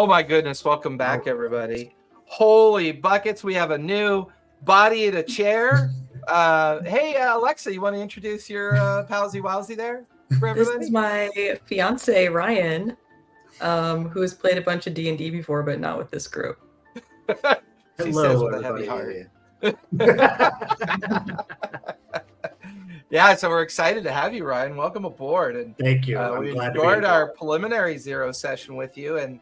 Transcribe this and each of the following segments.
Oh my goodness, welcome back everybody. Holy buckets, we have a new body in a chair. Hey Alexa, you want to introduce your palsy wowsy there for everybody? This is my fiance Ryan, who has played a bunch of D&D before, but not with this group. She Hello, says with a heavy heart. Yeah, so we're excited to have you, Ryan. Welcome aboard. And thank you. We enjoyed our preliminary zero session with you, and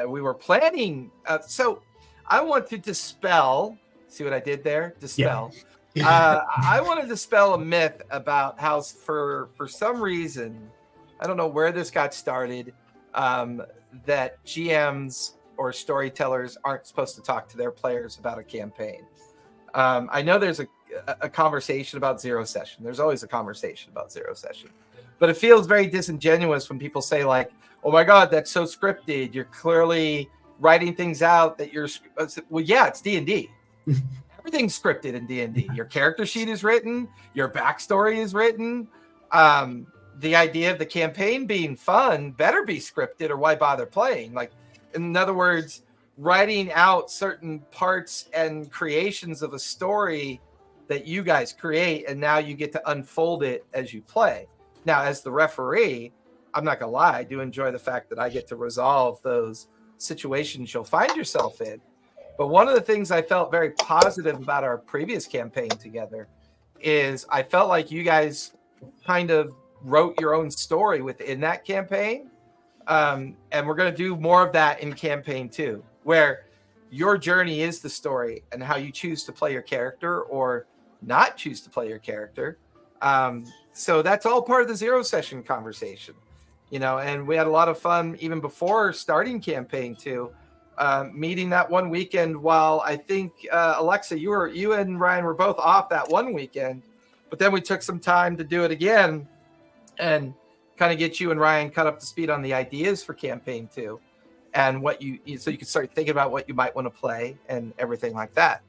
we were planning. So I want to dispel. See what I did there? Dispel. Yeah. I want to dispel a myth about how, for some reason, I don't know where this got started, that GMs or storytellers aren't supposed to talk to their players about a campaign. I know there's a conversation about zero session. There's always a conversation about zero session, but it feels very disingenuous when people say like, "Oh my God, that's so scripted. You're clearly writing things out that you're." Well, yeah, it's D&D. Everything's scripted in D&D. Your character sheet is written. Your backstory is written. The idea of the campaign being fun better be scripted, or why bother playing? Like, in other words, writing out certain parts and creations of a story that you guys create, and now you get to unfold it as you play. Now, as the referee, I'm not gonna lie, I do enjoy the fact that I get to resolve those situations you'll find yourself in. But one of the things I felt very positive about our previous campaign together is I felt like you guys kind of wrote your own story within that campaign. And we're going to do more of that in campaign 2, where your journey is the story and how you choose to play your character or not choose to play your character. So that's all part of the zero session conversation, you know, and we had a lot of fun even before starting campaign 2, meeting that one weekend while I think, Alexa, you and Ryan were both off that one weekend, but then we took some time to do it again and kind of get you and Ryan cut up to speed on the ideas for campaign 2 and what so you can start thinking about what you might want to play and everything like that.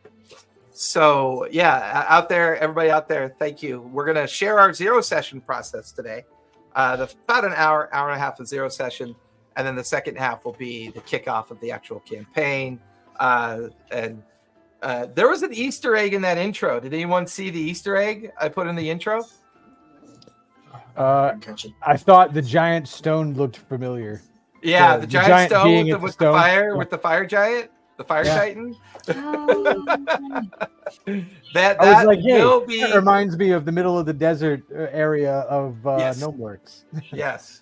So yeah, everybody out there, thank you. We're going to share our zero session process today. About an hour and a half of zero session. And then the second half will be the kickoff of the actual campaign. And there was an Easter egg in that intro. Did anyone see the Easter egg I put in the intro? I thought the giant stone looked familiar. Yeah, the giant stone with the fire giant, the fire titan. That reminds me of the middle of the desert area of Gnomeworks. Yes.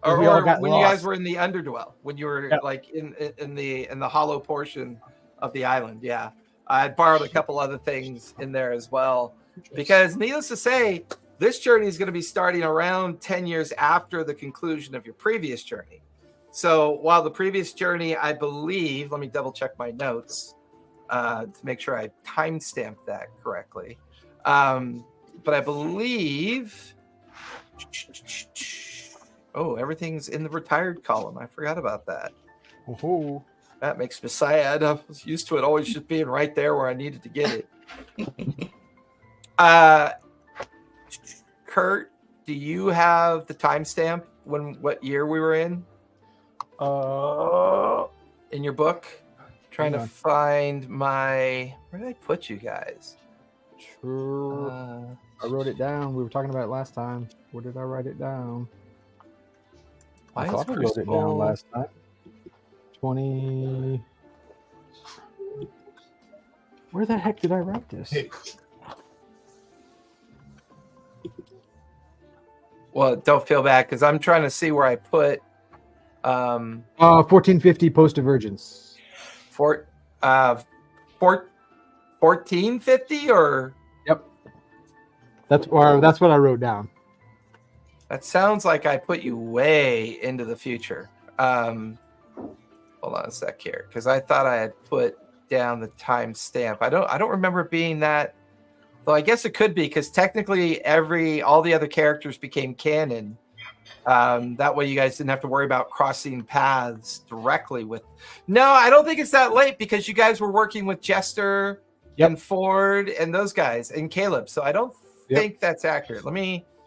Or when you guys were in the Underdwell, when you were like in the hollow portion of the island. Yeah, I had borrowed a couple other things in there as well, because needless to say, this journey is going to be starting around 10 years after the conclusion of your previous journey. So while the previous journey, I believe, let me double check my notes to make sure I timestamped that correctly. But I believe, everything's in the retired column. I forgot about that. Oh, that makes me sad. I was used to it always just being right there where I needed to get it. Kurt, do you have the timestamp what year we were in? In your book? Trying to find where did I put you guys? Sure. I wrote it down. We were talking about it last time. Where did I write it down? I thought I wrote it down last time. 20. Where the heck did I write this? Well, don't feel bad because I'm trying to see where I put 1450 post-divergence. 1450 or? Yep. That's what I wrote down. That sounds like I put you way into the future. Hold on a sec here, because I thought I had put down the timestamp. I don't remember it being that. Though I guess it could be, because technically all the other characters became canon. That way you guys didn't have to worry about crossing paths directly with. No, I don't think it's that late, because you guys were working with Jester and Ford and those guys and Caleb. So I don't think that's accurate.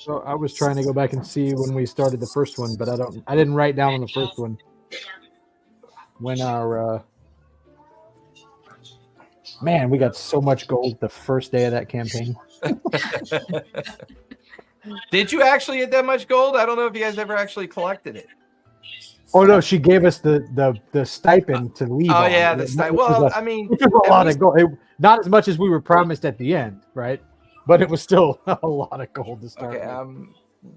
So I was trying to go back and see when we started the first one, but I didn't write down on the first one. when our man, we got so much gold the first day of that campaign. Did you actually get that much gold? I don't know if you guys ever actually collected it. Oh no, she gave us the stipend to leave. Oh on. yeah, the stipend. Well, I mean, which was a lot of gold. Not as much as we were promised at the end, right? But it was still a lot of gold to start okay, with. I'm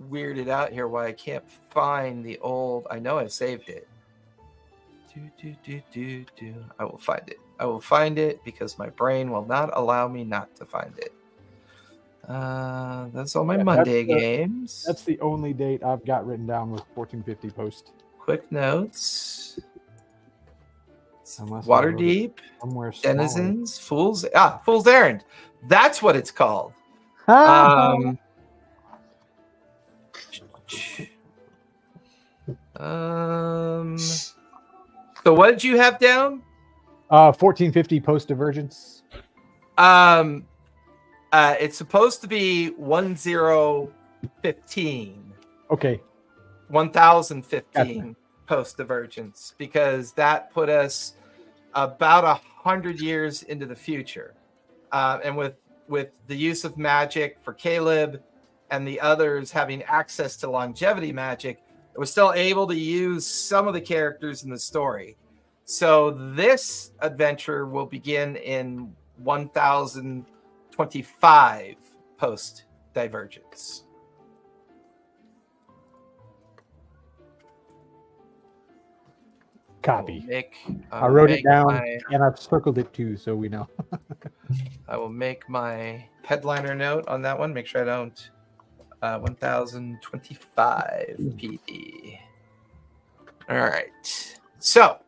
weirded out here why I can't find the old. I know I saved it. I will find it. I will find it because my brain will not allow me not to find it. That's all my Monday games. That's the only date I've got written down with 1450 post. Quick notes. Unless Waterdeep. Somewhere Denizens. Fool's Errand. That's what it's called. So what did you have down? 1450 post divergence. It's supposed to be 1015. Okay. 1015 post divergence, because that put us about 100 years into the future. And with the use of magic for Caleb and the others having access to longevity magic, it was still able to use some of the characters in the story. So this adventure will begin in 1025 post divergence. Copy. I wrote it down and I've circled it too, so we know. I will make my headliner note on that one. Make sure I don't 1025 PD. All right. So,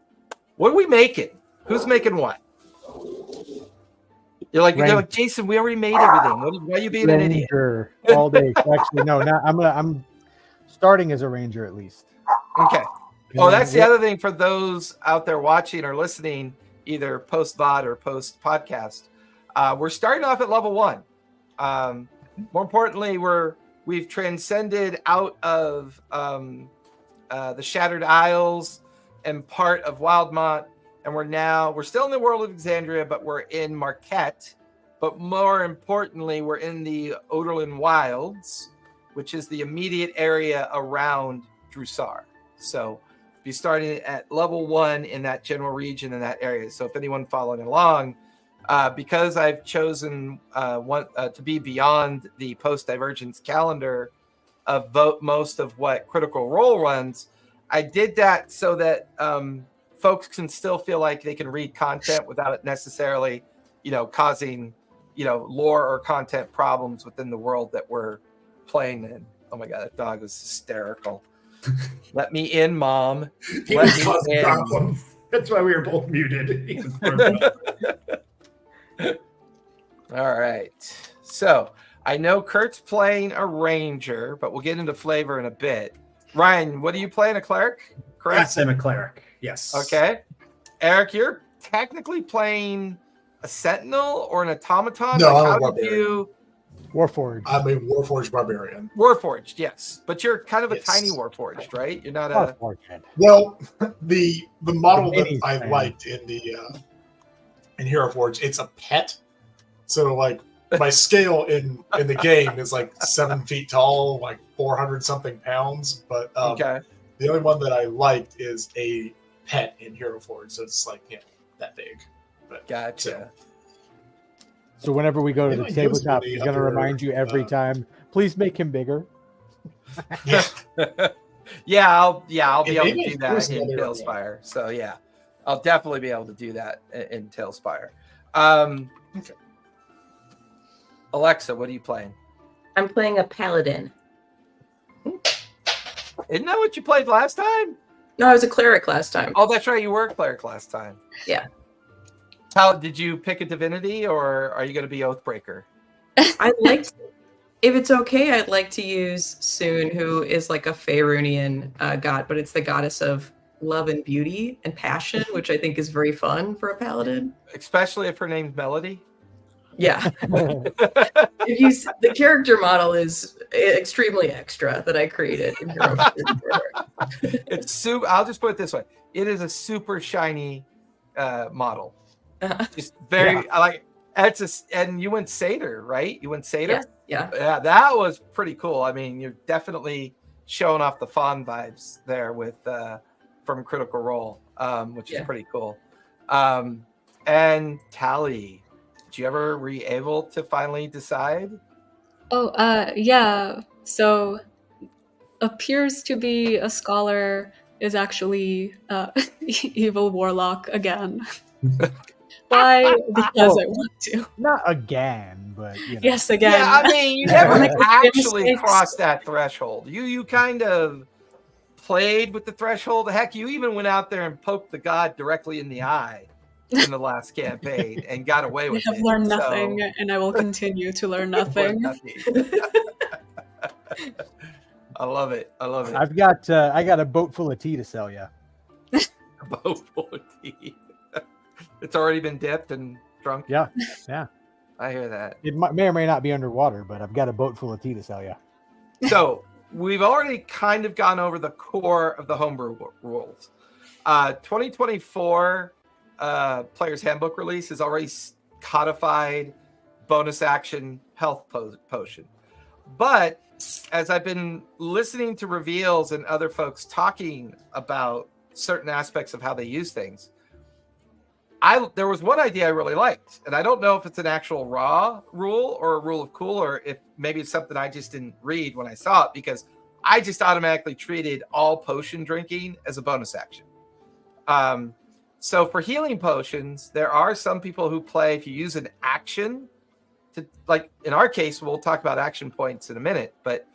what are we making? Who's making what? You're like, Jason, we already made everything. Why are you being Ranger an idiot? all day. Actually, no. I'm starting as a ranger at least. Okay. Oh, that's the other thing for those out there watching or listening, either post VOD or post podcast. We're starting off at level 1. More importantly, we've transcended out of the Shattered Isles and part of Wildmont, and we're still in the world of Exandria, but we're in Marquet. But more importantly, we're in the Oderlin Wilds, which is the immediate area around Jrusar. So be starting at level 1 in that general region in that area. So if anyone following along, because I've chosen to be beyond the post-divergence calendar of most of what Critical Role runs, I did that so that folks can still feel like they can read content without it necessarily, causing, lore or content problems within the world that we're playing in. Oh my God, that dog is hysterical. Let me in, Mom. Let me in. Problems. That's why we were both muted. All right. So I know Kurt's playing a ranger, but we'll get into flavor in a bit. Ryan, what are you playing? A cleric? Correct? Yes, I'm a cleric. Yes. Okay. Eric, you're technically playing a sentinel or an automaton? No, I'm a barbarian. Warforged. I'm a Warforged barbarian. Warforged, yes. But you're kind of a Yes. tiny Warforged, right? You're not a... Well, the model that I liked in Hero Forge, it's a pet. So like my scale in the game is like 7 feet tall, like 400 something pounds. But okay. The only one that I liked is a pet in Hero Forge, so it's like that big. But, gotcha. So whenever we go to the tabletop, he's going to remind you every time, please make him bigger. Yeah, I'll be able to do that in Tailspire. So yeah, I'll definitely be able to do that in Tailspire. Okay. Alexa, what are you playing? I'm playing a paladin. Isn't that what you played last time? No, I was a cleric last time. Oh, that's right. You were a cleric last time. Yeah. How did you pick a divinity, or are you going to be Oathbreaker? I'd like to, if it's okay, I'd like to use Soon, who is like a Faerunian god, but it's the goddess of love and beauty and passion, which I think is very fun for a paladin. Especially if her name's Melody. Yeah. The character model is extremely extra that I created in Hero. It's super. I'll just put it this way: it is a super shiny model. Just very. I like. And you went Satyr, right? You went Satyr. Yeah. Yeah, that was pretty cool. I mean, you're definitely showing off the Fawn vibes there with from Critical Role, which is pretty cool. And Tally, were you able to finally decide? Oh, yeah. So, appears to be a scholar is actually evil warlock again. Why? Because I want to. Not again, but you know. Yes, again. Yeah, I mean, you never Make actually mistakes. crossed that threshold. You kind of played with the threshold. Heck, you even went out there and poked the god directly in the eye in the last campaign and got away I with have it. learned nothing, and I will continue to learn nothing. I love it. I've got I got a boat full of tea to sell you. A boat full of tea. It's already been dipped and drunk. Yeah. I hear that. It may or may not be underwater, but I've got a boat full of tea to sell you. So we've already kind of gone over the core of the homebrew rules. 2024 Player's Handbook release has already codified bonus action health potion. But as I've been listening to reveals and other folks talking about certain aspects of how they use things, there was one idea I really liked, and I don't know if it's an actual raw rule or a rule of cool, or if maybe it's something I just didn't read when I saw it, because I just automatically treated all potion drinking as a bonus action. So for healing potions, there are some people who play, if you use an action to, like in our case, we'll talk about action points in a minute, but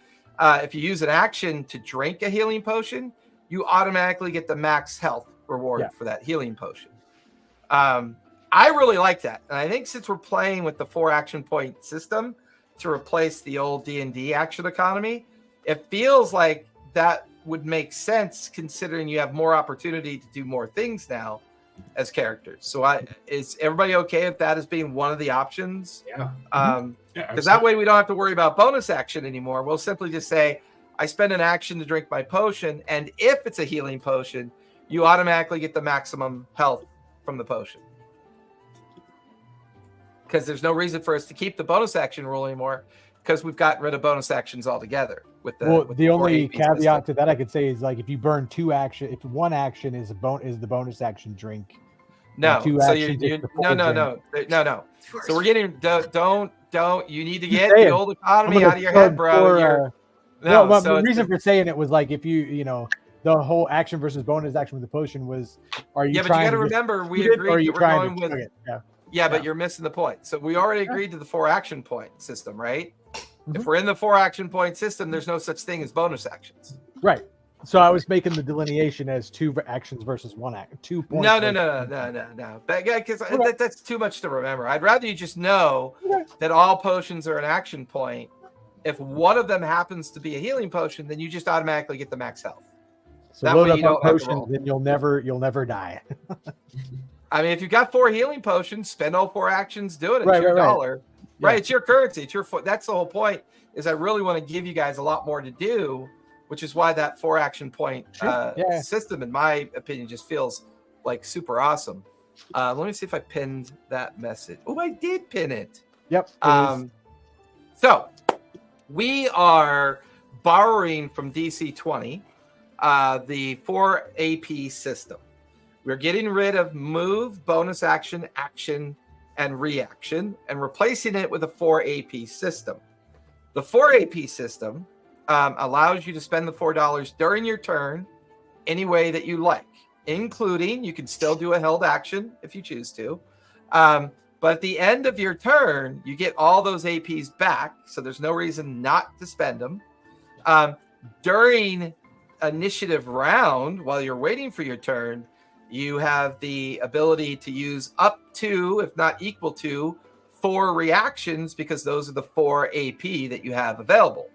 if you use an action to drink a healing potion, you automatically get the max health reward for that healing potion. I really like that. And I think since we're playing with the 4 action point system to replace the old D&D action economy, it feels like that would make sense considering you have more opportunity to do more things now as characters. So is everybody okay with that as being one of the options? Yeah. Because that way we don't have to worry about bonus action anymore. We'll simply just say, I spend an action to drink my potion, and if it's a healing potion, you automatically get the maximum health from the potion. Because there's no reason for us to keep the bonus action rule anymore, because we've gotten rid of bonus actions altogether. With the only caveat to that I could say is, like, if you burn 2 action, if 1 action is the bonus action drink. No, so no. So we're getting don't. You need to get the old economy out of your head, bro. The reason for saying it was like, if you know the whole action versus bonus action with the potion was, are you? Yeah, but you got to remember we agreed that we're going with. But you're missing the point. So we already agreed to the 4 action point system, right? Mm-hmm. If we're in the 4 action point system, there's no such thing as bonus actions. Right. So I was making the delineation as 2 actions versus 1 action. 2 points. No. Because that's too much to remember. I'd rather you just know that all potions are an action point. If one of them happens to be a healing potion, then you just automatically get the max health. So that way you don't potions, then you'll never die. I mean, if you've got 4 healing potions, spend all 4 actions, do it. It's your dollar. Right, it's your currency. It's your foot. That's the whole point. Is I really want to give you guys a lot more to do, which is why that 4 action point system, in my opinion, just feels like super awesome. Let me see if I pinned that message. Oh, I did pin it. Yep. So we are borrowing from DC 20, the 4 AP system. We're getting rid of move, bonus action, action, and reaction, and replacing it with a 4 AP system. The 4 AP system allows you to spend the $4 during your turn any way that you like, including you can still do a held action if you choose to. But at the end of your turn, you get all those APs back, so there's no reason not to spend them. During initiative round, while you're waiting for your turn, you have the ability to use up to, if not equal to, 4 reactions, because those are the 4 AP that you have available.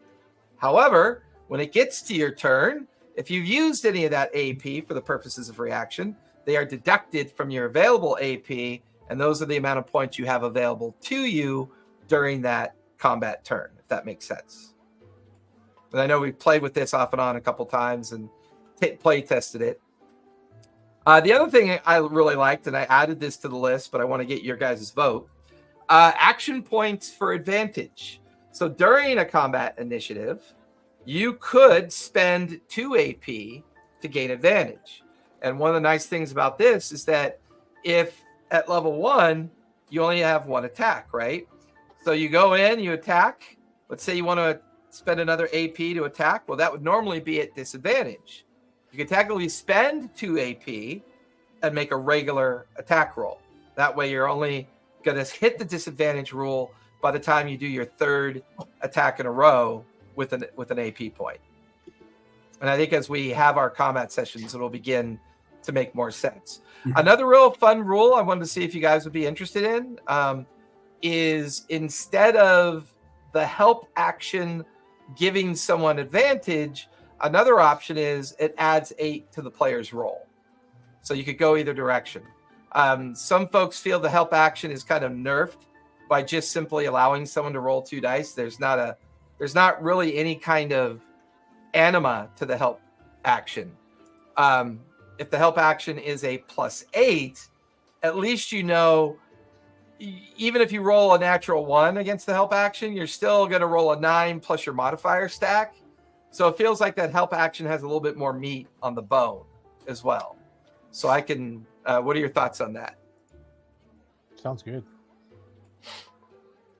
However, when it gets to your turn, if you've used any of that AP for the purposes of reaction, they are deducted from your available AP, and those are the amount of points you have available to you during that combat turn, if that makes sense. And I know we've played with this off and on a couple times, and play tested it. The other thing I really liked, and I added this to the list, but I want to get your guys' vote. Action points for advantage. So during a combat initiative, you could spend 2 AP to gain advantage. And one of the nice things about this is that if at level 1, you only have 1 attack, right? So you go in, you attack. Let's say you want to spend another AP to attack. Well, that would normally be at disadvantage. You can technically spend 2 AP and make a regular attack roll. That way you're only going to hit the disadvantage rule by the time you do your 3rd attack in a row with an AP point. And I think as we have our combat sessions, it'll begin to make more sense. Another real fun rule I wanted to see if you guys would be interested in is instead of the help action giving someone advantage, another option is it adds 8 to the player's roll. So you could go either direction. Some folks feel the help action is kind of nerfed by just simply allowing someone to roll 2 dice. There's not really any kind of anima to the help action. If the help action is a +8, at least you know, even if you roll a natural 1 against the help action, you're still going to roll a 9 plus your modifier stack. So it feels like that help action has a little bit more meat on the bone as well. So I can, what are your thoughts on that? Sounds good.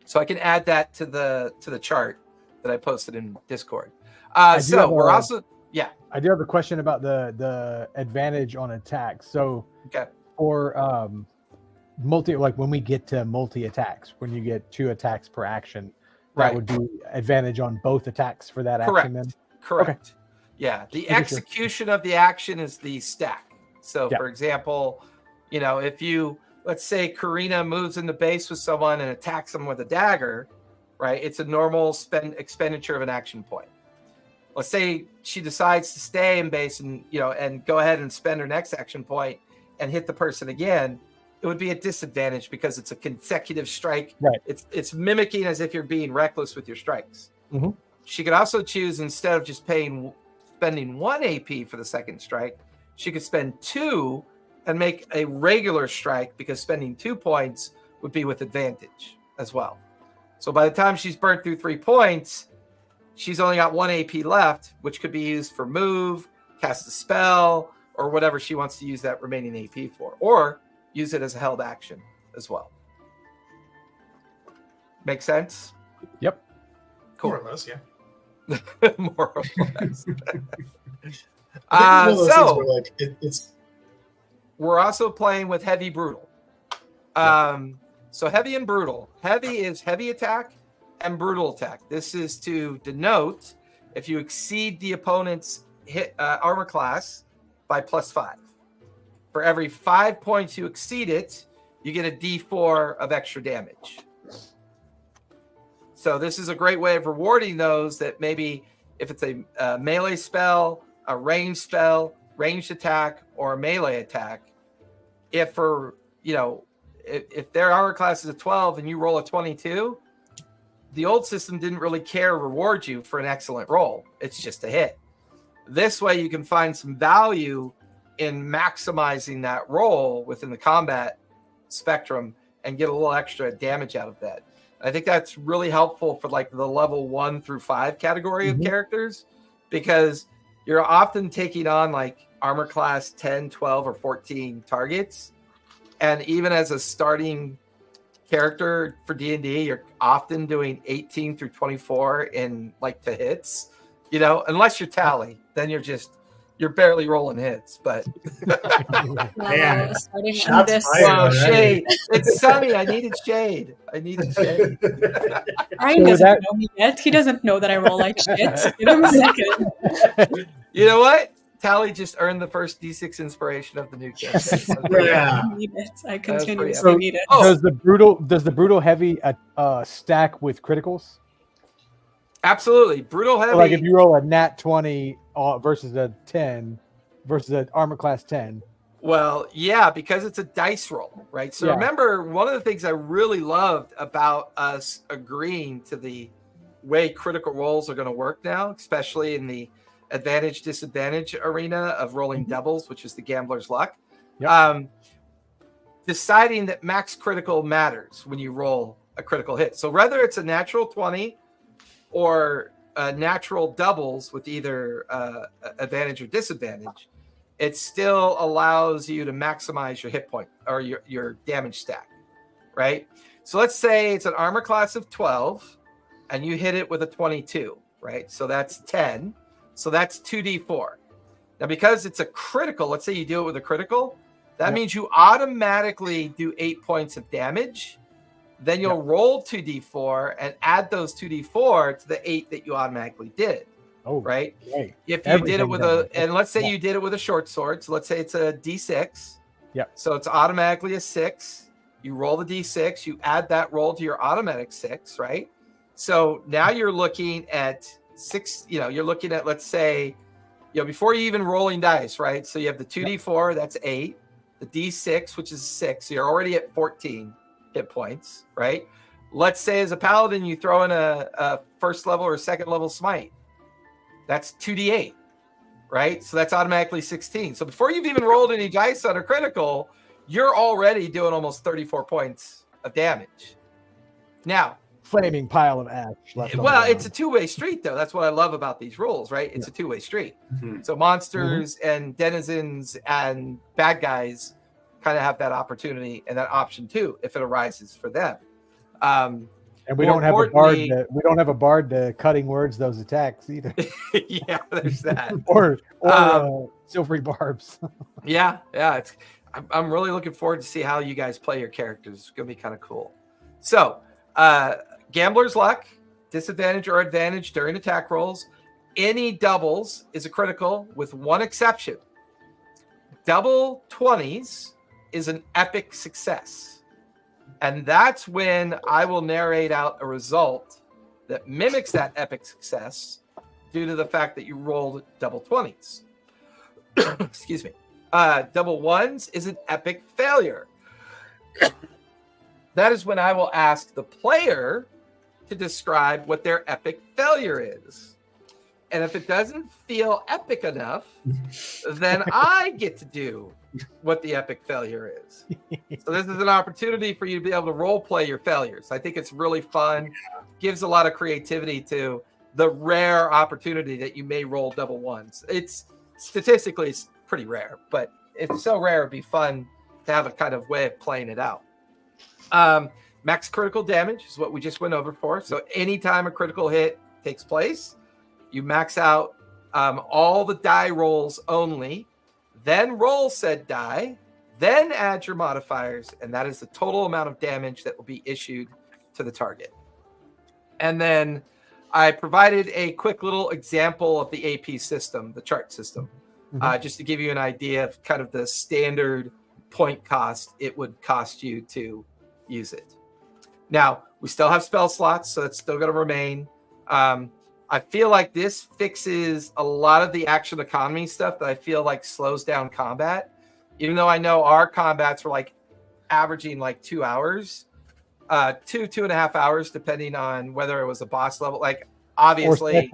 So I can add that to the chart that I posted in Discord. So we're also, I do have a question about the advantage on attacks. So okay, for like when we get to multi attacks, when you get 2 attacks per action, that would be advantage on both attacks for that action. Then correct. Okay. Yeah, the execution of the action is the stack. So for example, if you, let's say Karina moves into base with someone and attacks them with a dagger, right? It's a normal expenditure of an action point. Let's say she decides to stay in base and and go ahead and spend her next action point and hit the person again. It would be a disadvantage because it's a consecutive strike. Right. It's mimicking as if you're being reckless with your strikes. Mm-hmm. She could also choose, instead of just spending 1 AP for the second strike, she could spend 2 and make a regular strike, because spending 2 points would be with advantage as well. So by the time she's burnt through 3 points, she's only got 1 AP left, which could be used for move, cast a spell, or whatever she wants to use that remaining AP for, or use it as a held action as well. Make sense? Yep. Cool. More or less, yeah. More or less. We're also playing with heavy brutal. So heavy and brutal. Heavy is heavy attack and brutal attack. This is to denote if you exceed the opponent's armor class by +5. For every 5 points you exceed it, you get a D4 of extra damage. So this is a great way of rewarding those that maybe if it's a melee spell, a ranged spell, ranged attack, or a melee attack, if their armor class is a 12 and you roll a 22, the old system didn't really care to reward you for an excellent roll. It's just a hit. This way you can find some value in maximizing that roll within the combat spectrum and get a little extra damage out of that. I think that's really helpful for like the level 1 through 5 category of characters, because you're often taking on like armor class 10, 12, or 14 targets. And even as a starting character for D&D, you're often doing 18 through 24 in like the hits, unless you're Tally, then you're barely rolling hits, but Man, starting shots this. fired. shade. It's sunny. I needed shade. Ryan doesn't know me yet. He doesn't know that I roll like shit. Give him a second. You know what? Tally just earned the first D6 inspiration of the new character. Yeah. I need it. I continuously So need it. does the brutal heavy stack with criticals? Absolutely. Brutal heavy. So like if you roll a nat 20 versus a 10 versus an armor class 10. Well, yeah, because it's a dice roll, right? So remember, one of the things I really loved about us agreeing to the way critical rolls are going to work now, especially in the advantage disadvantage arena of rolling doubles, which is the gambler's luck. Yep. Deciding that max critical matters when you roll a critical hit. So whether it's a natural 20 or natural doubles with either advantage or disadvantage, it still allows you to maximize your hit point or your damage stack, right? So let's say it's an armor class of 12 and you hit it with a 22, right? So that's 10. So that's 2d4. Now, because it's a critical, let's say you do it with a critical, that means you automatically do 8 points of damage. Then you'll roll 2d4 and add those 2d4 to the 8 that you automatically did. Oh, right. Right. If you did it with and let's say you did it with a short sword. So let's say it's a d6. Yep. So it's automatically a 6. You roll the d6. You add that roll to your automatic 6, right? So now you're looking at 6. You're looking at, let's say, before you even rolling dice, right? So you have the 2d4. That's 8. The d6, which is 6. So you're already at 14 hit points, right? Let's say as a paladin, you throw in a first level or second level smite. That's 2d8, right? So that's automatically 16. So before you've even rolled any dice on a critical, you're already doing almost 34 points of damage. Now, flaming pile of ash. It's a two-way street, though. That's what I love about these rules, right? It's a two-way street. Mm-hmm. So monsters and denizens and bad guys kind of have that opportunity and that option too, if it arises for them. And we don't have a bard. We don't have a bard to cutting words those attacks either. Yeah, there's that. or silvery barbs. yeah. I'm really looking forward to see how you guys play your characters. It's gonna be kind of cool. So, gambler's luck, disadvantage or advantage during attack rolls. Any doubles is a critical, with one exception. Double 20s is an epic success. And that's when I will narrate out a result that mimics that epic success due to the fact that you rolled double 20s. Excuse me. Double ones is an epic failure. That is when I will ask the player to describe what their epic failure is. And if it doesn't feel epic enough, then I get to do what the epic failure is. So this is an opportunity for you to be able to role play your failures. I think it's really fun. Gives a lot of creativity to the rare opportunity that you may roll double ones. It's statistically it's pretty rare, but it's so rare it'd be fun to have a kind of way of playing it out. Max critical damage is what we just went over for. So anytime a critical hit takes place, you max out all the die rolls only, then roll said die, then add your modifiers, and that is the total amount of damage that will be issued to the target. And then I provided a quick little example of the AP system, the chart system, just to give you an idea of kind of the standard point cost it would cost you to use it. Now, we still have spell slots, so it's still going to remain. I feel like this fixes a lot of the action economy stuff that I feel like slows down combat. Even though I know our combats were like averaging like 2 hours, 2.5 hours, depending on whether it was a boss level. Like obviously,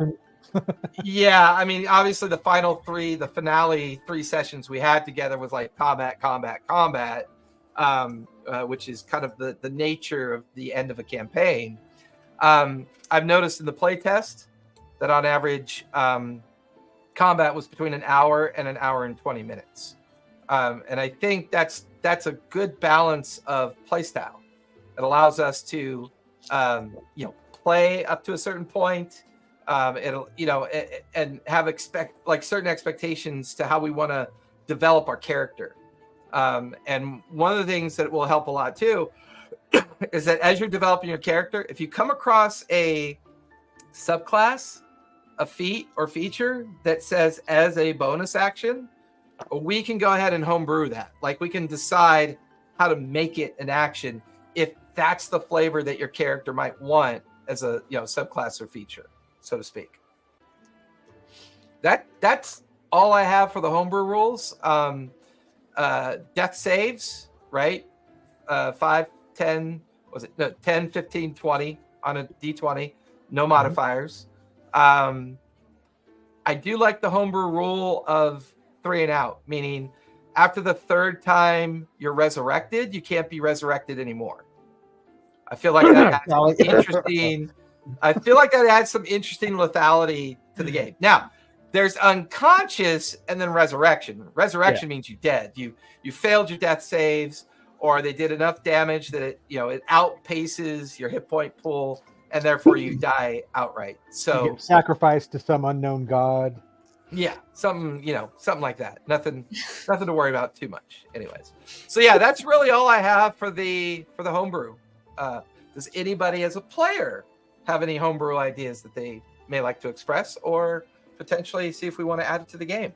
yeah. I mean, obviously the finale 3 sessions we had together was like combat, which is kind of the nature of the end of a campaign. I've noticed in the playtest that on average, combat was between an hour and an hour and 20 minutes. And I think that's a good balance of playstyle. It allows us to, play up to a certain point, and have certain expectations to how we want to develop our character. And one of the things that will help a lot too is that as you're developing your character, if you come across a subclass, a feat or feature that says as a bonus action, we can go ahead and homebrew that. Like we can decide how to make it an action if that's the flavor that your character might want as a subclass or feature, so to speak. That's all I have for the homebrew rules. Death saves, right? 5, 10, 10, 15, 20 on a D20, no modifiers. I do like the homebrew rule of 3 and out, meaning after the 3rd time you're resurrected, you can't be resurrected anymore. I feel like that adds some interesting. I feel like that adds some interesting lethality to the game. Now, there's unconscious and then resurrection. Resurrection means you dead. You failed your death saves, or they did enough damage that it outpaces your hit point pool, and therefore you die outright. So you get sacrificed to some unknown god. Yeah, something like that. Nothing to worry about too much. Anyways, so yeah, that's really all I have for the homebrew. Does anybody as a player have any homebrew ideas that they may like to express, or potentially see if we want to add it to the game?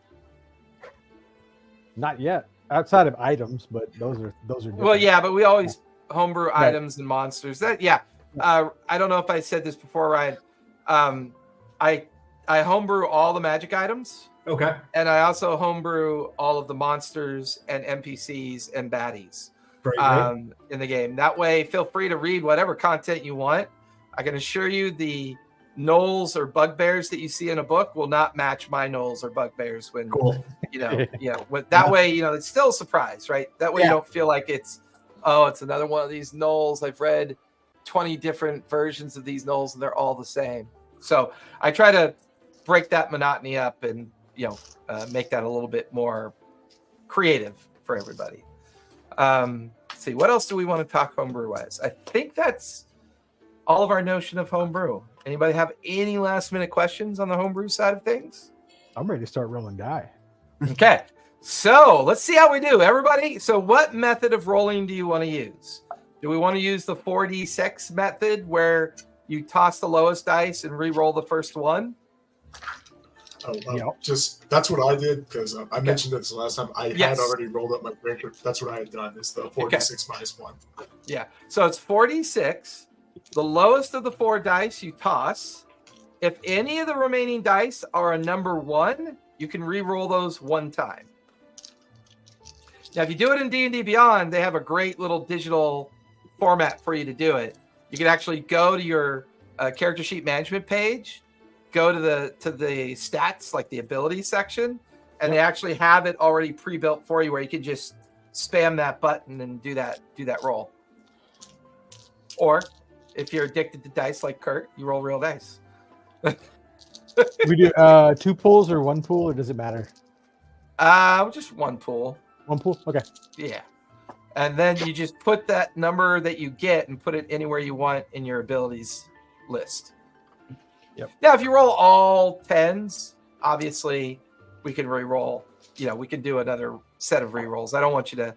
Not yet, outside of items, but those are different. Well, yeah, but we always homebrew items and monsters. I don't know if I said this before, Ryan. I homebrew all the magic items. Okay. And I also homebrew all of the monsters and NPCs and baddies in the game. That way, feel free to read whatever content you want. I can assure you the gnolls or bugbears that you see in a book will not match my gnolls or bugbears when that way, it's still a surprise, right? That way you don't feel like it's another one of these gnolls. I've read 20 different versions of these gnolls and they're all the same. So I try to break that monotony up and make that a little bit more creative for everybody. Let's see, what else do we want to talk homebrew wise? I think that's all of our notion of homebrew. Anybody have any last minute questions on the homebrew side of things? I'm ready to start rolling die. Okay, so let's see how we do, everybody. So what method of rolling do you want to use? Do we want to use the 4d6 method where you toss the lowest dice and re-roll the first one? That's what I did, because I mentioned this last time. I had already rolled up my character. That's what I had done. It's the 4d6 minus 1. Yeah, so it's 4d6. The lowest of the 4 dice you toss. If any of the remaining dice are a number 1, you can re-roll those 1 time. Now, if you do it in D&D Beyond, they have a great little digital format for you to do it. You can actually go to your character sheet management page, go to the stats, like the ability section, and they actually have it already pre-built for you where you can just spam that button and do that roll. Or if you're addicted to dice like Kurt, you roll real dice. We do 2 pools or 1 pool, or does it matter? Just 1 pool. 1 pool? Okay. Yeah. And then you just put that number that you get and put it anywhere you want in your abilities list. Yep. Now, if you roll all 10s, obviously we can re-roll. We can do another set of re-rolls. I don't want you to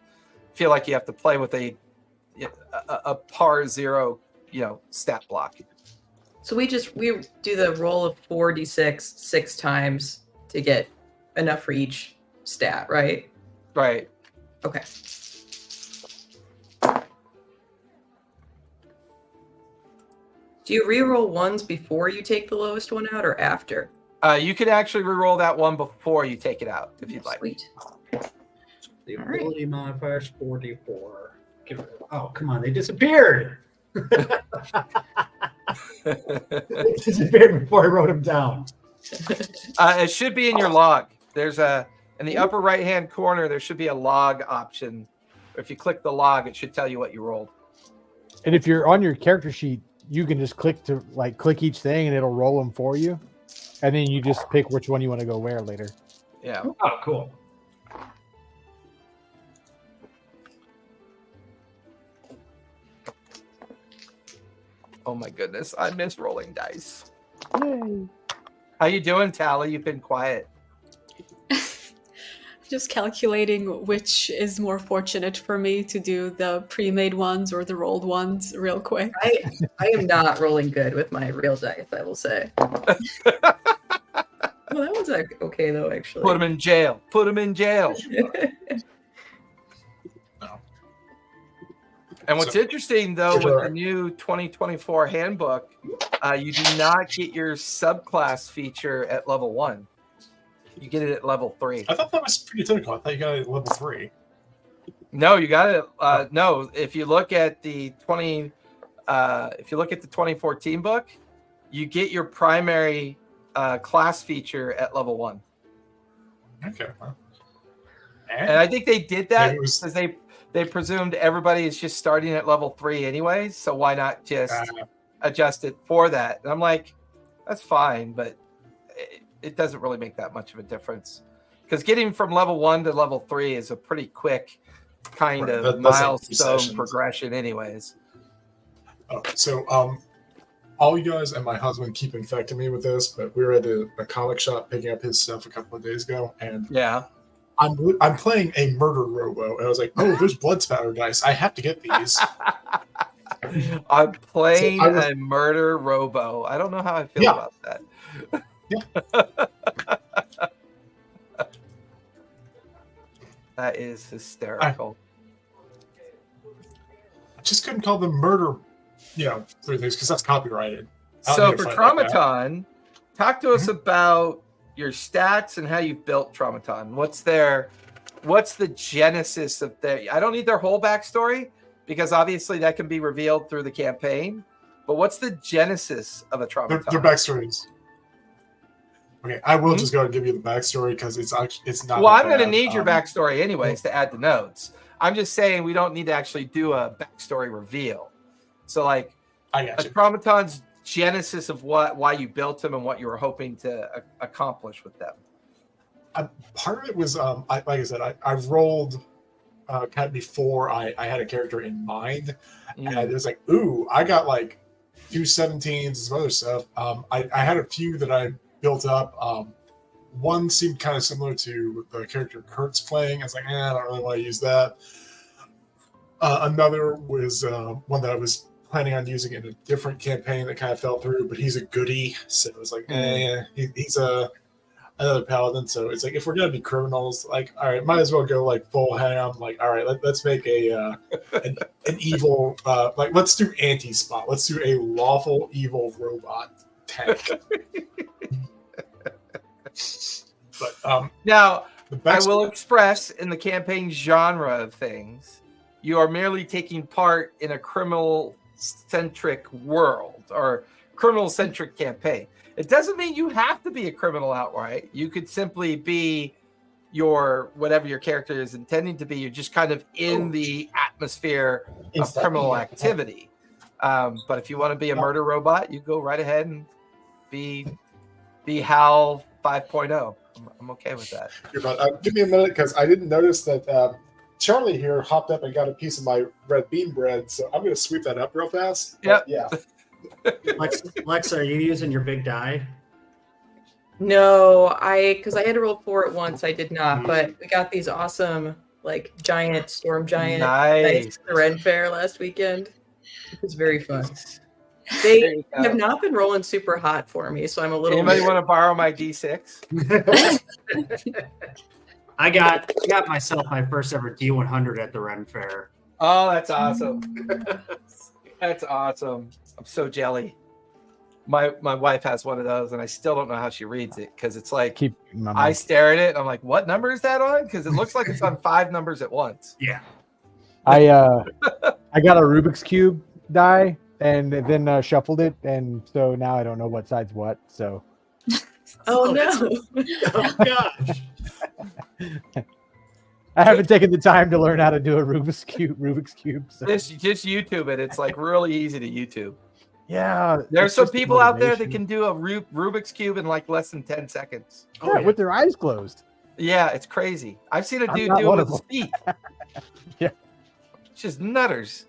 feel like you have to play with a par 0, stat block. So we do the roll of 4d6 6 times to get enough for each stat, right? Right. Okay. Do you re-roll ones before you take the lowest one out, or after? You can actually re-roll that one before you take it out, if you'd like. Sweet. The ability modifier is 44. Oh, come on. They disappeared. They disappeared before I wrote them down. It should be in your log. There's in the upper right-hand corner, there should be a log option. If you click the log, it should tell you what you rolled. And if you're on your character sheet, you can just click each thing and it'll roll them for you. And then you just pick which one you want to go where later. Yeah. Oh, cool. Oh my goodness, I miss rolling dice. Yay. How you doing, Tally? You've been quiet. Just calculating which is more fortunate for me to do the pre-made ones or the rolled ones real quick. I am not rolling good with my real dice, I will say. Well, that one's okay, though, actually. Put him in jail. Put him in jail. And what's interesting, though, with the new 2024 handbook, you do not get your subclass feature at level 1. You get it at level 3. I thought that was pretty typical. I thought you got it at level 3. No, you got it. No, if you look at the 2014 book, you get your primary class feature at level 1. Okay. Well. And I think they did that Maybe it was- because they presumed everybody is just starting at level 3 anyways. So why not just adjust it for that? And I'm like, that's fine, but it doesn't really make that much of a difference. Because getting from level 1 to level 3 is a pretty quick kind of that's like milestone sessions. progression anyways. Okay, so all you guys and my husband keep infecting me with this, but we were at a comic shop picking up his stuff a couple of days ago, and Yeah. I'm playing a murder robo, and I was like, oh, there's blood spatter dice. I have to get these. I'm playing So a murder robo. I don't know how I feel Yeah. about that. That is hysterical. I just couldn't call them murder, 3 things because that's copyrighted. I don't So need to for fight like that. Traumaton, talk to us about your stats and how you've built Traumaton. What's the genesis of I don't need their whole backstory because obviously that can be revealed through the campaign. But what's the genesis of a Traumaton? Their backstories. Okay, I will just go and give you the backstory because it's not. Well, that I'm going to bad. need your backstory anyways to add the notes. I'm just saying we don't need to actually do a backstory reveal. So, like, I a got you. Traumaton's genesis of why you built them and what you were hoping to accomplish with them. Part of it was, like I said, I rolled kind of before I had a character in mind, and it was like, ooh, I got like 2 17s and some other stuff. I had a few that I built up. One seemed kind of similar to the character Kurt's playing. I was like, I don't really want to use that. Another was one that I was planning on using in a different campaign that kind of fell through, but he's a goodie, so it was like, he's another paladin. So it's like, if we're gonna be criminals, like, all right, might as well go like full ham. Like, all right, let's make an evil, like, let's do anti-spot. Let's do a lawful evil robot tank. But Now, the I will express in the campaign genre of things, you are merely taking part in a criminal-centric world or criminal-centric campaign. It doesn't mean you have to be a criminal outright. You could simply be whatever your character is intending to be. You're just kind of in the atmosphere of criminal activity. But if you want to be a murder robot, you go right ahead and be HAL 5.0. I'm okay with that. Give me a minute because I didn't notice that Charlie here hopped up and got a piece of my red bean bread, so I'm going to sweep that up real fast. Yep. Yeah. Lexa, are you using your big die? No, because I had to roll 4 at once. I did not, but we got these awesome like giant storm giant Nice. at the Ren Fair last weekend. It was very fun. They have not been rolling super hot for me, so I'm a little. Anybody want to borrow my D6? I got myself my first ever D100 at the Ren Fair. Oh, that's awesome. That's awesome. I'm so jelly. My wife has one of those, and I still don't know how she reads it because it's like I stare at it and I'm like, what number is that on? Because it looks like it's on 5 numbers at once. Yeah. I got a Rubik's Cube die and then shuffled it, and so now I don't know what side's what. So. Oh no! Oh gosh. I haven't taken the time to learn how to do a Rubik's Cube. So. Just YouTube it. It's like really easy to YouTube. Yeah. There's some people out there that can do a Rubik's Cube in like less than 10 seconds. Yeah, with their eyes closed. Yeah, it's crazy. I've seen a dude do it with his feet. Yeah. It's just nutters.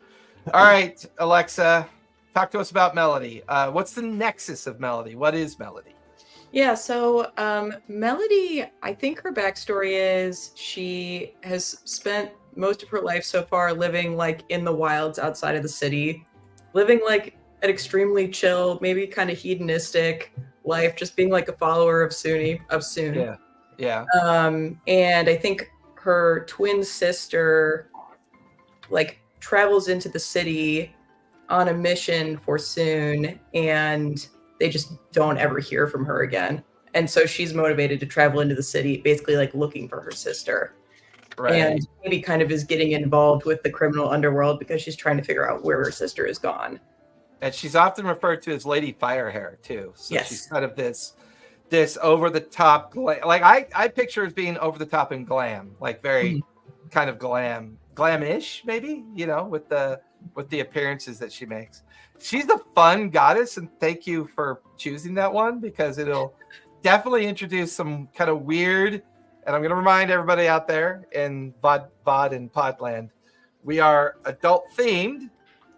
All right, Alexa, talk to us about Melody. What's the nexus of Melody? What is Melody? Yeah, so Melody, I think her backstory is she has spent most of her life so far living like in the wilds outside of the city, living like an extremely chill, maybe kind of hedonistic life, just being like a follower of Soon. Yeah. And I think her twin sister like travels into the city on a mission for Soon, and they just don't ever hear from her again. And so she's motivated to travel into the city, basically like looking for her sister. Right. And maybe kind of is getting involved with the criminal underworld because she's trying to figure out where her sister is gone. And she's often referred to as Lady Firehair too. So Yes. she's kind of this this over the top, like I picture as being over the top and glam, like very kind of glamish, maybe, with the appearances that she makes. She's a fun goddess, and thank you for choosing that one because it'll definitely introduce some kind of weird. And I'm going to remind everybody out there in VOD and Podland, we are adult themed,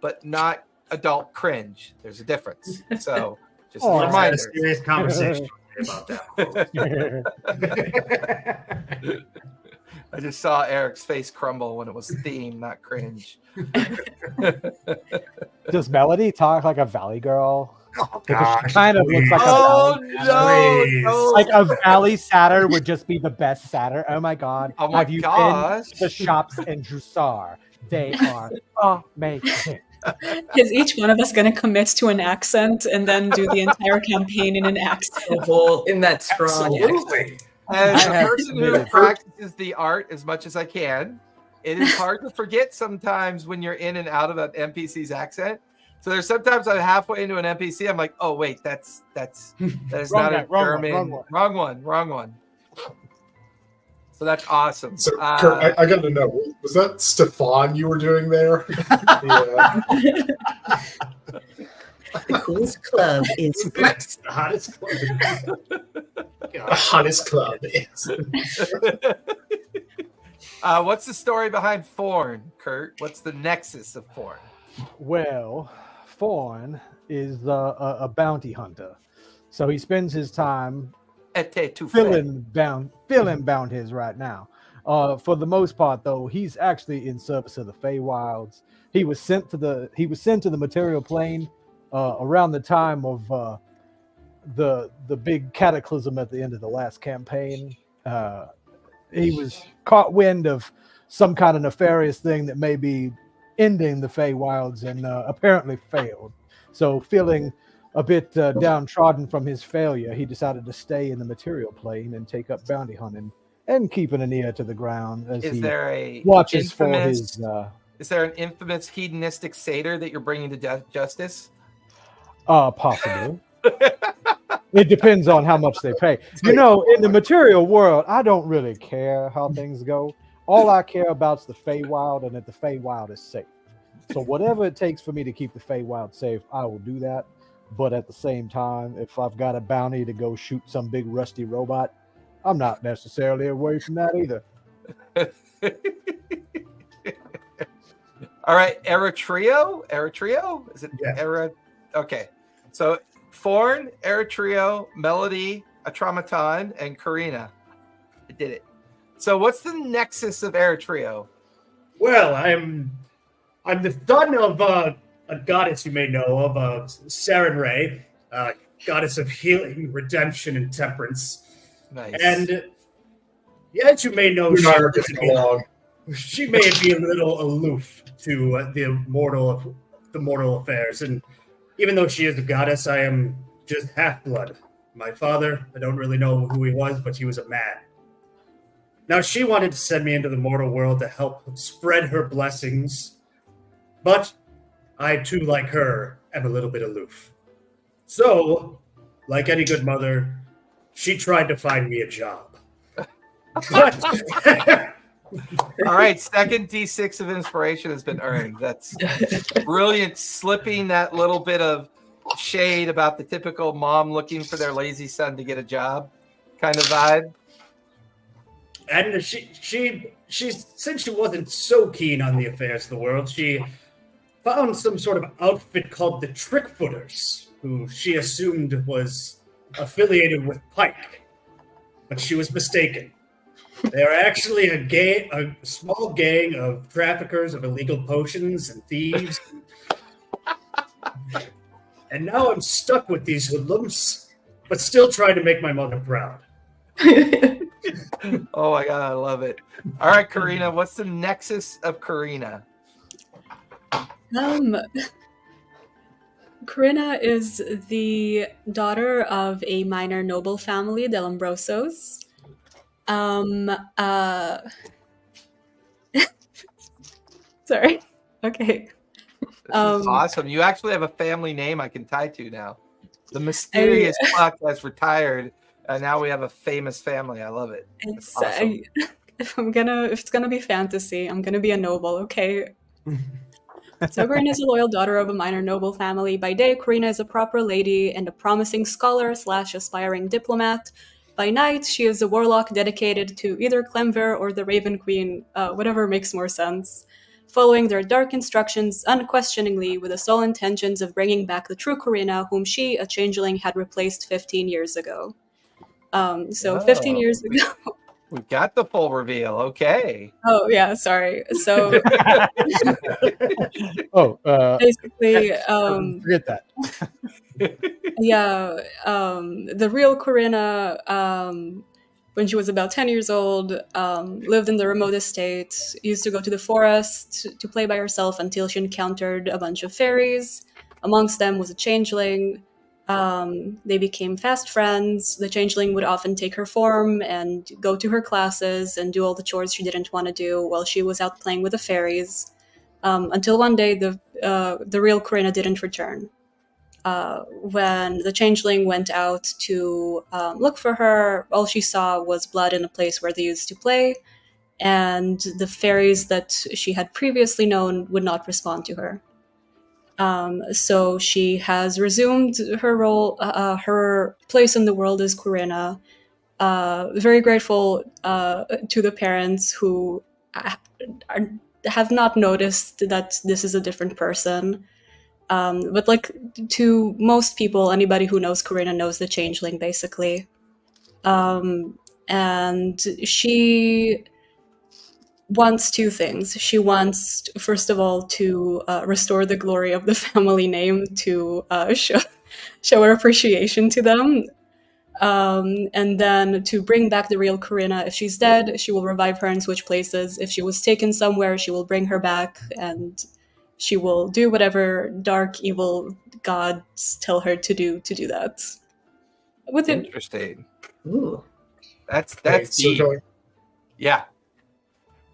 but not adult cringe. There's a difference. So just a Let's have reminder. a serious conversation about that. I just saw Eric's face crumble when it was theme, not cringe. Does Melody talk like a Valley girl? Oh, Because gosh, she kind of looks like Oh a Valley. no! Like a Valley satyr would just be the best satyr. Oh my god. Oh my Have you gosh! been to the shops in Jrusar? They are amazing. Is each one of us going to commit to an accent and then do the entire campaign in an accent? The whole in that strong accent. Absolutely. As I a have person who committed. practices the art as much as I can, it is hard to forget sometimes when you're in and out of an NPC's accent. So there's sometimes I'm halfway into an NPC, I'm like, oh wait, that is Wrong not a guy, wrong German. one. Wrong one. So that's awesome. So, Kurt, I got to know, was that Stefan you were doing there? Yeah. The coolest club is That's the hottest club. The hottest club is. What's the story behind Forn, Kurt? What's the nexus of Forn? Well, Fawn is a bounty hunter. So he spends his time filling bounties right now. For the most part, though, he's actually in service of the Feywilds. He was sent to the material plane around the time of the big cataclysm at the end of the last campaign. He was caught wind of some kind of nefarious thing that may be ending the Feywilds and apparently failed. So feeling a bit downtrodden from his failure, he decided to stay in the material plane and take up bounty hunting and keeping an ear to the ground as Is he there a watches for infamous, his... is there an infamous hedonistic satyr that you're bringing to justice? Possibly. It depends on how much they pay. In the material world, I don't really care how things go. All I care about is the Feywild and that the Feywild is safe. So whatever it takes for me to keep the Feywild safe, I will do that. But at the same time, if I've got a bounty to go shoot some big rusty robot, I'm not necessarily away from that either. All right, Eritrio? Is it Yeah. Okay. So Forn, Eritrio, Melody, Atramaton, and Karina. I did it. So what's the nexus of Eritrio? Well, I'm the son of a goddess you may know of, Saren Ray, goddess of healing, redemption, and temperance. Nice. And as you may know, You and I are getting along. she may be a little aloof to the mortal affairs, and even though she is a goddess, I am just half-blood. My father, I don't really know who he was, but he was a man. Now, she wanted to send me into the mortal world to help spread her blessings, but I, too, like her, am a little bit aloof. So, like any good mother, she tried to find me a job. But All right, second D6 of inspiration has been earned. That's brilliant, slipping that little bit of shade about the typical mom looking for their lazy son to get a job kind of vibe. And she since she wasn't so keen on the affairs of the world, she found some sort of outfit called the Trickfooters, who she assumed was affiliated with Pike. But she was mistaken. They are actually a small gang of traffickers of illegal potions and thieves. And now I'm stuck with these hoodlums, but still trying to make my mother proud. Oh my god, I love it. All right, Karina, what's the nexus of Karina? Corinna is the daughter of a minor noble family, the Lombrosos. Sorry. Okay. This is awesome. You actually have a family name I can tie to now. The mysterious Puck has retired Now we have a famous family. I love it. It's awesome. if it's gonna be fantasy, I'm gonna be a noble, okay? So Karina is a loyal daughter of a minor noble family. By day, Karina is a proper lady and a promising scholar / aspiring diplomat. By night, she is a warlock dedicated to either Clemver or the Raven Queen, whatever makes more sense, following their dark instructions unquestioningly with the sole intentions of bringing back the true Karina, whom she, a changeling, had replaced 15 years ago. 15 years ago... We got the full reveal. Okay. Oh, yeah, sorry. So... basically... forget that. Yeah, the real Karina, when she was about 10 years old, lived in the remote estate, used to go to the forest to play by herself until she encountered a bunch of fairies. Amongst them was a changeling. They became fast friends. The changeling would often take her form and go to her classes and do all the chores she didn't want to do while she was out playing with the fairies. Until one day, the real Karina didn't return. When the changeling went out to look for her, all she saw was blood in a place where they used to play, and the fairies that she had previously known would not respond to her. So she has resumed her role, her place in the world as Karina. Very grateful to the parents who have not noticed that this is a different person. But like to most people, anybody who knows Karina knows the changeling, basically. And she wants two things. She wants, first of all, to restore the glory of the family name, to show her appreciation to them. And then to bring back the real Karina. If she's dead, she will revive her and switch places. If she was taken somewhere, she will bring her back, and she will do whatever dark, evil gods tell her to do that. Interesting. Ooh. That's so deep. Yeah.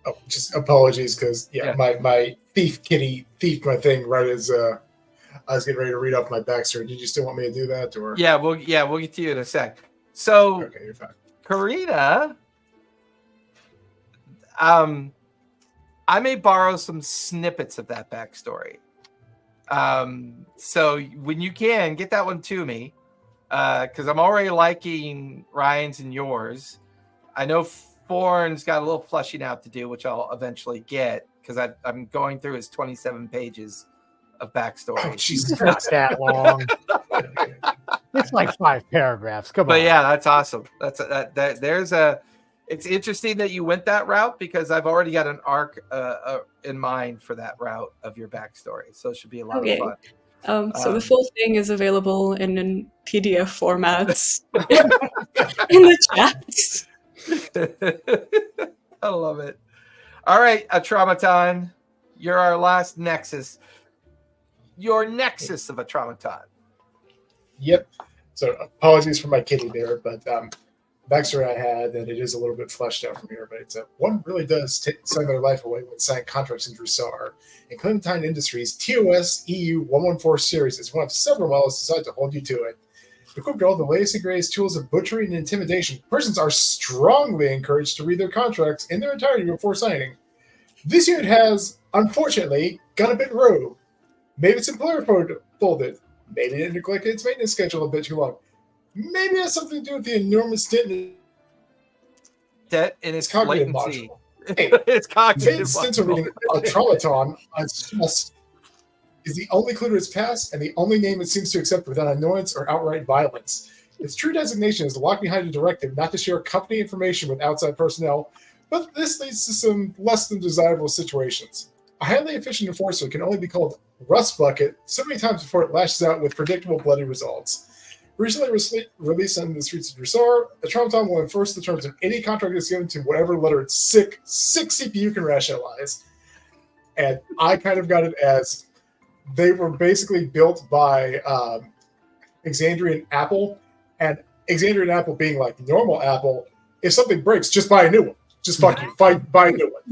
Oh, just apologies, because my thief kitty thieved my thing right as I was getting ready to read off my backstory. Did you still want me to do that, or? Yeah, we'll get to you in a sec. So, okay, you're fine. Karina, I may borrow some snippets of that backstory. So when you can, get that one to me, because I'm already liking Ryan's and yours. I know Forn's got a little fleshing out to do, which I'll eventually get, because I'm going through his 27 pages of backstory. Oh, Jesus, It's not that long. It's like 5 paragraphs. Come on. But yeah, that's awesome. It's interesting that you went that route, because I've already got an arc in mind for that route of your backstory. So it should be a lot of fun. So the full thing is available in PDF formats in the chat. I love it. All right, Atraumaton, you're our last nexus. Your nexus of Atraumaton. Yep. So apologies for my kitty there, but backstory I had that it is a little bit fleshed out from here, but it's one really does sign their life away when signing contracts in Jrusar. And Clementine Industries TOS EU 114 series is one of several models designed to hold you to it. Equipped with all the latest and greatest tools of butchery and intimidation, persons are strongly encouraged to read their contracts in their entirety before signing. This unit has, unfortunately, gone a bit rogue. Maybe its employer folded. Maybe it neglected its maintenance schedule a bit too long. Maybe it has something to do with the enormous debt in its cognitive latency. module. Hey, It's cognitive since reading Atraumaton is the only clue to its past and the only name it seems to accept without annoyance or outright violence. Its true designation is locked behind a directive not to share company information with outside personnel, but this leads to some less than desirable situations. A highly efficient enforcer can only be called Rust Bucket so many times before it lashes out with predictable bloody results. Recently released on the streets of Jrusar, Atraumaton will enforce the terms of any contract that's given to whatever letter its sick CPU can rationalize. And I kind of got it as they were basically built by Exandria and Apple, and Exandria and Apple being like normal Apple, if something breaks, just buy a new one. Just fuck you, buy a new one.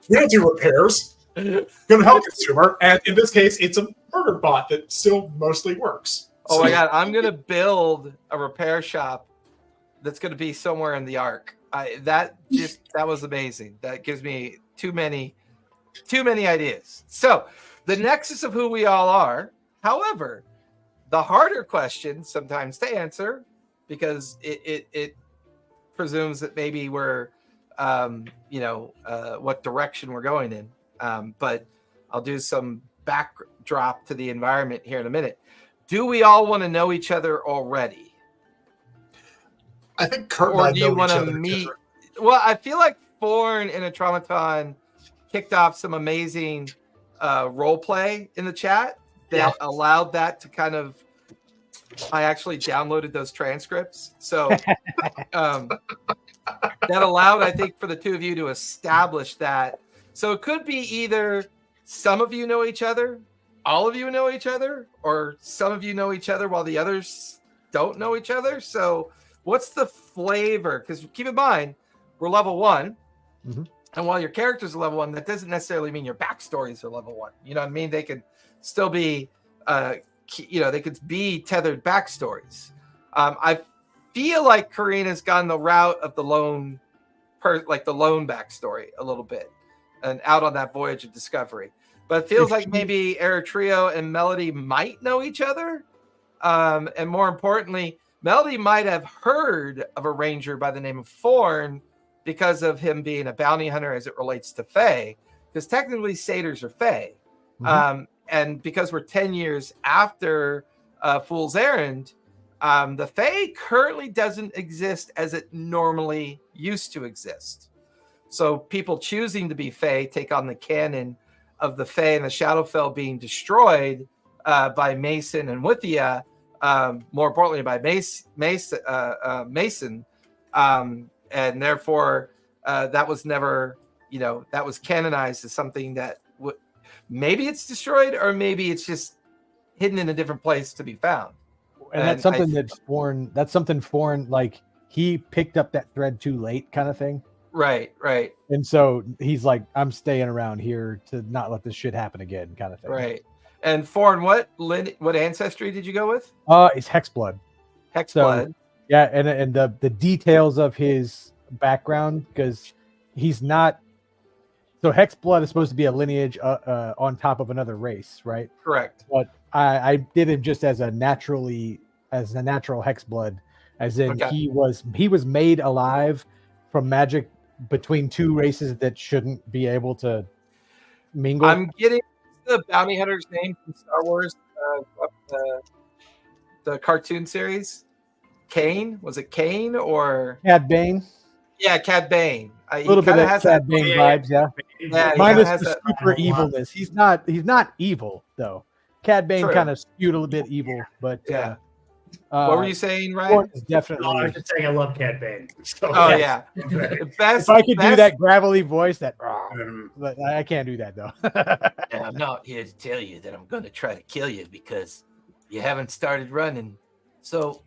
We don't do repairs. Gonna help consumer, and in this case, it's a murder bot that still mostly works. Oh my God, I'm gonna build a repair shop that's gonna be somewhere in the Ark. That was amazing. That gives me too many ideas. So the nexus of who we all are. However, the harder question sometimes to answer, because it presumes that maybe we're what direction we're going in. But I'll do some backdrop to the environment here in a minute. Do we all want to know each other already? I think Kurt or and I do you know want each to other meet? different. Well, I feel like Forn and Atraumaton kicked off some amazing role play in the chat that allowed that to kind of. I actually downloaded those transcripts, so that allowed, I think, for the two of you to establish that. So it could be either some of you know each other, all of you know each other, or some of you know each other while the others don't know each other. So what's the flavor? Because keep in mind, we're level 1. Mm-hmm. And while your characters are level 1, that doesn't necessarily mean your backstories are level 1. You know what I mean? They could still be, they could be tethered backstories. I feel like Karina's gone the route of the lone backstory a little bit and out on that voyage of discovery. But it feels like maybe Eritrea and Melody might know each other. And more importantly, Melody might have heard of a ranger by the name of Forn because of him being a bounty hunter as it relates to Fae. Because technically satyrs are Fae. Mm-hmm. And because we're 10 years after Fool's Errand, the Fae currently doesn't exist as it normally used to exist. So people choosing to be Fae take on the canon of the Fae and the Shadowfell being destroyed by Mason and Withia, more importantly by Mason. And therefore, that was never, that was canonized as something that maybe it's destroyed or maybe it's just hidden in a different place to be found. And that's something that's something Forn, like he picked up that thread too late kind of thing. Right. And so he's like, I'm staying around here to not let this shit happen again kind of thing. Right. And Forn, what ancestry did you go with? It's Hexblood. Hexblood. So, yeah, and the details of his background, because he's not. So Hexblood is supposed to be a lineage on top of another race, right? Correct. But I did him just as a natural Hexblood, as in he was made alive from magic between two races that shouldn't be able to mingle. I'm getting the bounty hunter's name from Star Wars, the cartoon series. Kane? Was it Kane or Cad Bane? Yeah, Cad Bane. A little bit of Cad Bane vibes, yeah. Minus the super evilness. He's not evil though. Cad Bane kind of skewed a little bit evil, but yeah. What were you saying, Ryan? Definitely. No, I was just saying I love Cad Bane. So, yeah. If I could do that gravelly voice, but I can't do that though. And I'm not here to tell you that I'm going to try to kill you because you haven't started running, so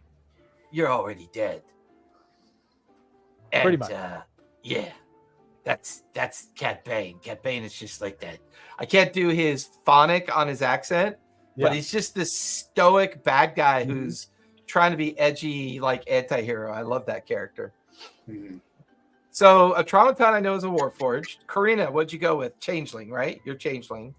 you're already dead. And, pretty much. That's Cad Bane. Cad Bane is just like that. I can't do his phonic on his accent, but he's just this stoic bad guy who's trying to be edgy, like anti-hero. I love that character. Mm-hmm. So Atraumaton I know is a Warforged. Karina, what'd you go with? Changeling, right? You're Changeling.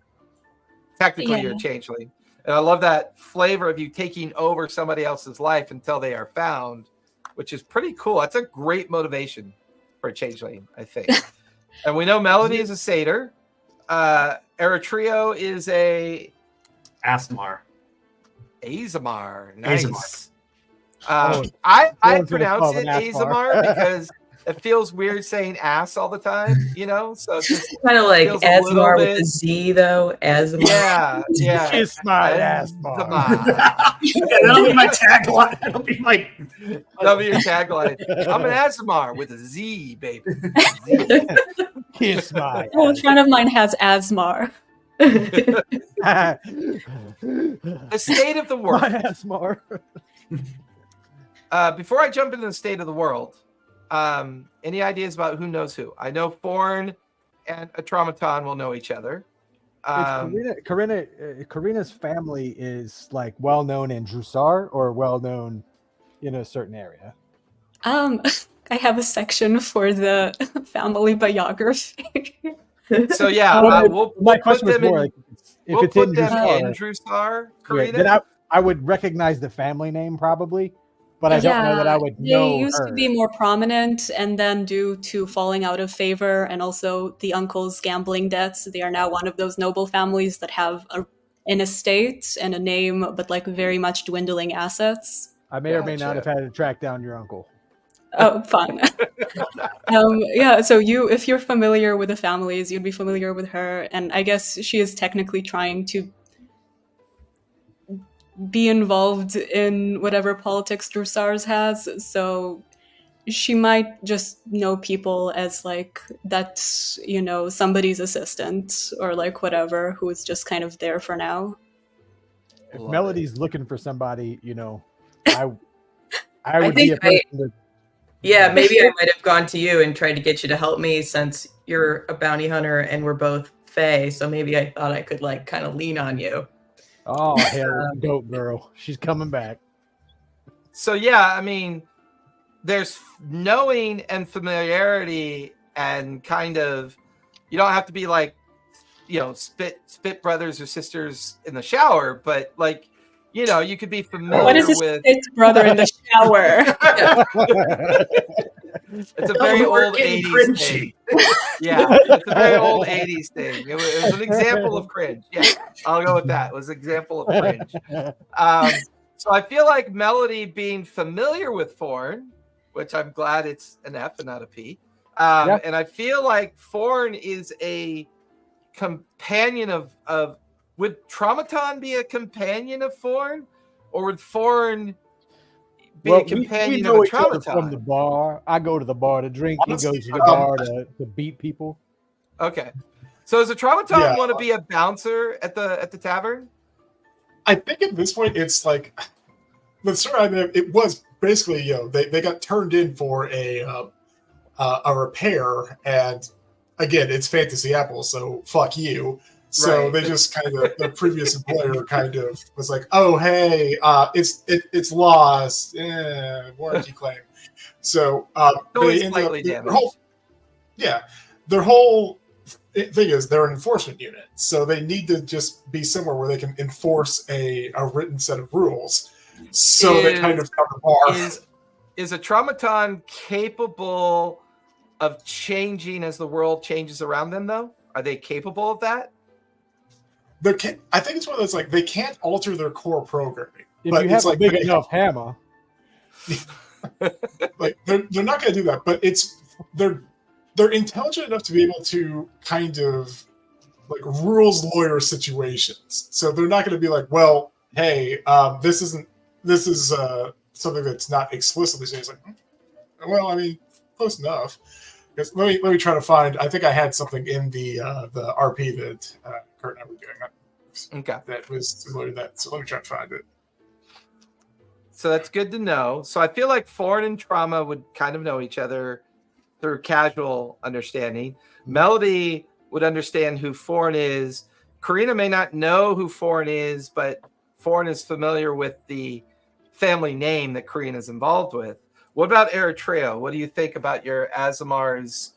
Technically, you're a Changeling. And I love that flavor of you taking over somebody else's life until they are found, which is pretty cool. That's a great motivation for a Changeling, I think. And we know Melody is a Satyr. Eritrea is a Asmar. Azamar. Nice. I pronounce it Azamar because it feels weird saying ass all the time, So it's just kind of like Asmar with a Z, though. Asmar. Yeah. Kiss my Asmar. That'll be my tagline. That'll be your tagline. I'm an Asmar with a Z, baby. Kiss my. A friend of mine has Asmar. The state of the world. Asmar. Before I jump into the state of the world, any ideas about who knows who? I know Forn and Atraumaton will know each other. Karina's family is like well known in Jrusar or well known in a certain area. I have a section for the family biography. So yeah, we'll put them in. Like, if we'll it's put in them Jrusar, in Jrusar, Karina. then I would recognize the family name probably, but I don't know that I would know They used her. to be more prominent, and then due to falling out of favor and also the uncle's gambling debts, they are now one of those noble families that have an estate and a name, but like very much dwindling assets. I may or may not have had to track down your uncle. Oh, fun. So if you're familiar with the families, you'd be familiar with her, and I guess she is technically trying to be involved in whatever politics Jrusar's has, so she might just know people as like that's, somebody's assistant or like whatever, who is just kind of there for now. If Melody's looking for somebody, I would be a person that. Yeah, maybe I might have gone to you and tried to get you to help me since you're a bounty hunter and we're both Fae. So maybe I thought I could like kind of lean on you. Oh, hell, dope girl. She's coming back. So yeah, I mean, there's knowing and familiarity and kind of, you don't have to be like, spit brothers or sisters in the shower, but like, you could be familiar what is with spit brother in the shower. It's a very old 80s thing. Yeah, it's a very old 80s thing. It was an example of cringe. Yeah, I'll go with that. It was an example of cringe. So I feel like Melody being familiar with Forn, which I'm glad it's an F and not a P. And I feel like Forn is a companion of would Traumaton be a companion of Forn? Or would Forn be a companion of a Traumaton? From the bar. I go to the bar to drink. He goes to the bar to beat people. Okay. So does a Traumaton want to be a bouncer at the tavern? I think at this point it's like it was basically, they got turned in for a repair, and again, it's Fantasy Apple, so fuck you. So they just kind of, the previous employer kind of was like, oh, hey, it's lost. Warranty claim. So they ended up, their whole thing is they're an enforcement unit. So they need to just be somewhere where they can enforce a written set of rules. So they kind of have a bar. Is a Traumaton capable of changing as the world changes around them, though? Are they capable of that? I think it's one of those, like, they can't alter their core programming. If you have a big enough hammer. Like, they're not going to do that, but they're intelligent enough to be able to kind of, like, rules lawyer situations. So they're not going to be like, well, hey, this is something that's not explicitly saying. It's like, well, I mean, close enough. Let me try to find. I think I had something in the RP that Kurt and I were doing. That was similar to that. So let me try to find it. So that's good to know. So I feel like Forn and Trauma would kind of know each other through casual understanding. Melody would understand who Forn is. Karina may not know who Forn is, but Forn is familiar with the family name that Karina is involved with. What about Eritrea? What do you think about your Azimar's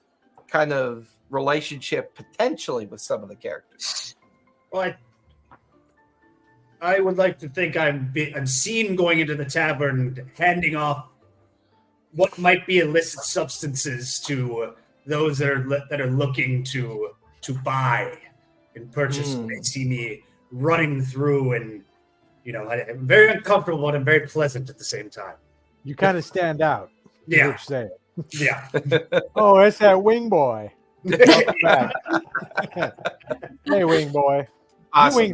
kind of relationship potentially with some of the characters? Well, I would like to think I'm seen going into the tavern, handing off what might be illicit substances to those that are looking to buy and purchase. They see me running through, and I'm very uncomfortable, but I'm very pleasant at the same time. You kind of stand out. Yeah. Yeah. Oh, it's that wing boy. Hey, wing boy. Awesome.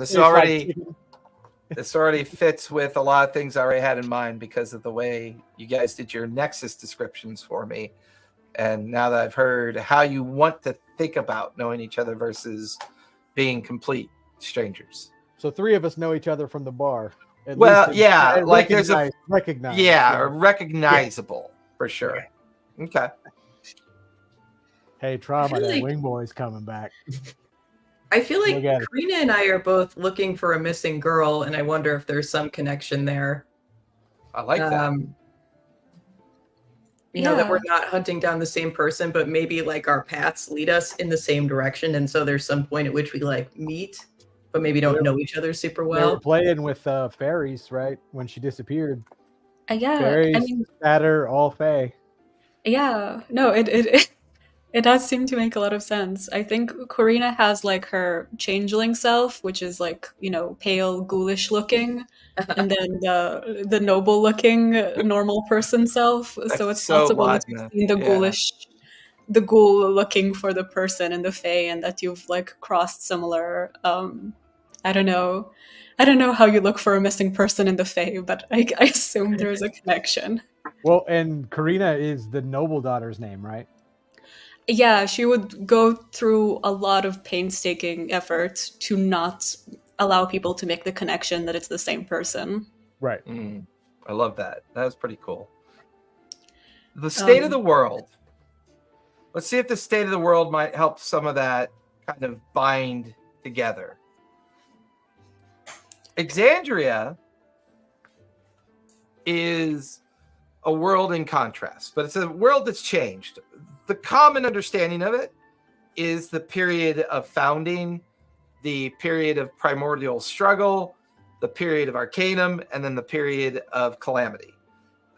This already fits with a lot of things I already had in mind because of the way you guys did your Nexus descriptions for me. And now that I've heard how you want to think about knowing each other versus being complete strangers. So 3 of us know each other from the bar. Like there's a recognized. or recognizable for sure. Okay. Hey, Trauma, that wing boy's coming back. I feel like Look at it. Karina and I are both looking for a missing girl, and I wonder if there's some connection there. I like that. You know, that Yeah. we're not hunting down the same person, but maybe like our paths lead us in the same direction, and so there's some point at which we like meet, but maybe don't know each other super They were well. playing with fairies, right? When she disappeared. Yeah, Fairies, I mean, spatter, all fae. yeah, no, it does seem to make a lot of sense. I think Corina has like her changeling self, which is like, pale, ghoulish looking, and then the noble looking normal person self. So it's so possible that Ladna. you've seen the ghoul looking for the person in the fae, and that you've like crossed similar. I don't know. I don't know how you look for a missing person in the fae, but I assume there's a connection. Well, and Karina is the noble daughter's name, right? Yeah, she would go through a lot of painstaking effort to not allow people to make the connection that it's the same person. Right. I love that. That was pretty cool. The state of the world. Let's see if the state of the world might help some of that kind of bind together. Exandria is a world in contrast, but it's a world that's changed. The common understanding of it is the period of founding, the period of primordial struggle, the period of arcanum, and then the period of calamity.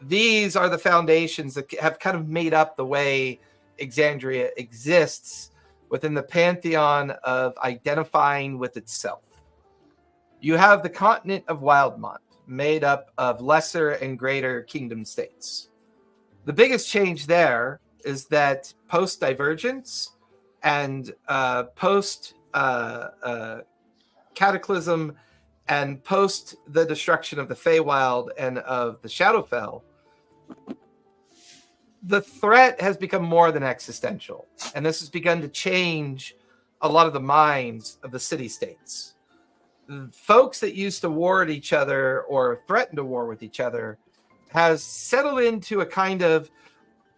These are the foundations that have kind of made up the way Exandria exists within the pantheon of identifying with itself. You have the continent of Wildemont, made up of lesser and greater kingdom states. The biggest change there is that post-divergence and post-cataclysm and post the destruction of the Feywild and of the Shadowfell, the threat has become more than existential. And this has begun to change a lot of the minds of the city-states. Folks that used to war at each other or threaten to war with each other has settled into a kind of,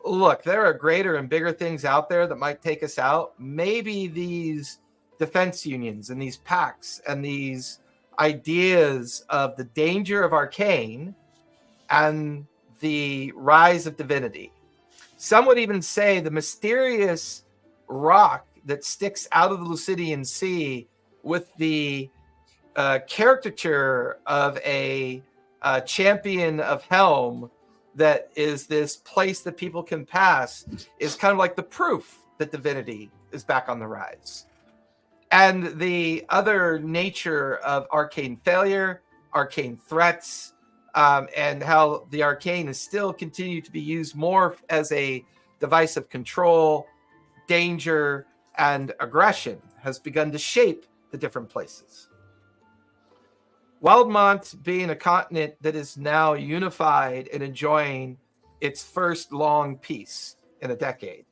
look, there are greater and bigger things out there that might take us out. Maybe these defense unions and these pacts and these ideas of the danger of arcane and the rise of divinity. Some would even say the mysterious rock that sticks out of the Lucidian Sea with the caricature of a champion of Helm that is this place that people can pass is kind of like the proof that divinity is back on the rise. And the other nature of arcane failure, arcane threats, and how the arcane is still continued to be used more as a device of control, danger, and aggression has begun to shape the different places. Wildemont being a continent that is now unified and enjoying its first long peace in a decade.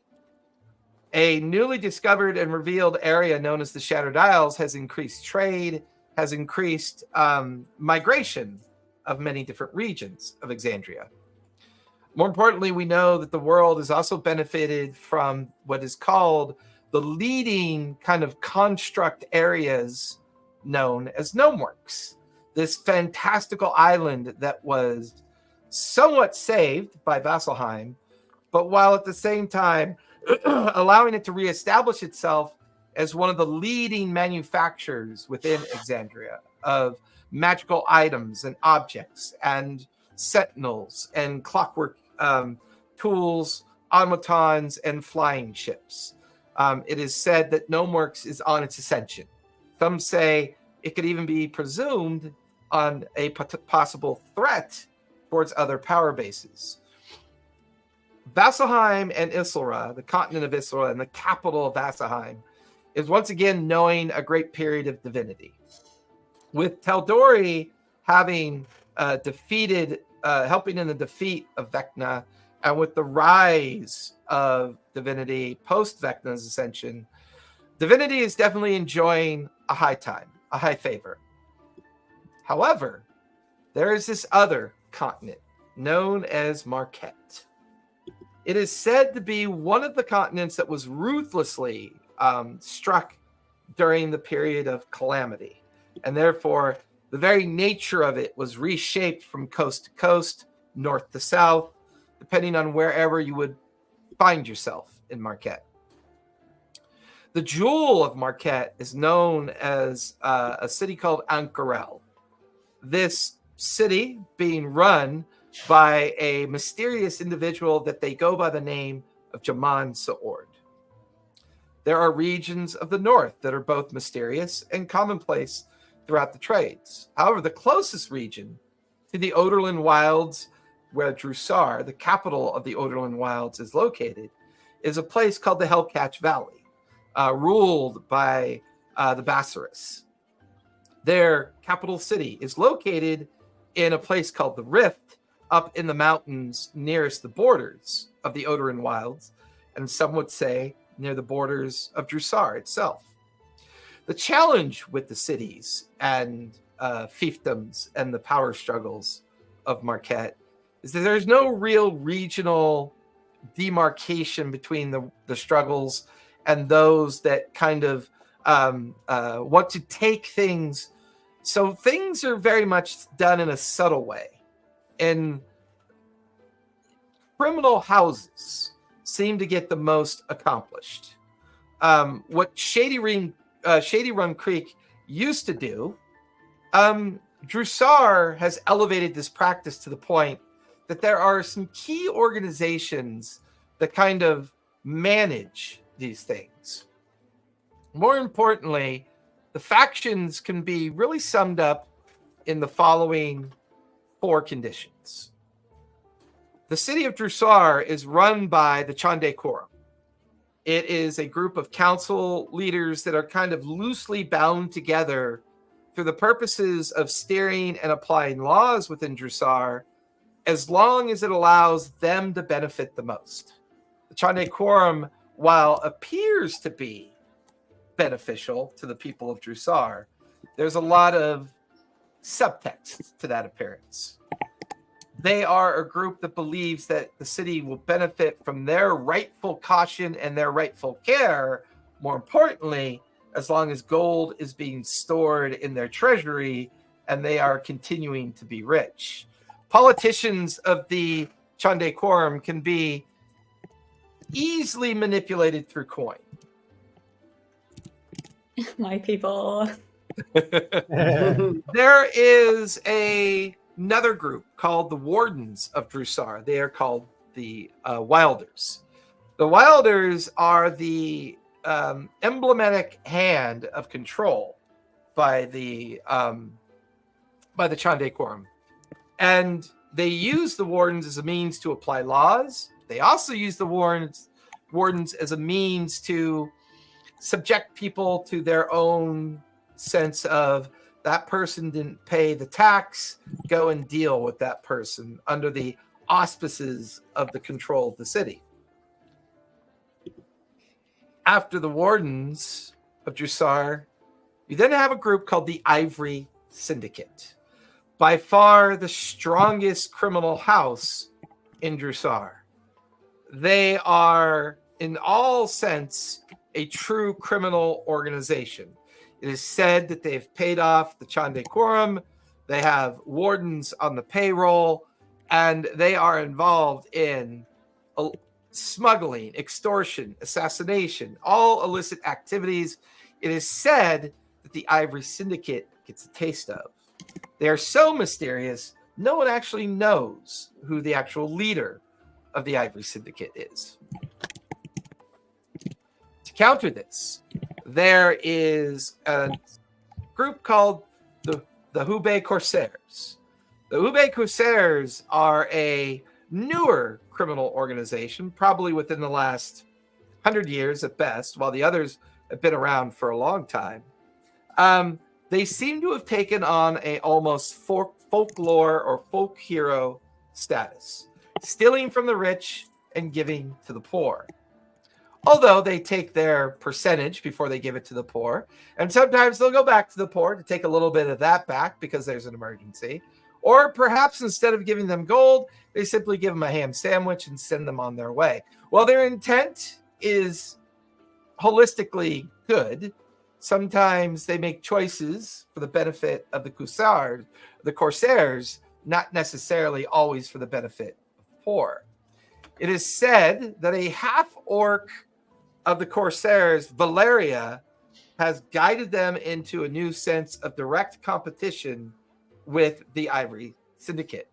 A newly discovered and revealed area known as the Shattered Isles has increased trade, has increased migration of many different regions of Exandria. More importantly, we know that the world has also benefited from what is called the leading kind of construct areas known as Gnomeworks. This fantastical island that was somewhat saved by Vasselheim, but while at the same time allowing it to reestablish itself as one of the leading manufacturers within Exandria of magical items and objects and sentinels and clockwork tools, automatons, and flying ships. It is said that Gnomeworks is on its ascension. Some say it could even be presumed on a possible threat towards other power bases. Vasselheim and Isilra, the continent of Isilra and the capital of Vasselheim, is once again knowing a great period of divinity. With Teldori having helping in the defeat of Vecna, and with the rise of divinity post Vecna's ascension, divinity is definitely enjoying a high time, a high favor. However, there is this other continent known as Marquet. It is said to be one of the continents that was ruthlessly struck during the period of calamity. And therefore, the very nature of it was reshaped from coast to coast, north to south, depending on wherever you would find yourself in Marquet. The jewel of Marquet is known as a city called Ancarel. This city being run by a mysterious individual that they go by the name of Jaman Saord. There are regions of the north that are both mysterious and commonplace throughout the trades. However, the closest region to the Oderland Wilds, where Jrusar, the capital of the Oderland Wilds, is located, is a place called the Hellcatch Valley, ruled by the Bassaris. Their capital city is located in a place called the Rift, up in the mountains nearest the borders of the Oderland Wilds, and some would say near the borders of Jrusar itself. The challenge with the cities and fiefdoms and the power struggles of Marquet is that there's no real regional demarcation between the struggles and those that kind of want to take things. So things are very much done in a subtle way. And criminal houses seem to get the most accomplished. What Shady Run Creek used to do, Jrusar has elevated this practice to the point that there are some key organizations that kind of manage these things. More importantly, the factions can be really summed up in the following 4 conditions. The city of Jrusar is run by the Chandei Quorum. It is a group of council leaders that are kind of loosely bound together for the purposes of steering and applying laws within Jrusar, as long as it allows them to benefit the most. The Chandei Quorum, while appears to be beneficial to the people of Jrusar, there's a lot of subtext to that appearance. They are a group that believes that the city will benefit from their rightful caution and their rightful care, more importantly, as long as gold is being stored in their treasury and they are continuing to be rich. Politicians of the Chandei Quorum can be easily manipulated through coin. My people. There is another group called the Wardens of Jrusar. They are called the Wilders. The Wilders are the emblematic hand of control by the Chandei Quorum. And they use the Wardens as a means to apply laws. They also use the Wardens as a means to subject people to their own sense of that person didn't pay the tax, go and deal with that person under the auspices of the control of the city. After the Wardens of Jrusar, you then have a group called the Ivory Syndicate. By far the strongest criminal house in Jrusar. They are, in all sense, a true criminal organization. It is said that they've paid off the Chandei Quorum. They have wardens on the payroll, and they are involved in smuggling, extortion, assassination, all illicit activities. It is said that the Ivory Syndicate gets a taste of. They are so mysterious, no one actually knows who the actual leader of the Ivory Syndicate is. To counter this, there is a group called the Hubatt Corsairs. The Hubatt Corsairs are a newer criminal organization, probably within the last 100 years at best, while the others have been around for a long time. They seem to have taken on a almost folklore or folk hero status, stealing from the rich and giving to the poor. Although they take their percentage before they give it to the poor, and sometimes they'll go back to the poor to take a little bit of that back because there's an emergency. Or perhaps instead of giving them gold, they simply give them a ham sandwich and send them on their way. Well, their intent is holistically good. sometimes they make choices for the benefit of the Corsairs, not necessarily always for the benefit of poor. It is said that a half-orc of the Corsairs, Valeria, has guided them into a new sense of direct competition with the Ivory Syndicate.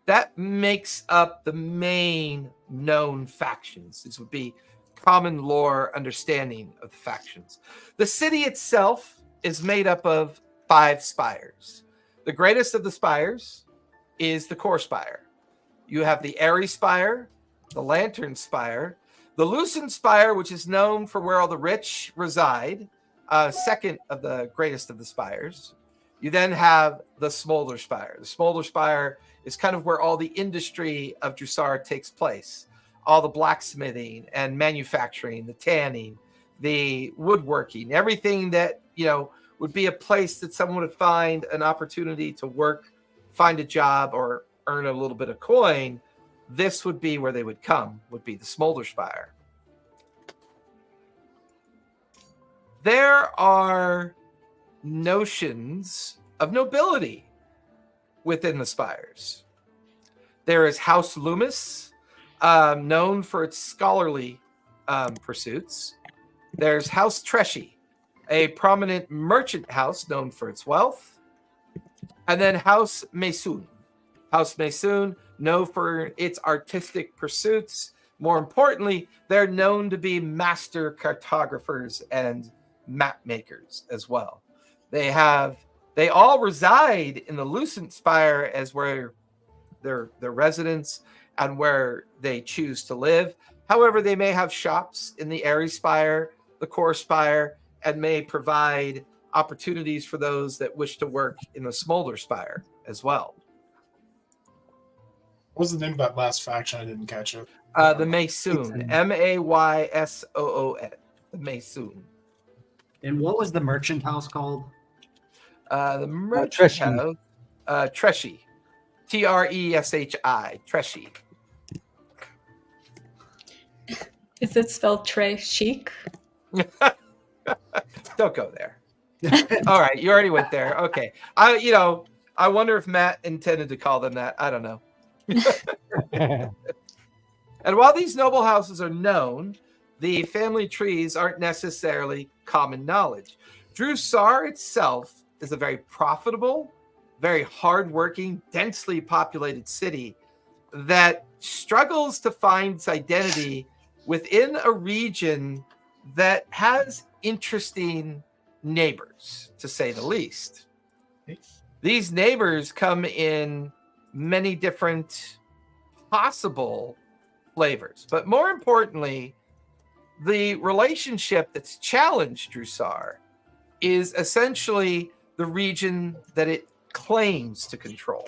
That makes up the main known factions. This would be common lore understanding of the factions. The city itself is made up of 5 spires. The greatest of the spires is the Core Spire. You have the Airy Spire, the Lantern Spire, the Lucent Spire, which is known for where all the rich reside, second of the greatest of the spires. You then have the Smolder Spire. The Smolder Spire is kind of where all the industry of Jrusar takes place. All the blacksmithing and manufacturing, the tanning, the woodworking, everything that, would be a place that someone would find an opportunity to work, find a job, or earn a little bit of coin. This would be where they would come, would be the Smolder Spire. There are notions of nobility within the spires. There is House Loomis, known for its scholarly pursuits. There's House Treshy, a prominent merchant house known for its wealth. And then House Maysoon. House Maysoon, known for its artistic pursuits. More importantly, they're known to be master cartographers and map makers as well. They all reside in the Lucent Spire as where their residence and where they choose to live. However, they may have shops in the Airy Spire, the Core Spire, and may provide opportunities for those that wish to work in the Smolder Spire as well. What was the name of that last faction? I didn't catch it. The Maysoon. Maysoon. The Maysoon. And what was the merchant house called? The merchant house. Treshy. Treshi. Treshy. Is it spelled Trey Chic? Don't go there. All right, you already went there. Okay. I wonder if Matt intended to call them that. I don't know. And while these noble houses are known, the family trees aren't necessarily common knowledge. Jrusar itself is a very profitable, very hardworking, densely populated city that struggles to find its identity within a region that has interesting neighbors, to say the least. These neighbors come in many different possible flavors, but more importantly, the relationship that's challenged Jrusar is essentially the region that it claims to control.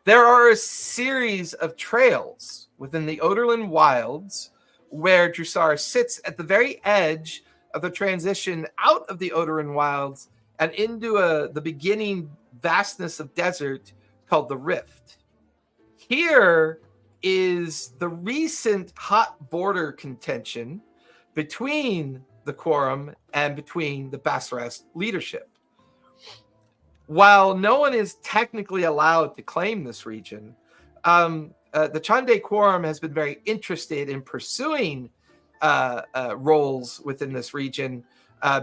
There are a series of trails within the Odorland Wilds where Jrusar sits at the very edge of the transition out of the Odorland Wilds and into the beginning vastness of desert called the Rift. Here is the recent hot border contention between the Quorum and between the Bassaras leadership. While no one is technically allowed to claim this region, the Chandei Quorum has been very interested in pursuing roles within this region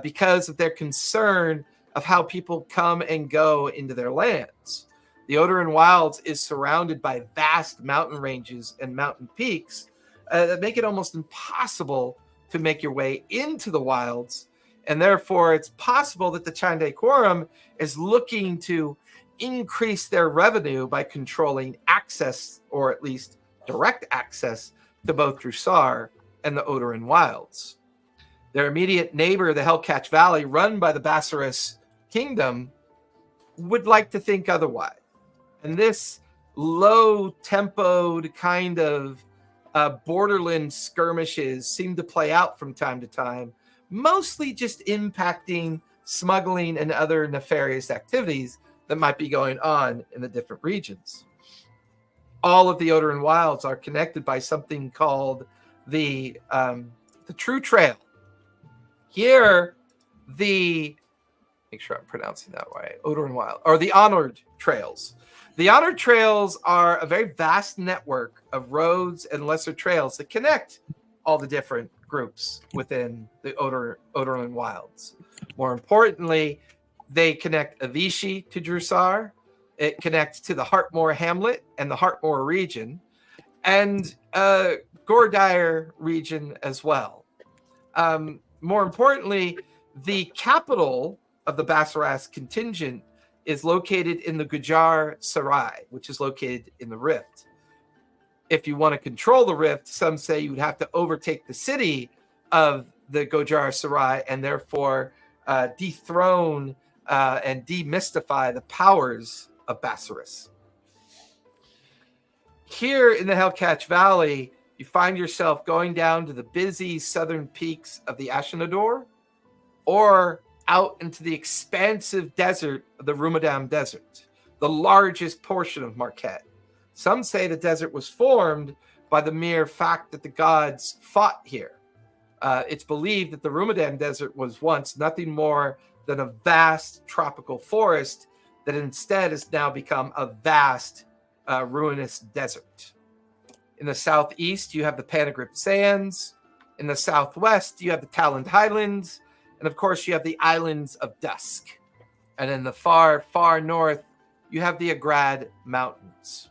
because of their concern of how people come and go into their lands. The Odorland Wilds is surrounded by vast mountain ranges and mountain peaks that make it almost impossible to make your way into the wilds. And therefore, it's possible that the Chandei Quorum is looking to increase their revenue by controlling access, or at least direct access, to both Jrusar and the Odorland Wilds. Their immediate neighbor, the Hellcatch Valley, run by the Bassaras Kingdom, would like to think otherwise. And this low-tempoed kind of borderland skirmishes seem to play out from time to time, mostly just impacting smuggling and other nefarious activities that might be going on in the different regions. All of the Odorland Wilds are connected by something called the True Trail. Here, make sure I'm pronouncing that right, Odor and Wild, or the Honored Trails. The Honored Trails are a very vast network of roads and lesser trails that connect all the different groups within the Odorland Wilds. More importantly, they connect Avicii to Jrusar. It connects to the Heartmoor Hamlet and the Heartmoor region, and Gordire region as well. More importantly, the capital of the Bassaras contingent is located in the Gujar Sarai, which is located in the Rift. If you want to control the Rift, some say you would have to overtake the city of the Gujar Sarai and therefore dethrone and demystify the powers of Bassaras. Here in the Hellcatch Valley, you find yourself going down to the busy southern peaks of the Ashenador, or out into the expansive desert of the Rumadam Desert, the largest portion of Marquet. Some say the desert was formed by the mere fact that the gods fought here. It's believed that the Rumadam Desert was once nothing more than a vast tropical forest that instead has now become a vast ruinous desert. In the southeast, you have the Panagript Sands. In the southwest, you have the Talland Highlands. And of course, you have the Islands of Dusk. And in the far, far north, you have the Agrad Mountains.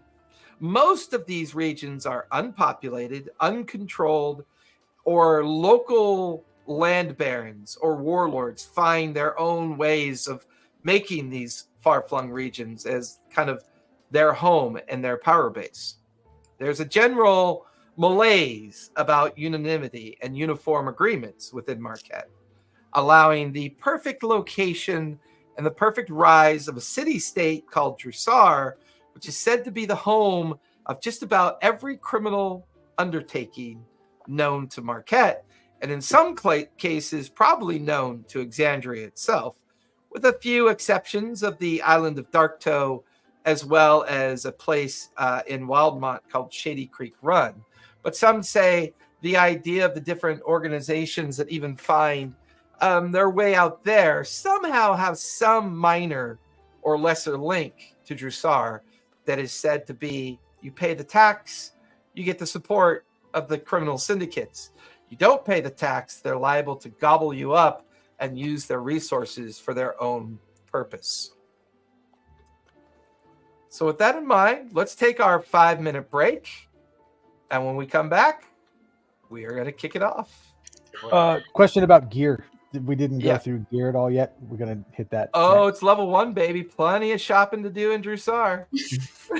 Most of these regions are unpopulated, uncontrolled, or local land barons or warlords find their own ways of making these far-flung regions as kind of their home and their power base. There's a general malaise about unanimity and uniform agreements within Marquet, allowing the perfect location and the perfect rise of a city-state called Jrusar, which is said to be the home of just about every criminal undertaking known to Marquet, and in some cases probably known to Exandria itself, with a few exceptions of the island of Darktoe, as well as a place in Wildmont called Shady Creek Run. But some say the idea of the different organizations that even find their way out there somehow have some minor or lesser link to Jrusar that is said to be, you pay the tax, you get the support of the criminal syndicates. You don't pay the tax, they're liable to gobble you up and use their resources for their own purpose. So with that in mind, let's take our 5-minute break. And when we come back, we are going to kick it off. Question about gear. We didn't go through gear at all yet. We're going to hit that. Oh, next. It's level 1, baby. Plenty of shopping to do in Jrusar.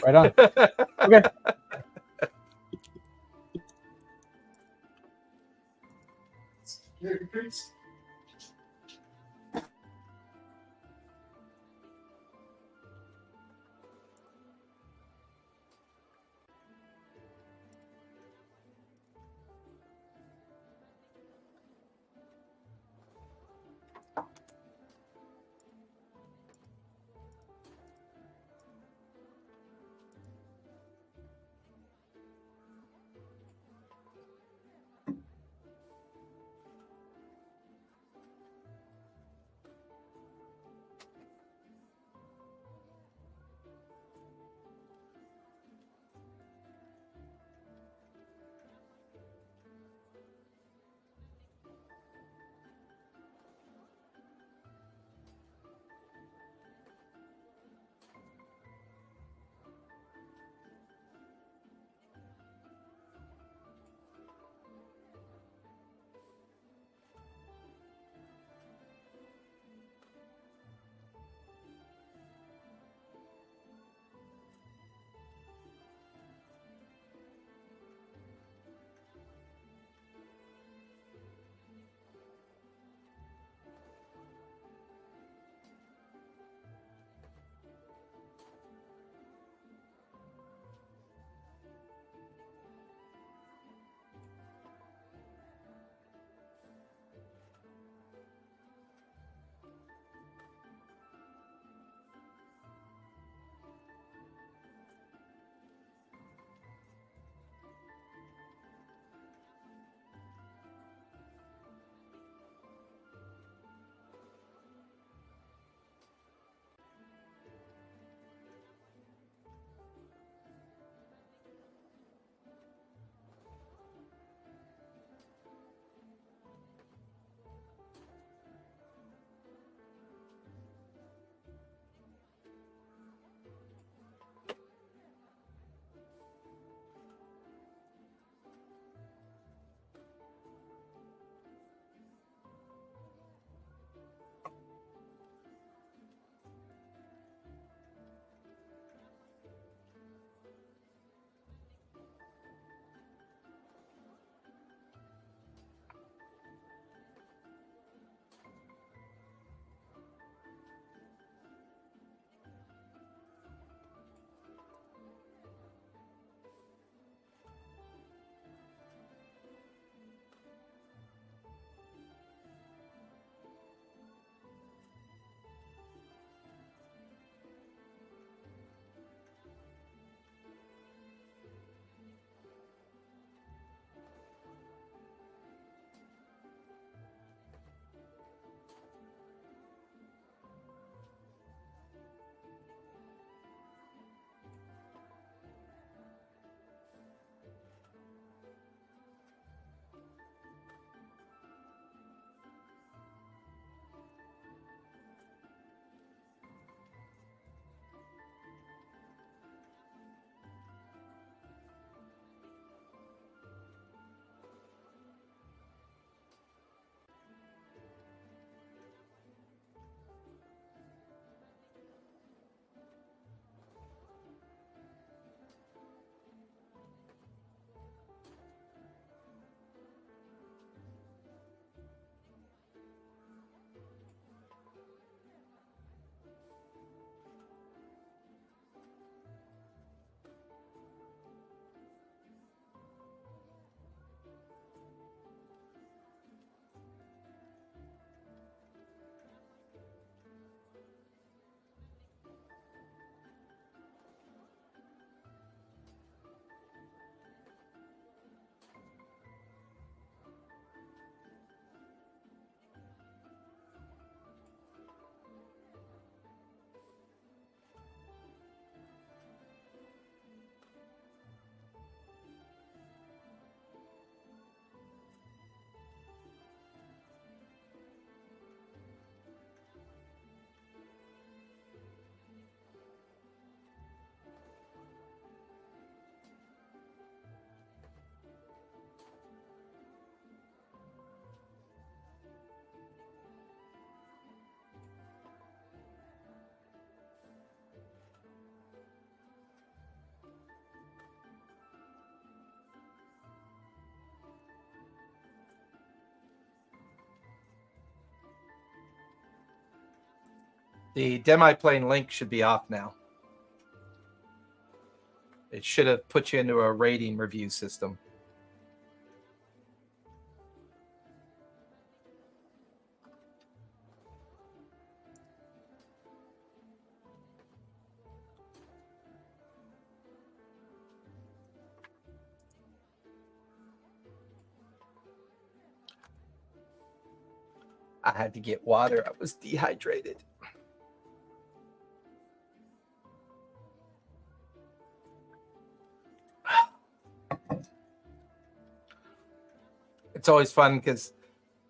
Right on. Okay. The demi-plane link should be off now. It should have put you into a rating review system. I had to get water. I was dehydrated. It's always fun because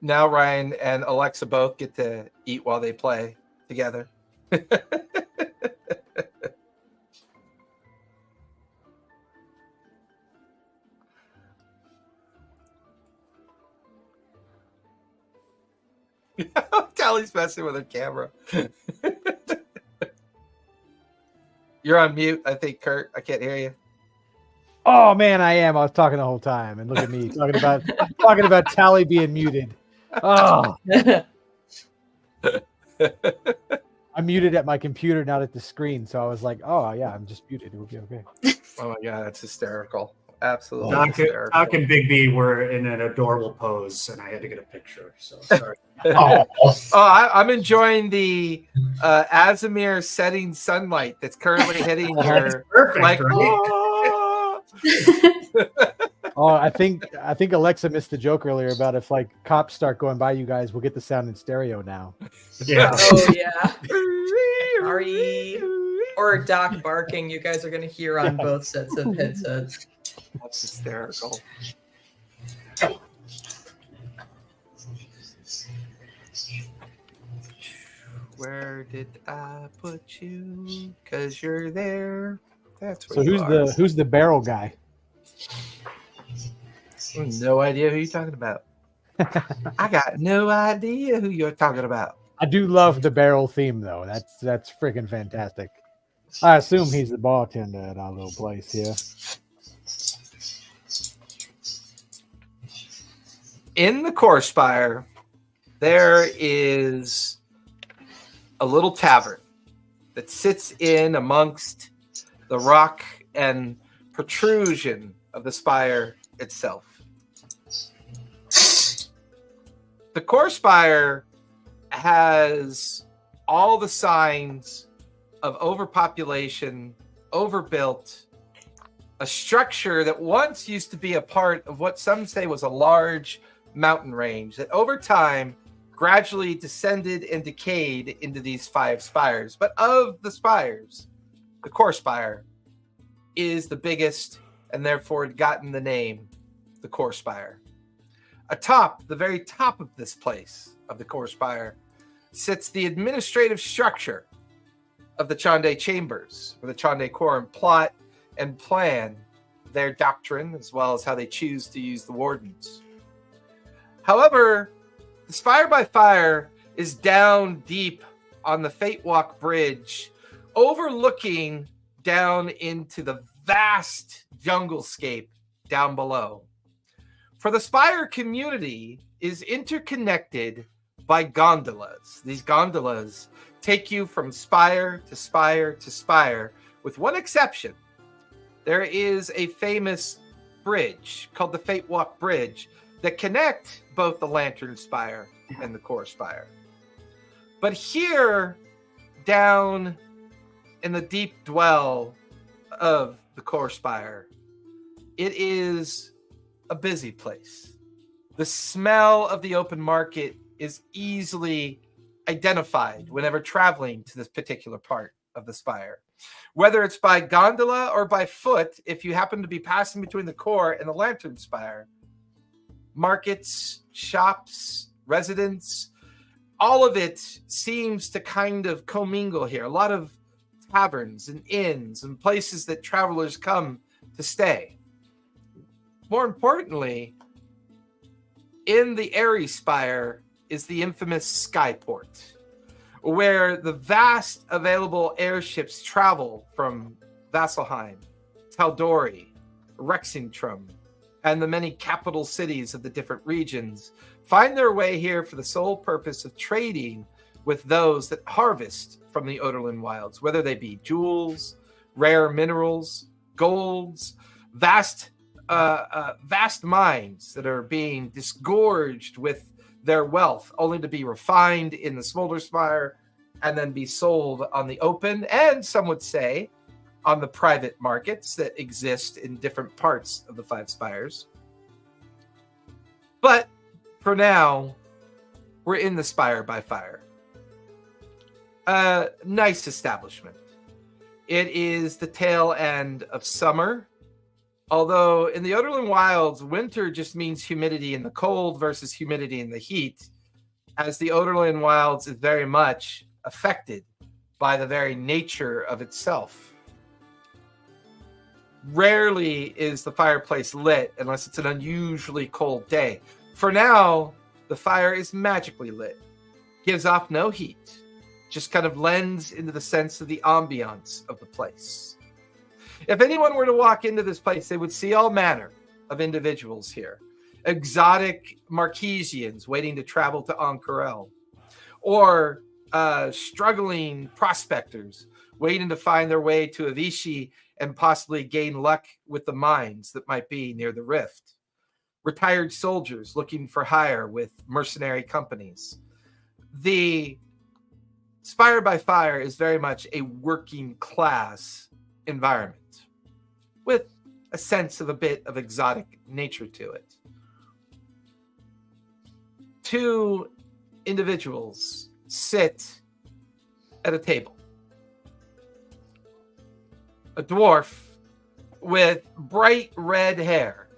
now Ryan and Alexa both get to eat while they play together. Tally's messing with her camera. You're on mute, I think, Kurt. I can't hear you. Oh man, I am. I was talking the whole time, and look at me talking about Tally being muted. Oh, I'm muted at my computer, not at the screen. So I was like, oh yeah, I'm just muted. It will be okay. Oh my god, that's hysterical. Absolutely. Doc and Big B were in an adorable pose, and I had to get a picture. So sorry. I'm enjoying the Azimir setting sunlight that's currently hitting your. Perfect, like, right? Oh, I think Alexa missed the joke earlier about if like cops start going by you guys, we'll get the sound in stereo now. Yeah. Oh yeah. Sorry. Or Doc barking. You guys are gonna hear on both sets of headsets. That's hysterical. Where did I put you? 'Cause you're there. That's where So who's the barrel guy? No idea who you're talking about. I got no idea who you're talking about. I do love the barrel theme though. That's freaking fantastic. I assume he's the bartender at our little place here. In the core spire, there is a little tavern that sits in amongst the rock and protrusion of the spire itself. The core spire has all the signs of overpopulation, overbuilt, a structure that once used to be a part of what some say was a large mountain range that over time gradually descended and decayed into these 5 spires. But of the spires, the core spire is the biggest and therefore had gotten the name the core spire. Atop the very top of this place, of the core spire, sits the administrative structure of the Chandei chambers, where the Chandei Quorum plot and plan their doctrine, as well as how they choose to use the Wardens. However, the Spire by Fire is down deep on the Fate Walk Bridge, overlooking down into the vast junglescape down below. For the Spire community is interconnected by gondolas. These gondolas take you from spire to spire to spire, with one exception. There is a famous bridge called the Fate Walk Bridge that connect both the Lantern Spire and the Core Spire. But here, down in the deep dwell of the Core Spire, it is a busy place. The smell of the open market is easily identified whenever traveling to this particular part of the spire. Whether it's by gondola or by foot, if you happen to be passing between the core and the Lantern Spire, markets, shops, residents, all of it seems to kind of commingle here. A lot of taverns and inns and places that travelers come to stay. More importantly, in the Airy Spire is the infamous Skyport, where the vast available airships travel from Vasselheim, Taldori, Rexingtrum, and the many capital cities of the different regions, find their way here for the sole purpose of trading with those that harvest from the Oderland wilds, whether they be jewels, rare minerals, golds, vast mines that are being disgorged with their wealth, only to be refined in the Smolder Spire and then be sold on the open, and some would say on the private markets that exist in different parts of the Five Spires. But for now, we're in the Spire by Fire. A nice establishment. It is the tail end of summer, although in the Oderland Wilds, winter just means humidity in the cold versus humidity in the heat, as the Oderland Wilds is very much affected by the very nature of itself. Rarely is the fireplace lit unless it's an unusually cold day. For now, the fire is magically lit, gives off no heat, just kind of lends into the sense of the ambiance of the place. If anyone were to walk into this place, they would see all manner of individuals here. Exotic Marquesians waiting to travel to Ankarel, or struggling prospectors waiting to find their way to Avicii and possibly gain luck with the mines that might be near the rift. Retired soldiers looking for hire with mercenary companies. The Spire by Fire is very much a working class environment with a sense of a bit of exotic nature to it. Two individuals sit at a table. A dwarf with bright red hair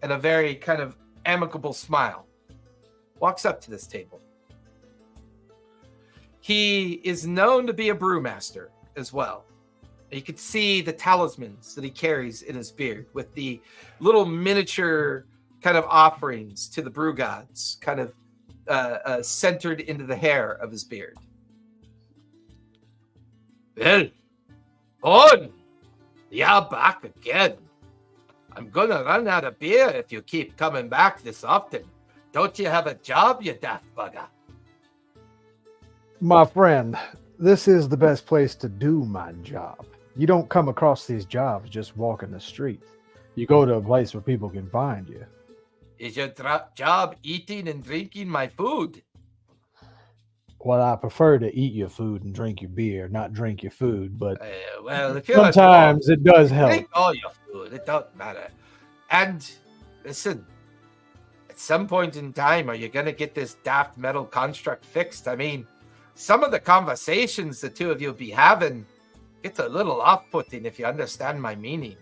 and a very kind of amicable smile walks up to this table. He is known to be a brewmaster as well. You could see the talismans that he carries in his beard with the little miniature kind of offerings to the brew gods kind of centered into the hair of his beard. Well, on! Yeah, back again. I'm gonna run out of beer if you keep coming back this often. Don't you have a job, you daft bugger? My friend, this is the best place to do my job. You don't come across these jobs just walking the street. You go to a place where people can find you. Is your job eating and drinking my food? Well, I prefer to eat your food and drink your beer, not drink your food, but well, if you're sometimes it does help. Drink all your food, it don't matter. And listen, at some point in time, are you going to get this daft metal construct fixed? I mean, some of the conversations the two of you be having gets a little off-putting, if you understand my meaning.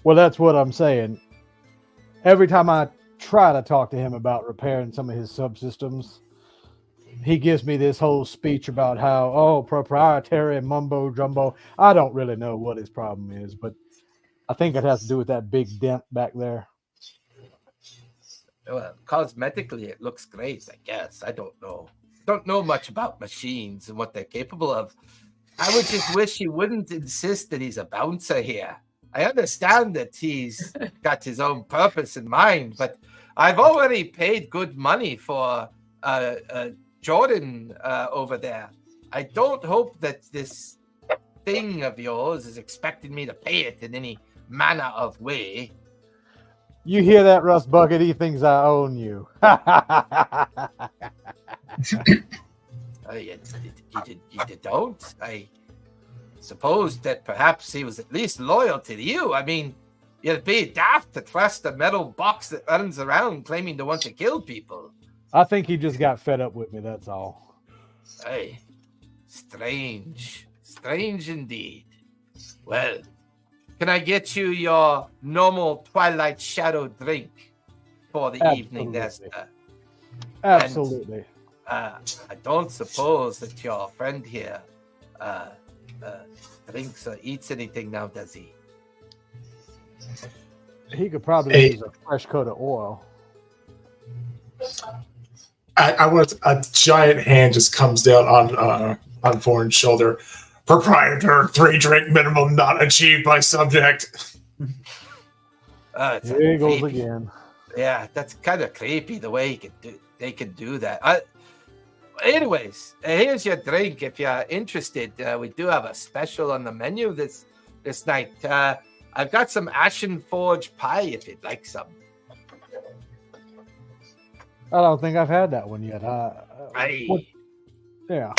Well, that's what I'm saying. Every time I try to talk to him about repairing some of his subsystems, he gives me this whole speech about how, proprietary mumbo jumbo. I don't really know what his problem is, but I think it has to do with that big dent back there. Well, cosmetically, it looks great, I guess. I don't know. Don't know much about machines and what they're capable of. I would just wish he wouldn't insist that he's a bouncer here. I understand that he's got his own purpose in mind, but I've already paid good money for Jordan over there. I don't hope that this thing of yours is expecting me to pay it in any manner of way. You hear that, Rust Bucket? He thinks I own you. You don't? I suppose that perhaps he was at least loyal to you. I mean, you'd be daft to trust a metal box that runs around claiming to want to kill people. I think he just got fed up with me, that's all. Hey, strange. Strange indeed. Well, can I get you your normal Twilight Shadow drink for the evening, Nesta? Absolutely. And, I don't suppose that your friend here drinks or eats anything now, does he? He could probably use a fresh coat of oil. I want a giant hand just comes down on Vorn's shoulder. Proprietor, 3-drink minimum not achieved by subject. There he goes again. Yeah, that's kind of creepy the way they can do that. Anyways, here's your drink if you're interested. We do have a special on the menu this night. I've got some Ashen Forge pie if you'd like some. I don't think I've had that one yet. Yeah.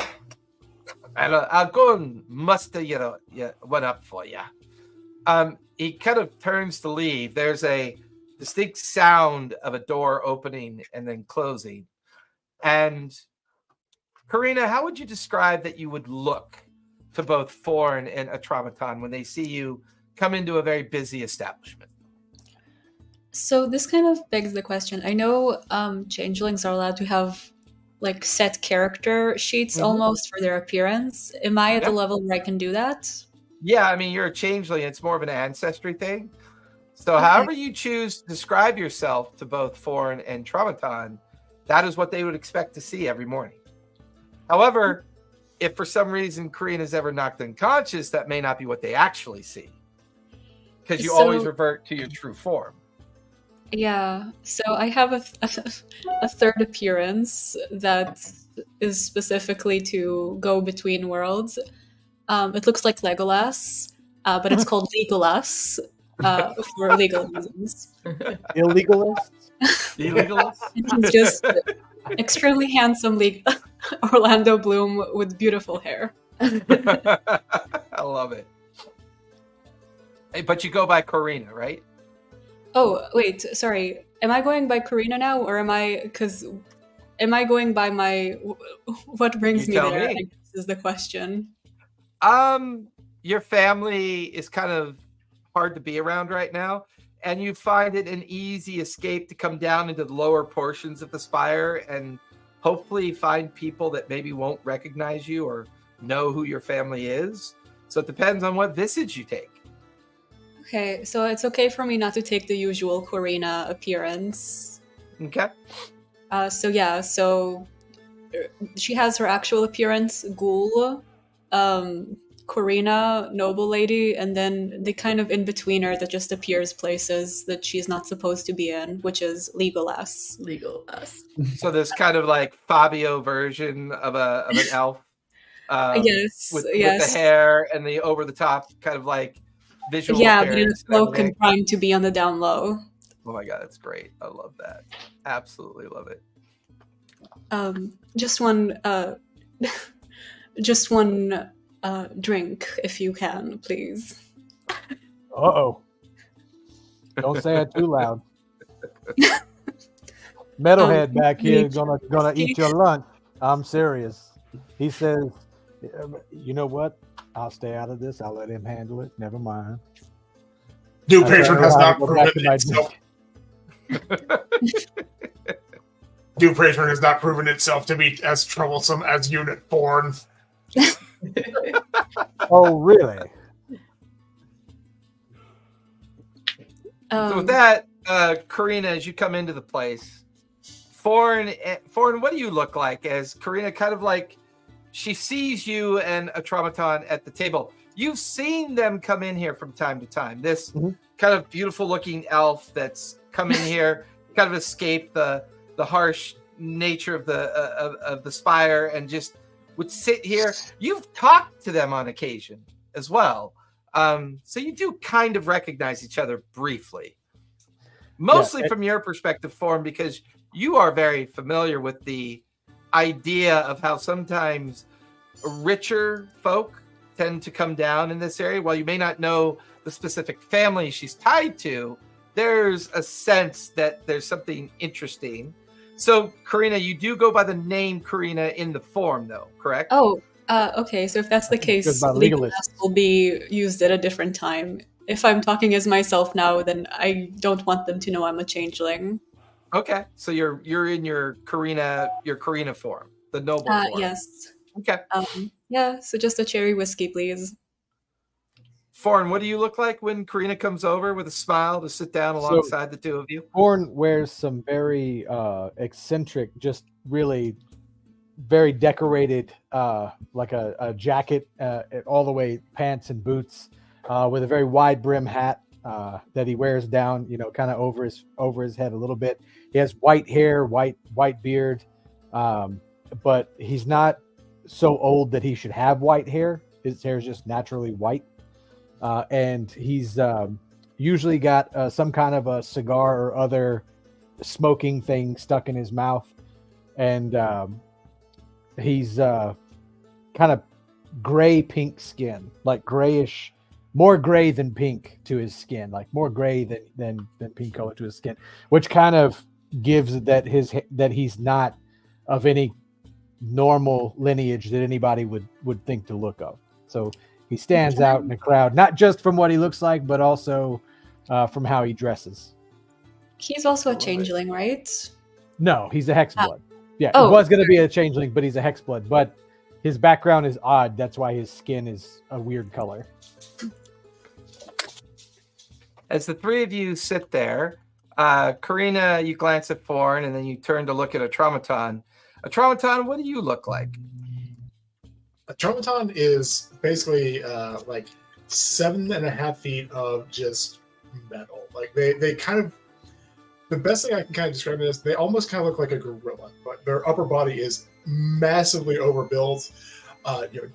I'll go and muster your one up for you. He kind of turns to leave. There's a distinct sound of a door opening and then closing. And Karina, how would you describe that you would look to both Foreign and Atramaton when they see you come into a very busy establishment? So this kind of begs the question. I know changelings are allowed to have like set character sheets almost for their appearance. Am I at the level where I can do that? Yeah, I mean, you're a changeling. It's more of an ancestry thing. So however you choose to describe yourself to both Foreign and Traumaton, that is what they would expect to see every morning. However, if for some reason Karina's ever knocked unconscious, that may not be what they actually see. Because you always revert to your true form. Yeah, so I have a third appearance that is specifically to go between worlds. It looks like Legolas, but it's called Legolas for legal reasons. Illegalist? Illegalist? He's just extremely handsome Orlando Bloom with beautiful hair. I love it. Hey, but you go by Karina, right? Oh, wait, sorry. Am I going by Karina now, or am I going by my... What brings me there, I guess, is the question. Your family is kind of hard to be around right now, and you find it an easy escape to come down into the lower portions of the spire and hopefully find people that maybe won't recognize you or know who your family is. So it depends on what visage you take. Okay, so it's okay for me not to take the usual Corina appearance. Okay. So she has her actual appearance, Ghoul, Corina, Noble Lady, and then the kind of in-betweener that just appears places that she's not supposed to be in, which is Legolas. So this kind of like Fabio version of an elf. Yes, with the hair and the over-the-top kind of like visual. Yeah, but in a cloak and trying to be on the down low. Oh my god, that's great! I love that. Absolutely love it. Just one drink, if you can, please. Uh-oh. Don't say it too loud. Metalhead back here gonna eat your lunch. I'm serious. He says, you know what? I'll stay out of this. I'll let him handle it. Never mind. New patron has not proven itself. New patron has not proven itself to be as troublesome as Unit Born. Oh, really? So with that, Karina, as you come into the place, Foreign, what do you look like? As Karina kind of like, she sees you and a Traumaton at the table. You've seen them come in here from time to time. This kind of beautiful looking elf that's come in here, kind of escaped the harsh nature of the spire and just would sit here. You've talked to them on occasion as well. So you do kind of recognize each other briefly. Mostly from your perspective, Form, because you are very familiar with the idea of how sometimes richer folk tend to come down in this area. While you may not know the specific family she's tied to, there's a sense that there's something interesting. So, Karina, you do go by the name Karina in the form, though, correct? Oh, okay. So if that's the case, Legolas will be used at a different time. If I'm talking as myself now, then I don't want them to know I'm a changeling. Okay, so you're in your Karina form, the noble form. Yes. Okay. Yeah. So just a cherry whiskey, please. Foreign, what do you look like when Karina comes over with a smile to sit down alongside the two of you? Foreign wears some very eccentric, just really very decorated, like a jacket, all the way pants and boots, with a very wide brim hat that he wears down, kind of over his head a little bit. He has white hair, white beard, but he's not so old that he should have white hair. His hair is just naturally white, and he's usually got some kind of a cigar or other smoking thing stuck in his mouth, and he's kind of gray pink skin, like grayish, more gray than pink to his skin, like more gray than pink color to his skin, which kind of gives that he's not of any normal lineage that anybody would think to look of. So he stands out in the crowd, not just from what he looks like, but also from how he dresses. He's also a changeling, right? No, he's a hexblood. Yeah, Oh. he was going to be a changeling, but he's a hexblood. But his background is odd. That's why his skin is a weird color. As the three of you sit there, Karina, you glance at Forn, and then you turn to look at Atraumaton. Atraumaton, what do you look like? A Traumaton is basically like 7.5 feet of just metal. Like they kind of, the best thing I can kind of describe it as, they almost kind of look like a gorilla, but their upper body is massively overbuilt.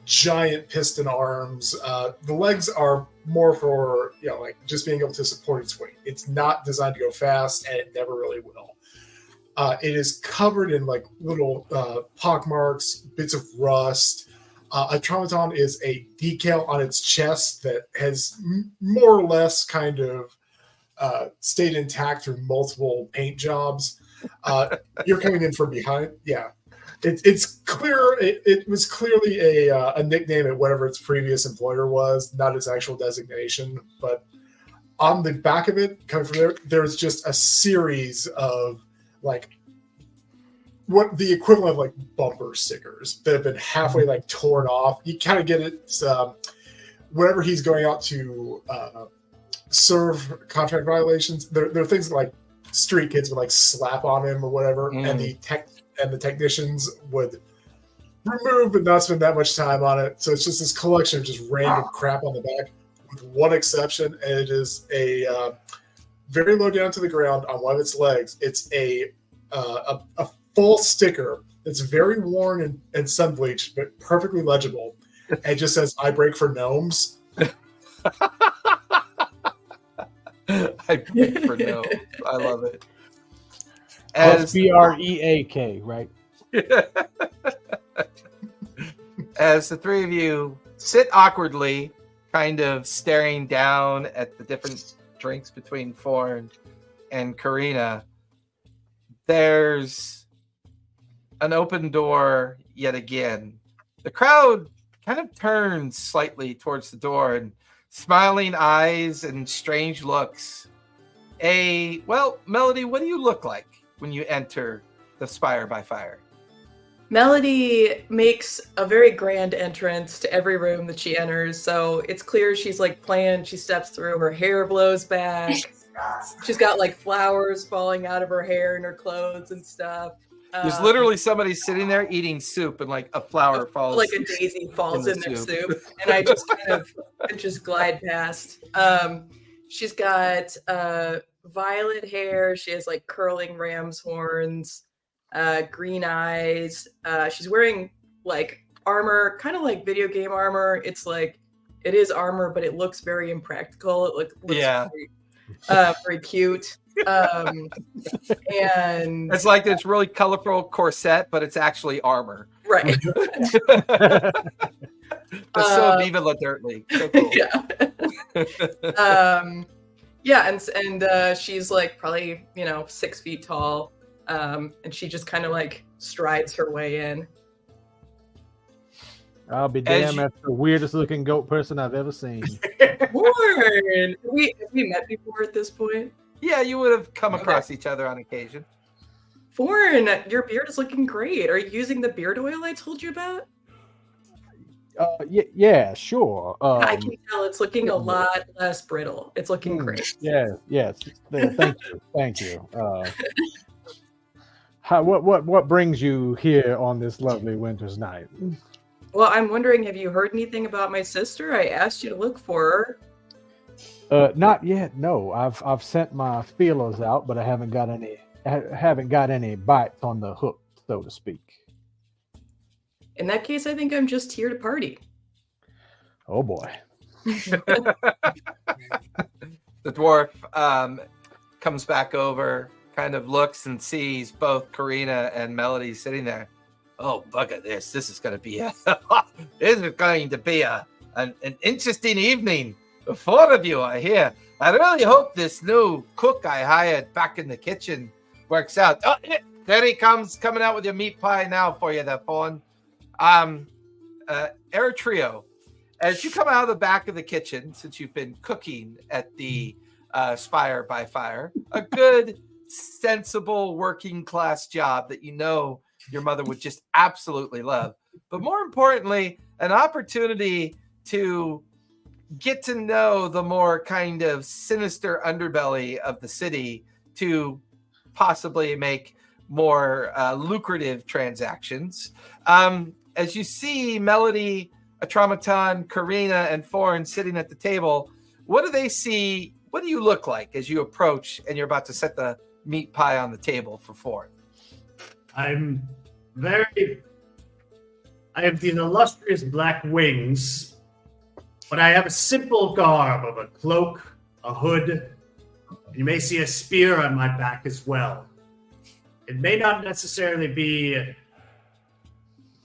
Giant piston arms. The legs are more for like just being able to support its weight. It's not designed to go fast, and it never really will. It is covered in like little pock marks, bits of rust. A Traumaton is a decal on its chest that has more or less kind of stayed intact through multiple paint jobs. You're coming in from behind. Yeah. It's clear. It was clearly a nickname at whatever its previous employer was, not its actual designation. But on the back of it, coming from there, there's just a series of like what the equivalent of like bumper stickers that have been halfway like torn off. You kind of get it. Whenever he's going out to serve contract violations, there are things like street kids would like slap on him or whatever, and the technicians would remove but not spend that much time on it. So it's just this collection of just random crap on the back, with one exception, and it is a very low down to the ground on one of its legs. It's a full sticker that's very worn and sun bleached, but perfectly legible. And it just says, "I break for gnomes." I break for gnomes. I love it. As BREAK, right? As the three of you sit awkwardly, kind of staring down at the different drinks between Forn and Karina, there's an open door yet again. The crowd kind of turns slightly towards the door, and smiling eyes and strange looks. Melody, what do you look like when you enter the Spire by Fire? Melody makes a very grand entrance to every room that she enters, so it's clear she's like planned. She steps through, her hair blows back. She's got like flowers falling out of her hair and her clothes and stuff. There's literally somebody sitting there eating soup, and like a flower falls, like a daisy falls in their soup, and I just kind of just glide past. She's got violet hair. She has like curling ram's horns, green eyes. She's wearing like armor, kind of like video game armor. It's like it is armor, but it looks very impractical. It looks very cute. And it's like this really colorful corset, but it's actually armor. Right. But so Viva La Dirt League. So cool. Yeah. And she's like probably 6 feet tall. And she just kind of like strides her way in. I'll be damned, that's the weirdest looking goat person I've ever seen. Warren! Have we met before at this point? Yeah, you would have come across each other on occasion. Warren, your beard is looking great. Are you using the beard oil I told you about? Yeah, sure. I can tell it's looking a lot less brittle. It's looking great. Yes. Thank you. What brings you here on this lovely winter's night? Well, I'm wondering, have you heard anything about my sister? I asked you to look for her. Not yet. No, I've sent my feelers out, but I haven't got any bites on the hook, so to speak. In that case, I think I'm just here to party. Oh boy. The dwarf comes back over, kind of looks and sees both Karina and Melody sitting there. Oh, bugger this. This is going to be an interesting evening. The four of you are here. I really hope this new cook I hired back in the kitchen works out. Oh, there he comes, coming out with your meat pie now for you, that Fawn. Eritrio, as you come out of the back of the kitchen, since you've been cooking at the Spire by Fire, a good, sensible, working-class job that you know your mother would just absolutely love. But more importantly, an opportunity to get to know the more kind of sinister underbelly of the city to possibly make more lucrative transactions. As you see Melody, Atramaton, Karina, and Foreign sitting at the table, what do they see? What do you look like as you approach and you're about to set the meat pie on the table for Foreign? I have these illustrious black wings, but I have a simple garb of a cloak, a hood. You may see a spear on my back as well. It may not necessarily be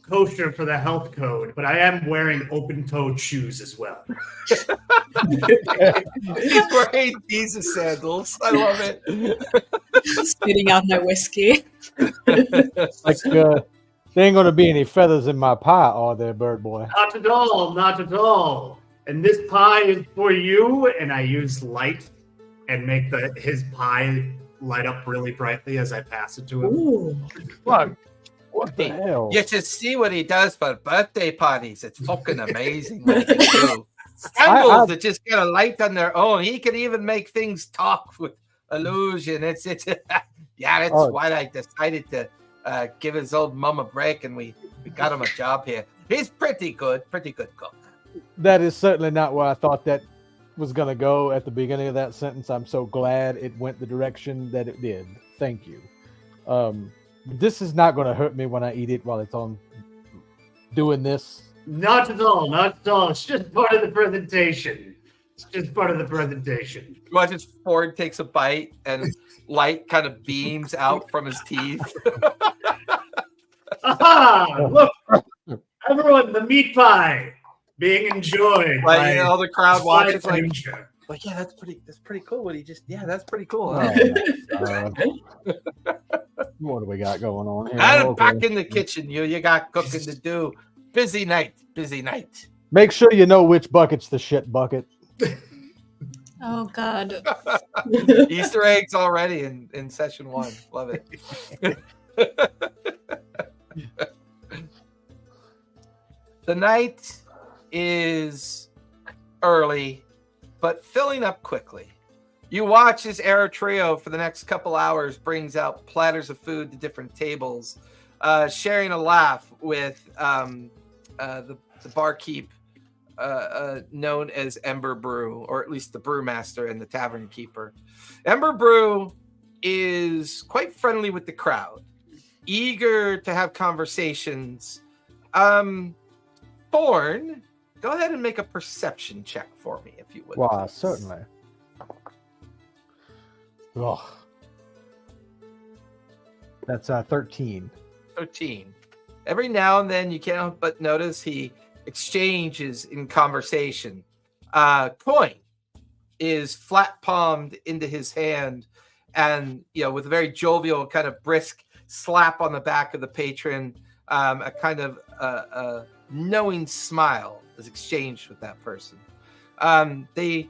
kosher for the health code, but I am wearing open-toed shoes as well. He's wearing Jesus sandals. I love it. Spitting out my whiskey. Like, there ain't going to be any feathers in my pie, are there, bird boy? Not at all, not at all. And this pie is for you, and I use light and make his pie light up really brightly as I pass it to him. Ooh. What the hell? You should see what he does for birthday parties. It's fucking amazing what he can do. Candles that just get a light on their own. He can even make things talk with illusion. It's yeah, that's why I decided to give his old mom a break, and we got him a job here. He's pretty good cook. That is certainly not where I thought that was going to go at the beginning of that sentence. I'm so glad it went the direction that it did. Thank you. This is not going to hurt me when I eat it while it's on doing this. Not at all, not at all. It's just part of the presentation. Watch as Ford takes a bite and light kind of beams out from his teeth. Aha! Look, everyone, the meat pie being enjoyed. Like, the crowd watches like, like, yeah, that's pretty cool. What he just, that's pretty cool. What do we got going on here? And back in the kitchen, you got cooking to do. Busy night. Make sure you know which bucket's the shit bucket. Oh, God. Easter eggs already in session 1. Love it. The night is early, but filling up quickly. You watch as Eritrio for the next couple hours brings out platters of food to different tables, sharing a laugh with the barkeep known as Ember Brew, or at least the brewmaster and the tavern keeper. Ember Brew is quite friendly with the crowd, eager to have conversations. Thorn, go ahead and make a perception check for me, if you would. Why, certainly. Oh. That's 13. 13. Every now and then you can't help but notice he exchanges in conversation. Coin is flat palmed into his hand, and with a very jovial kind of brisk slap on the back of the patron, a kind of a knowing smile is exchanged with that person. The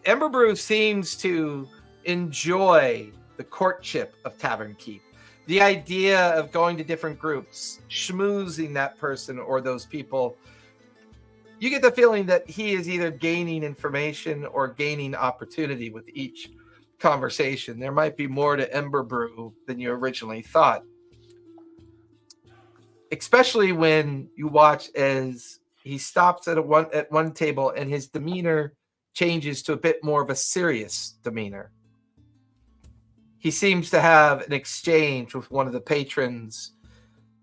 Ember Brew seems to enjoy the courtship of Tavern Keep. The idea of going to different groups, schmoozing that person or those people. You get the feeling that he is either gaining information or gaining opportunity with each conversation. There might be more to Ember Brew than you originally thought. Especially when you watch as he stops at one table and his demeanor changes to a bit more of a serious demeanor. He seems to have an exchange with one of the patrons.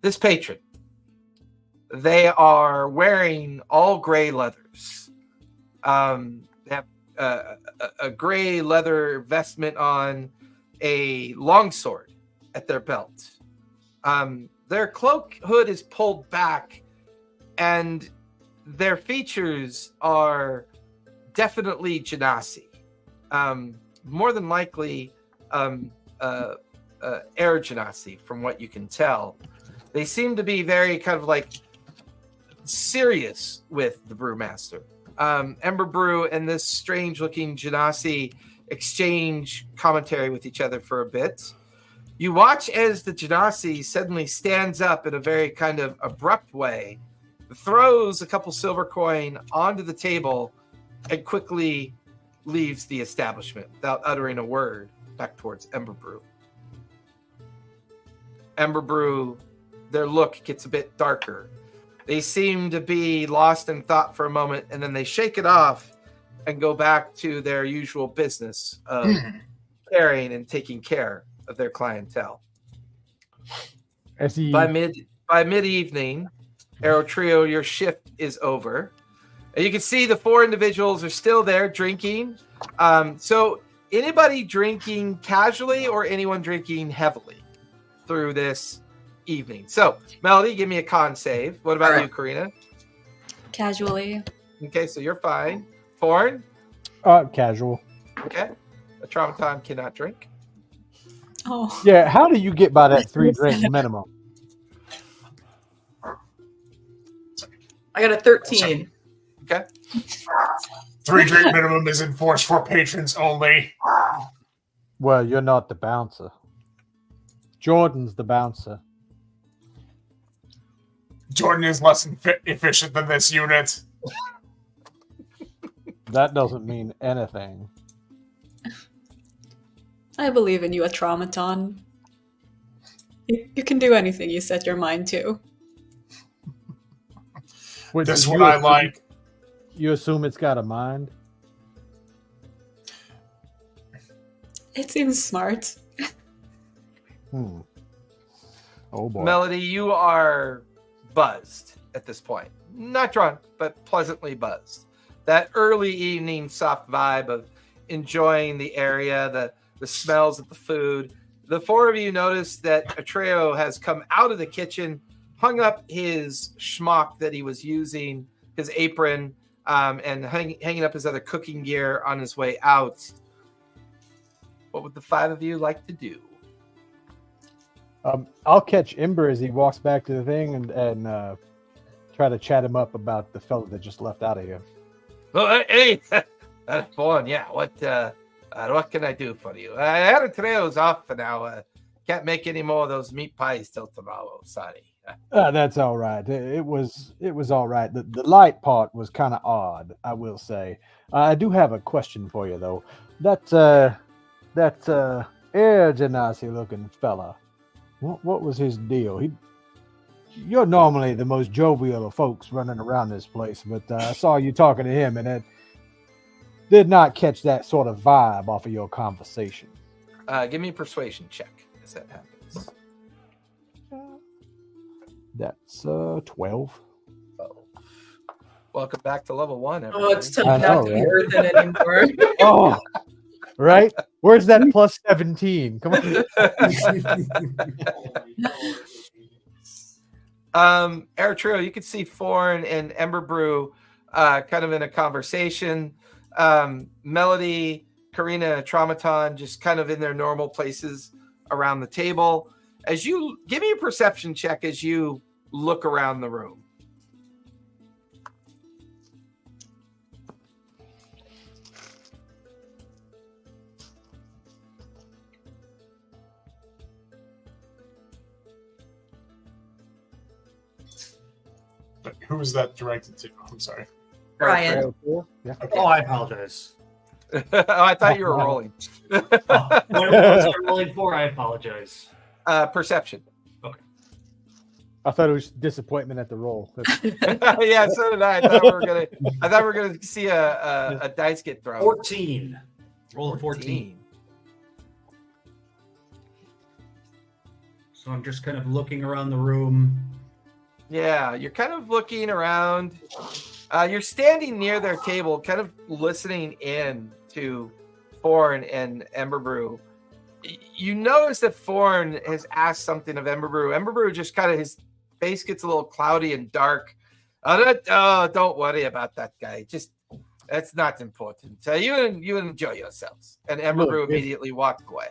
This patron They are wearing all gray leathers. They have a gray leather vestment on, a longsword at their belt. Their cloak hood is pulled back, and their features are definitely Genasi. More than likely, air Genasi, from what you can tell. They seem to be very kind of like serious with the brewmaster. Ember Brew and this strange-looking Genasi exchange commentary with each other for a bit. You watch as the Genasi suddenly stands up in a very kind of abrupt way, throws a couple silver coin onto the table, and quickly leaves the establishment without uttering a word back towards Ember Brew. Ember Brew, their look gets a bit darker. They seem to be lost in thought for a moment, and then they shake it off and go back to their usual business of caring and taking care of their clientele. By mid-evening, Arrow Trio, your shift is over. And you can see the 4 individuals are still there drinking. So anybody drinking casually or anyone drinking heavily through this evening? So, Melody, give me a con save. What about you, Karina? Casually. Okay, so you're fine. Foreign? Casual. Okay. A Traumaton cannot drink. Oh. Yeah, how do you get by that 3 drink minimum? I got a 13. Okay. 3 drink minimum is enforced for patrons only. Well, you're not the bouncer. Jordan's the bouncer. Jordan is less efficient than this unit. That doesn't mean anything. I believe in you, a Traumaton. You can do anything you set your mind to. Wait, This one I like. You assume it's got a mind? It seems smart. Oh boy. Melody, you are buzzed at this point. Not drunk, but pleasantly buzzed. That early evening soft vibe of enjoying the area, the smells of the food. The 4 of you notice that Atreo has come out of the kitchen, hung up his schmuck that he was using, his apron, and hanging up his other cooking gear on his way out. What would the 5 of you like to do? I'll catch Ember as he walks back to the thing and try to chat him up about the fellow that just left out of here. Oh, hey, that's fun. Yeah, what can I do for you? Aretreo's off for now. Can't make any more of those meat pies till tomorrow. Sorry. That's all right. It was all right. The light part was kind of odd, I will say. I do have a question for you though. That Air Genasi looking fella. What was his deal? You're normally the most jovial of folks running around this place, but I saw you talking to him, and it did not catch that sort of vibe off of your conversation. Give me a persuasion check as that happens. That's 12. Welcome back to level 1, everybody. Oh, it's tough not to be earthen anymore. Oh, right? Where's that plus 17? Come on. Air Trio, you can see Foreign and Ember Brew kind of in a conversation. Melody, Karina, Traumaton just kind of in their normal places around the table. As you give me a perception check as you look around the room. But who is that directed to? I'm sorry. Brian. Yeah. Okay. Oh, I apologize. Oh, I thought you were rolling. What was I rolling for? I apologize. Perception. I thought it was disappointment at the roll. Yeah, so did I. I thought we were gonna see a dice get thrown. 14. Roll a 14. So I'm just kind of looking around the room. Yeah, you're kind of looking around. You're standing near their table, kind of listening in to Thorn and Emberbrew. You notice that Thorn has asked something of Emberbrew. Emberbrew just kind of, his face gets a little cloudy and dark. Don't worry about that guy. Just, that's not important. So you enjoy yourselves. And Emberbrew immediately walked away.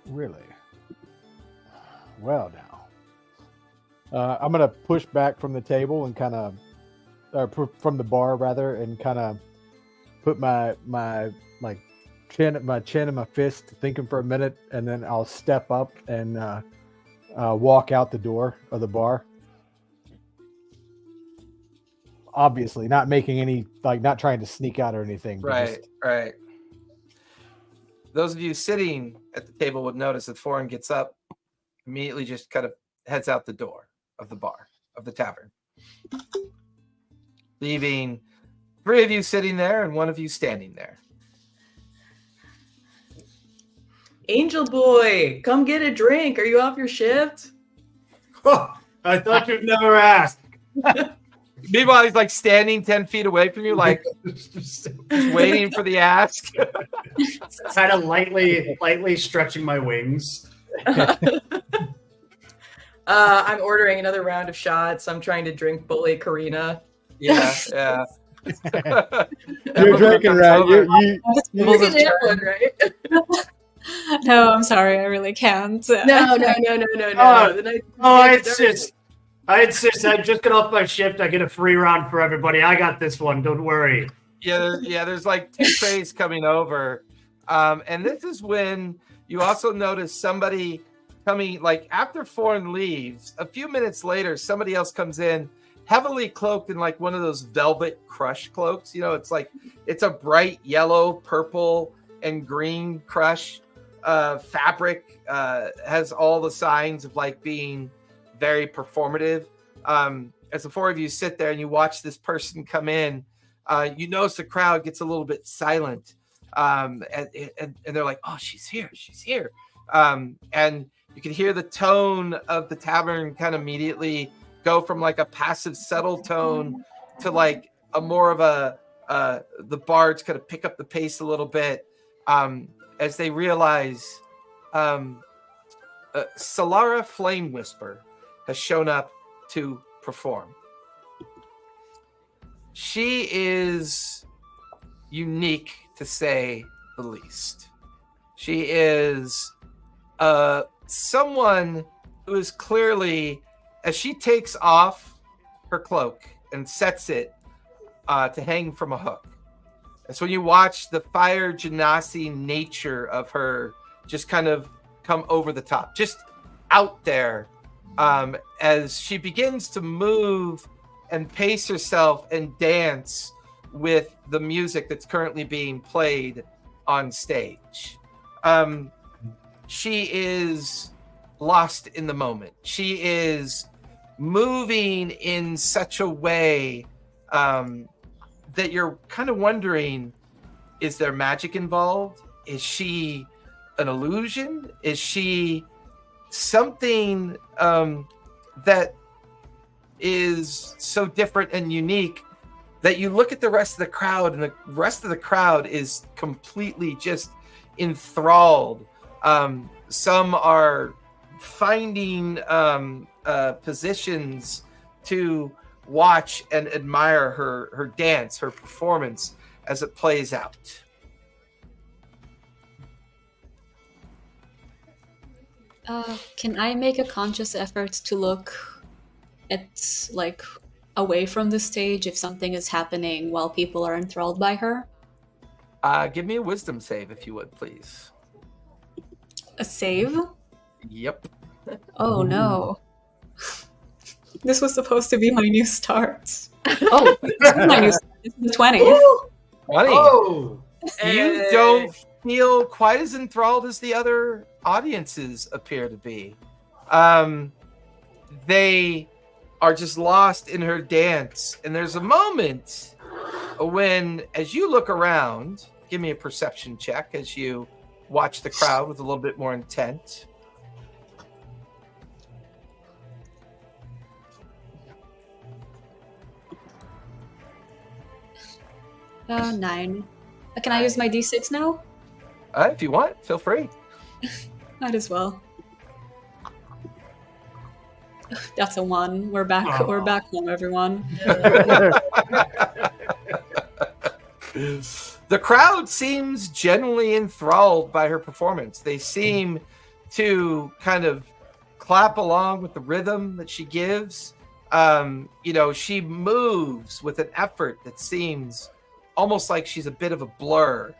Really? Well, now. I'm going to push back from the table and kind of, from the bar rather, and kind of put my chin in my fist, thinking for a minute, and then I'll step up and walk out the door of the bar. Obviously, not making any, not trying to sneak out or anything. Right. Those of you sitting at the table would notice that Foreign gets up, immediately just kind of heads out the door of the bar, of the tavern, leaving 3 of you sitting there and 1 of you standing there. Angel Boy, come get a drink. Are you off your shift? Oh, I thought you'd never ask. Meanwhile, he's standing 10 feet away from you, just waiting for the ask. Kind of lightly stretching my wings. I'm ordering another round of shots. I'm trying to drink bully Karina. Yeah. You're drinking, right? You can have one, right? No, I'm sorry, I really can't. No. I insist. I just get off my shift. I get a free round for everybody. I got this one. Don't worry. Yeah. There's 2 trays coming over, and this is when you also notice somebody coming. After Foreign leaves, a few minutes later, somebody else comes in, heavily cloaked in one of those velvet crush cloaks. It's a bright yellow, purple, and green crush fabric. Has all the signs of being very performative. As the 4 of you sit there and you watch this person come in, you notice the crowd gets a little bit silent, and they're like, "Oh, she's here!" And you can hear the tone of the tavern kind of immediately go from a passive, settle tone to a more of the bards kind of pick up the pace a little bit, as they realize Solara Flame Whisper has shown up to perform. She is unique, to say the least. She is someone who is clearly, as she takes off her cloak and sets it to hang from a hook. And so when you watch the fire genasi nature of her just kind of come over the top, just out there, as she begins to move and pace herself and dance with the music that's currently being played on stage. She is lost in the moment. She is moving in such a way that you're kind of wondering, is there magic involved? Is she an illusion? Is she something that is so different and unique that you look at the rest of the crowd, and the rest of the crowd is completely just enthralled. Some are finding positions to watch and admire her dance, her performance as it plays out. Can I make a conscious effort to look at, away from the stage if something is happening while people are enthralled by her? Give me a wisdom save, if you would, please. A save? Yep. Oh, no. This was supposed to be my new start. Oh, this is my new start. This is 20. 20. Oh! You don't feel quite as enthralled as the other audiences appear to be. They are just lost in her dance. And there's a moment when, as you look around, give me a perception check as you watch the crowd with a little bit more intent. 9. Can I use my d6 now? If you want, feel free. Might as well. That's a 1. We're back. Aww. We're back home, everyone. The crowd seems genuinely enthralled by her performance. They seem to kind of clap along with the rhythm that she gives. She moves with an effort that seems almost like she's a bit of a blur.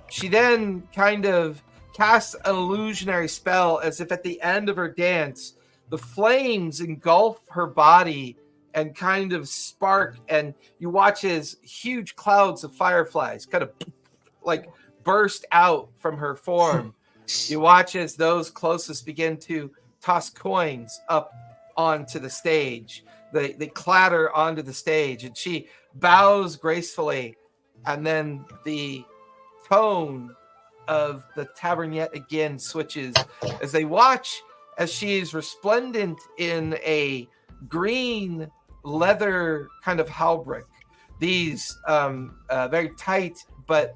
She then kind of casts an illusionary spell as if at the end of her dance, the flames engulf her body and kind of spark, and you watch as huge clouds of fireflies kind of like burst out from her form. You watch as those closest begin to toss coins up onto the stage. They clatter onto the stage, and she bows gracefully, and then the tone of the tavern yet again switches as they watch as she is resplendent in a green leather kind of hauberk. These very tight but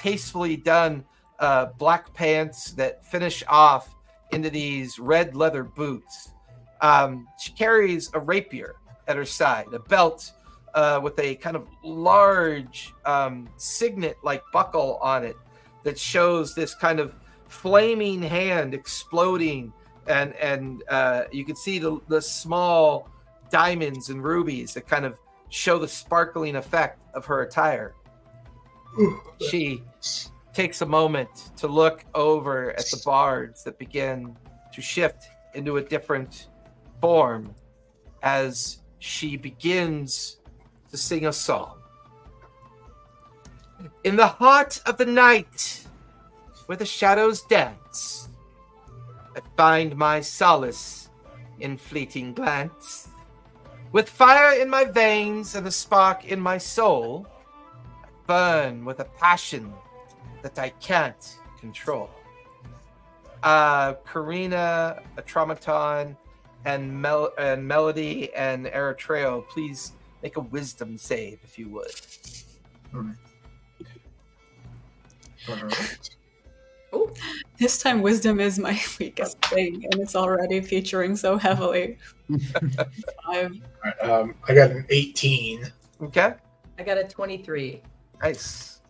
tastefully done black pants that finish off into these red leather boots. She carries a rapier at her side, a belt with a kind of large signet-like buckle on it that shows this kind of flaming hand exploding, and you can see the small diamonds and rubies that kind of show the sparkling effect of her attire. She takes a moment to look over at the bards that begin to shift into a different form as she begins to sing a song. In the heart of the night, where the shadows dance, I find my solace in fleeting glance. With fire in my veins and a spark in my soul, I burn with a passion that I can't control. Karina, Atraumaton, and Melody and Eritrea, please make a wisdom save if you would. Oh, this time wisdom is my weakest thing, and it's already featuring so heavily. 5. I got an 18. Okay. I got a 23. Nice.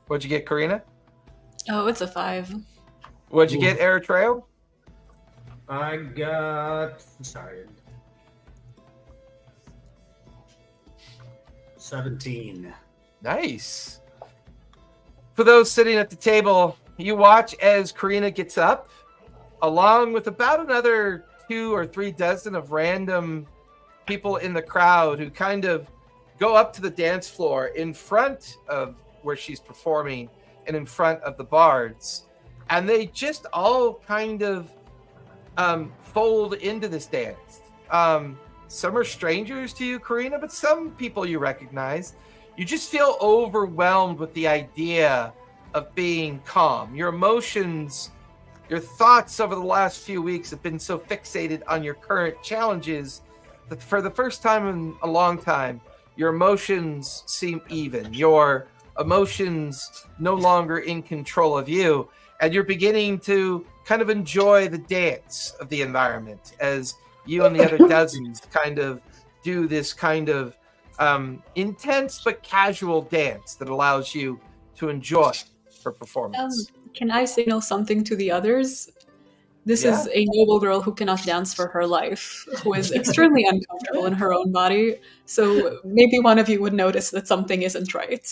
What'd you get, Karina? Oh, it's a 5. What'd you get, Eritrea? I got 17. Nice. For those sitting at the table, you watch as Karina gets up, along with about another 2 or 3 dozen of random people in the crowd who kind of go up to the dance floor in front of where she's performing and in front of the bards. And they just all kind of fold into this dance. Some are strangers to you, Karina, but some people you recognize. You just feel overwhelmed with the idea of being calm. Your emotions, your thoughts over the last few weeks have been so fixated on your current challenges that for the first time in a long time, your emotions seem even. Your emotions no longer in control of you, and you're beginning to kind of enjoy the dance of the environment as you and the other dozens kind of do this kind of intense but casual dance that allows you to enjoy her performance. Can I signal something to the others? This is a noble girl who cannot dance for her life, who is extremely uncomfortable in her own body. So maybe one of you would notice that something isn't right.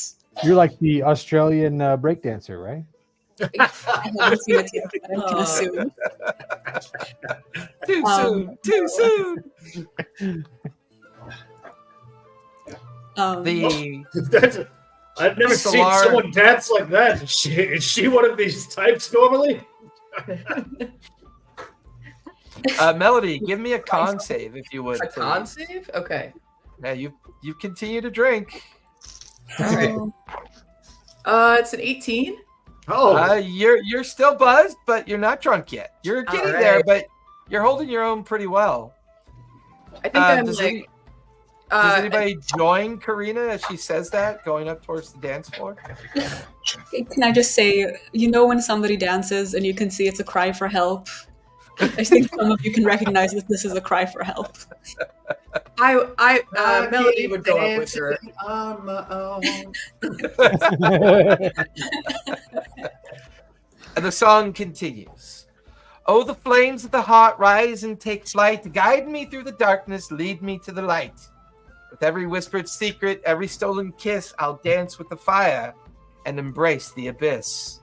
You're like the Australian breakdancer, right? I haven't seen it yet, but I can assume. Too soon. I've never seen someone dance like that. Is she one of these types normally? Melody, give me a con save if you would. A con save? Okay. Yeah, you continue to drink. All right. It's an 18. Oh, you're still buzzed, but you're not drunk yet. You're getting there, but you're holding your own pretty well. I think I'm like Does anybody join Karina as she says that, going up towards the dance floor? Can I just say, when somebody dances and you can see it's a cry for help? I think some of you can recognize that this is a cry for help. Melody would go up with her. On my own. And the song continues. Oh, the flames of the heart rise and take flight. Guide me through the darkness, lead me to the light. With every whispered secret, every stolen kiss, I'll dance with the fire and embrace the abyss.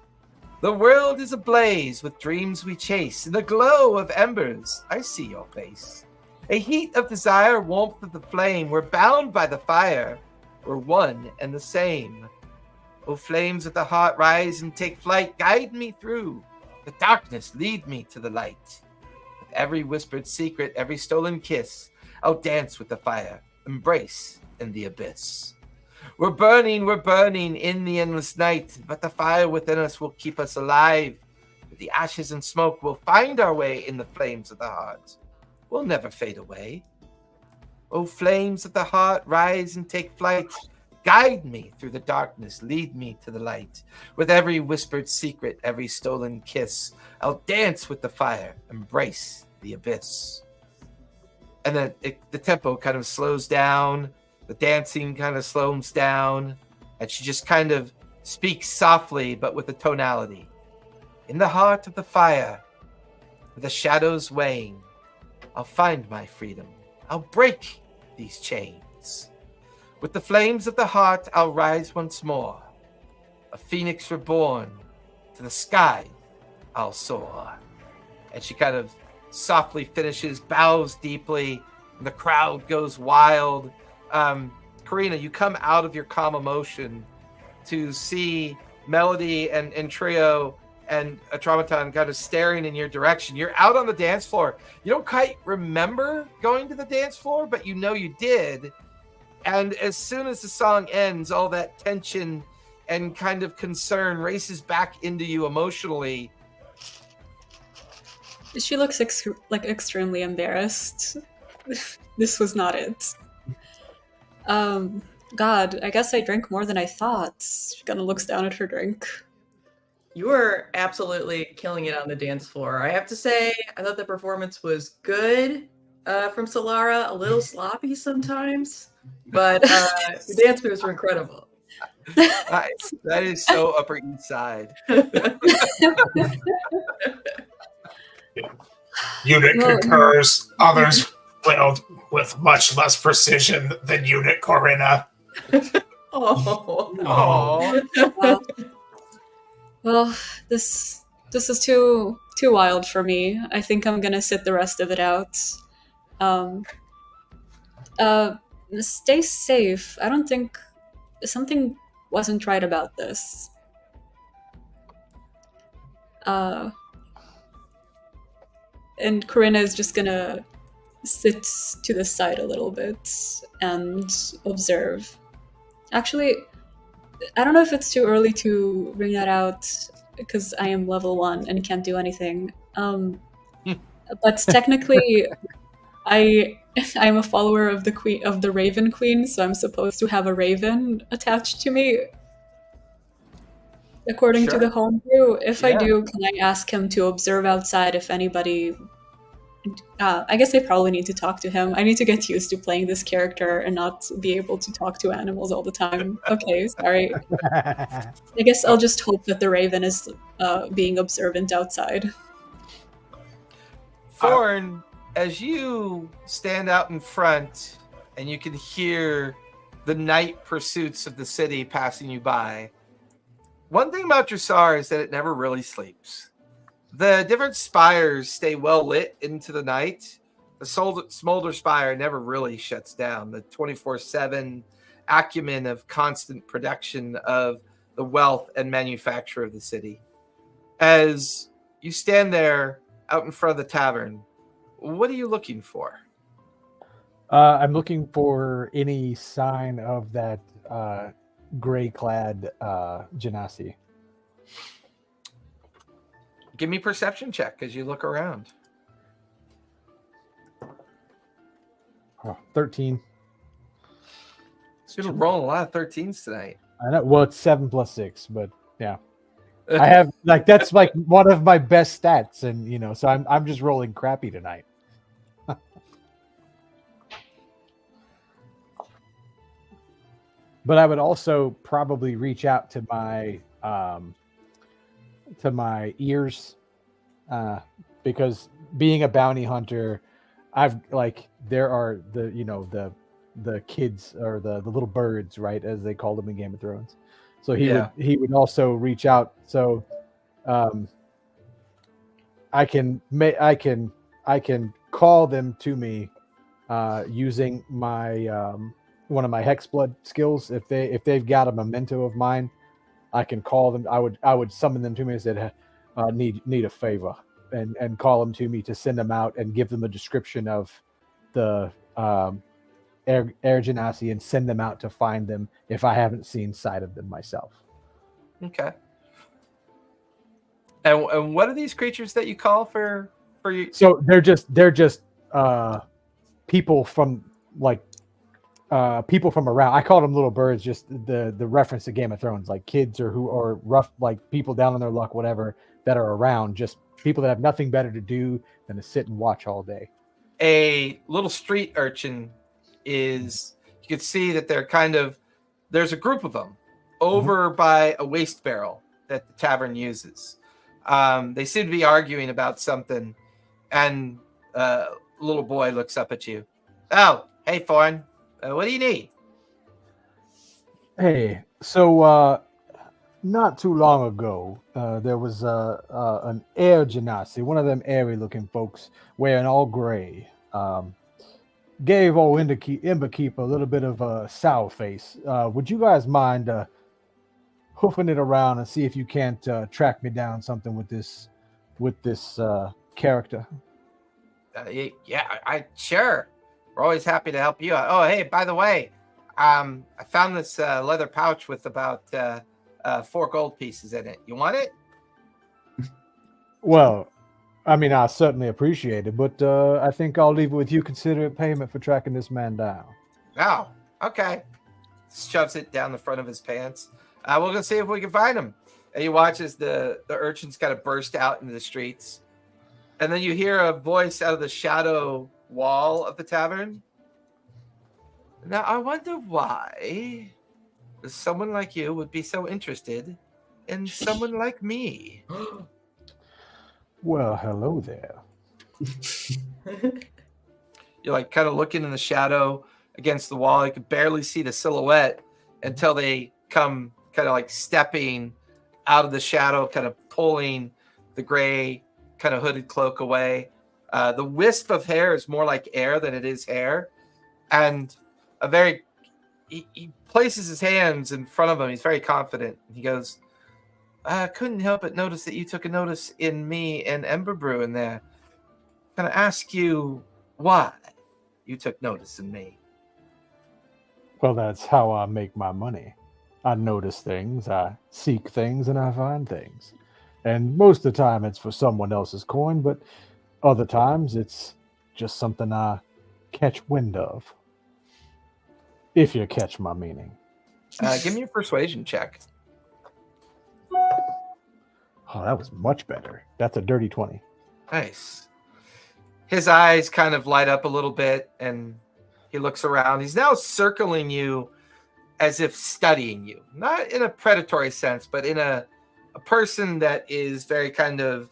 The world is ablaze with dreams we chase. In the glow of embers, I see your face. A heat of desire, warmth of the flame. We're bound by the fire. We're one and the same. Oh, flames of the heart, rise and take flight. Guide me through the darkness, lead me to the light. With every whispered secret, every stolen kiss, I'll dance with the fire, embrace in the abyss. We're burning in the endless night, but the fire within us will keep us alive. With the ashes and smoke, we'll find our way in the flames of the heart. We'll never fade away. Oh, flames of the heart, rise and take flight. Guide me through the darkness, lead me to the light. With every whispered secret, every stolen kiss, I'll dance with the fire, embrace the abyss. And then the tempo kind of slows down, the dancing kind of slows down, and she just kind of speaks softly but with a tonality. In the heart of the fire, with the shadows weighing, I'll find my freedom. I'll break these chains. With the flames of the heart, I'll rise once more. A phoenix reborn, to the sky I'll soar. And she kind of softly finishes, bows deeply, and the crowd goes wild. Karina, you come out of your calm emotion to see Melody and Trio and Atraumaton kind of staring in your direction. You're out on the dance floor. You don't quite remember going to the dance floor, but you know you did. And as soon as the song ends, all that tension and kind of concern races back into you emotionally. She looks extremely embarrassed. This was not it. God, I guess I drank more than I thought. She kind of looks down at her drink. You were absolutely killing it on the dance floor. I have to say, I thought the performance was good from Solara, a little sloppy sometimes, but the dance moves were incredible. That is so Upper East Side. Unit concurs. Others wailed with much less precision than Unit Corinna. Oh. Well, this is too wild for me. I think I'm gonna sit the rest of it out. Stay safe. I don't think something wasn't right about this. And Corinna is just gonna sit to the side a little bit and observe. Actually, I don't know if it's too early to bring that out because I am level 1 and can't do anything. But technically, I'm a follower of the Raven Queen, so I'm supposed to have a raven attached to me. According to the homebrew, if I do, can I ask him to observe outside if anybody... I guess I probably need to talk to him. I need to get used to playing this character and not be able to talk to animals all the time. Okay, sorry. I guess I'll just hope that the raven is being observant outside. Thorn, as you stand out in front and you can hear the night pursuits of the city passing you by, one thing about Jrusar is that it never really sleeps. The different spires stay well lit into the night. The Smolder Spire never really shuts down. The 24/7 acumen of constant production of the wealth and manufacture of the city. As you stand there out in front of the tavern, what are you looking for? I'm looking for any sign of that gray-clad Genasi. Give me a perception check as you look around. 13. You've been rolling a lot of 13s tonight. I know. Well, it's 7 plus 6, but yeah. I have that's like one of my best stats, and so I'm just rolling crappy tonight. But I would also probably reach out to my ears, because being a bounty hunter, there are the kids, or the little birds, right, as they call them in Game of Thrones. So he would also reach out. So I can call them to me using my one of my Hexblood skills. If they've got a memento of mine, I can call them. I would summon them to me and said, need a favor, and call them to me to send them out and give them a description of the Air Genasi and send them out to find them if I haven't seen sight of them myself. Okay. And what are these creatures that you call for you? So they're just people from people from around. I call them little birds, just the reference to Game of Thrones, like kids or rough, like people down on their luck, whatever, that are around, just people that have nothing better to do than to sit and watch all day. A little street urchin is, you can see that there's a group of them over by a waste barrel that the tavern uses. They seem to be arguing about something, and little boy looks up at you. Oh, hey, Fawn. What do you need? Hey, so not too long ago, there was an Air Genasi, one of them airy-looking folks wearing all gray. Gave old Imberkeep a little bit of a sour face. Would you guys mind hoofing it around and see if you can't track me down something with this character? I sure. We're always happy to help you out. Oh, hey, by the way, I found this leather pouch with about 4 gold pieces in it. You want it? Well, I mean, I certainly appreciate it, but I think I'll leave it with you. Consider it payment for tracking this man down. Oh, okay. Shoves it down the front of his pants. We're going to see if we can find him. And you watch as the urchins kind of burst out into the streets. And then you hear a voice out of the shadow wall of the tavern. Now, I wonder why someone like you would be so interested in someone like me. Well, hello there. You're like kind of looking in the shadow against the wall. You can barely see the silhouette until they come kind of like stepping out of the shadow, kind of pulling the gray kind of hooded cloak away. The wisp of hair is more like air than it is hair. And he places his hands in front of him. He's very confident. He goes, I couldn't help but notice that you took a notice in me and Ember Brew in there. I'm going to ask you why you took notice in me. Well, that's how I make my money. I notice things, I seek things, and I find things. And most of the time it's for someone else's coin, but other times it's just something I catch wind of. If you catch my meaning. Give me a persuasion check. Oh, that was much better. That's a dirty 20. Nice. His eyes kind of light up a little bit, and he looks around. He's now circling you as if studying you. Not in a predatory sense, but in a person that is very kind of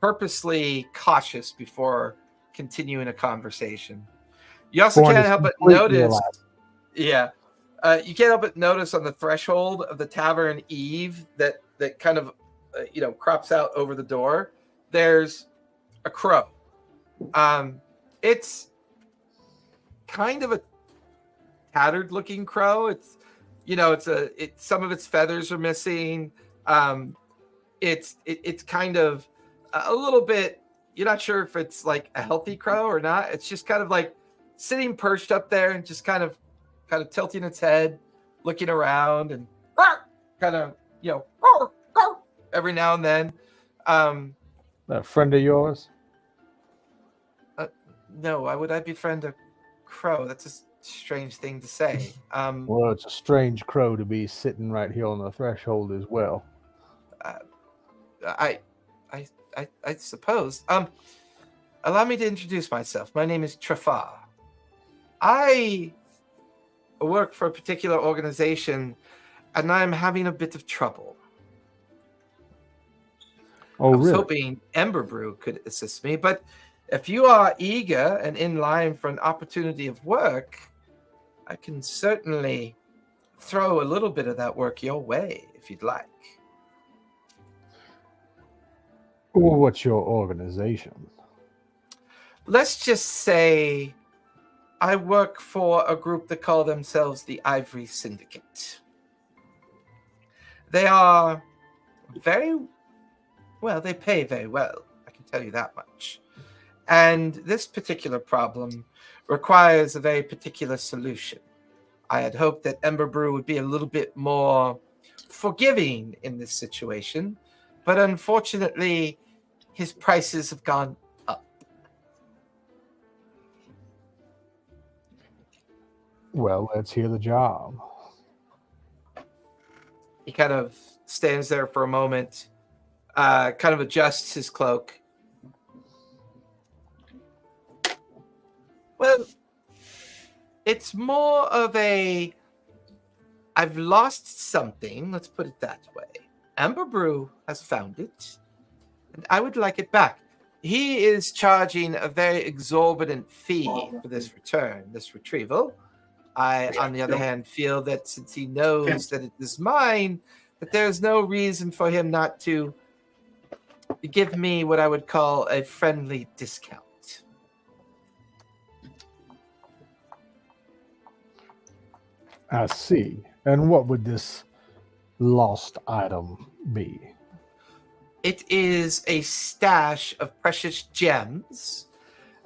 purposely cautious before continuing a conversation. You also can't help but notice... Yeah. You can't help but notice on the threshold of the tavern Eve that kind of crops out over the door. There's a crow. It's kind of a tattered looking crow. It's some of its feathers are missing. It's kind of a little bit, you're not sure if it's like a healthy crow or not. It's just kind of like sitting perched up there and just kind of tilting its head, looking around, and kind of, every now and then. A friend of yours? No, why would I befriend a crow? That's strange thing to say. Well, it's a strange crow to be sitting right here on the threshold as well. I suppose. Allow me to introduce myself. My name is Trafar. I work for a particular organization, and I'm having a bit of trouble. Oh, I was really? hoping Ember Brew could assist me, but if you are eager and in line for an opportunity of work, I can certainly throw a little bit of that work your way if you'd like. Well, what's your organization? Let's just say I work for a group that call themselves the Ivory Syndicate. They are very well, they pay very well, I can tell you that much. And this particular problem requires a very particular solution. I had hoped that Ember Brew would be a little bit more forgiving in this situation, but unfortunately, his prices have gone up. Well, let's hear the job. He kind of stands there for a moment, kind of adjusts his cloak. Well, it's more of a, I've lost something, let's put it that way. Ember Brew has found it, and I would like it back. He is charging a very exorbitant fee for this return, this retrieval. I, on the other hand, feel that since he knows that it is mine, that there's no reason for him not to give me what I would call a friendly discount. I see. And what would this lost item be? It is a stash of precious gems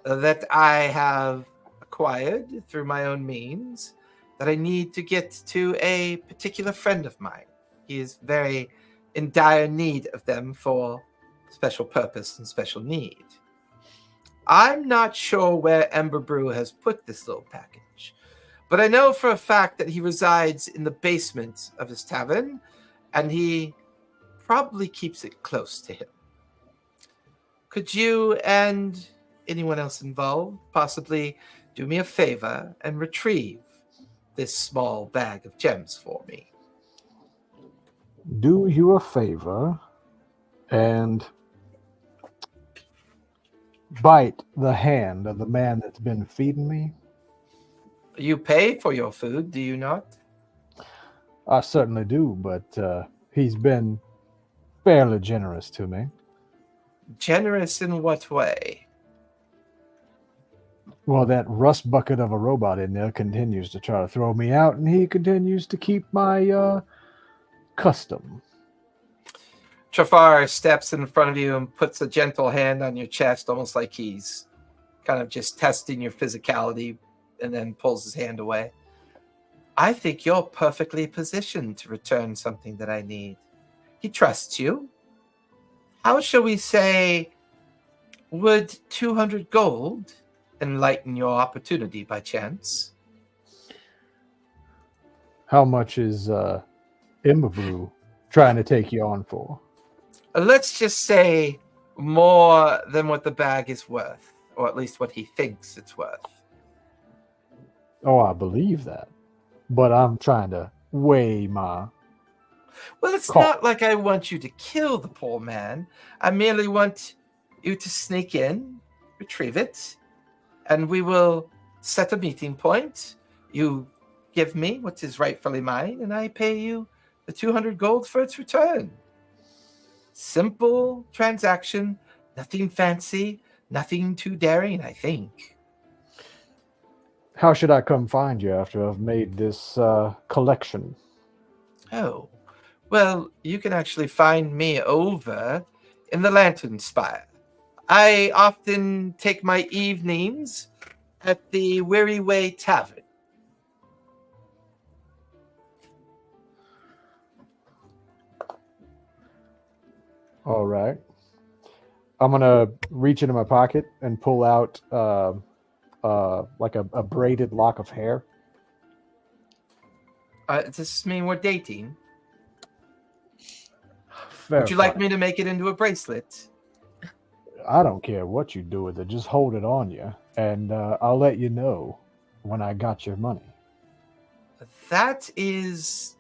that I have acquired through my own means that I need to get to a particular friend of mine. He is very in dire need of them for special purpose and special need. I'm not sure where Ember Brew has put this little package, but I know for a fact that he resides in the basement of his tavern, and he probably keeps it close to him. Could you and anyone else involved possibly do me a favor and retrieve this small bag of gems for me? Do you a favor and bite the hand of the man that's been feeding me? You pay for your food, do you not? I certainly do, but he's been fairly generous to me. Generous in what way? Well, that rust bucket of a robot in there continues to try to throw me out, and he continues to keep my custom. Trafar steps in front of you and puts a gentle hand on your chest, almost like he's kind of just testing your physicality, and then pulls his hand away. I think you're perfectly positioned to return something that I need. He trusts you. How shall we say, would 200 gold enlighten your opportunity by chance? How much is Ember Brew trying to take you on for? Let's just say more than what the bag is worth, or at least what he thinks it's worth. Oh, I believe that. But I'm trying to weigh my... Well, it's not like I want you to kill the poor man. I merely want you to sneak in, retrieve it, and we will set a meeting point. You give me what is rightfully mine, and I pay you the 200 gold for its return. Simple transaction, nothing fancy, nothing too daring, I think. How should I come find you after I've made this collection? Oh, well, you can actually find me over in the Lantern Spire. I often take my evenings at the Weary Way Tavern. All right. I'm going to reach into my pocket and pull out a like a braided lock of hair. Does this mean we're dating? Fair Would you like fight. me to make it into a bracelet? I don't care what you do with it. Just hold it on you, and I'll let you know when I got your money. That is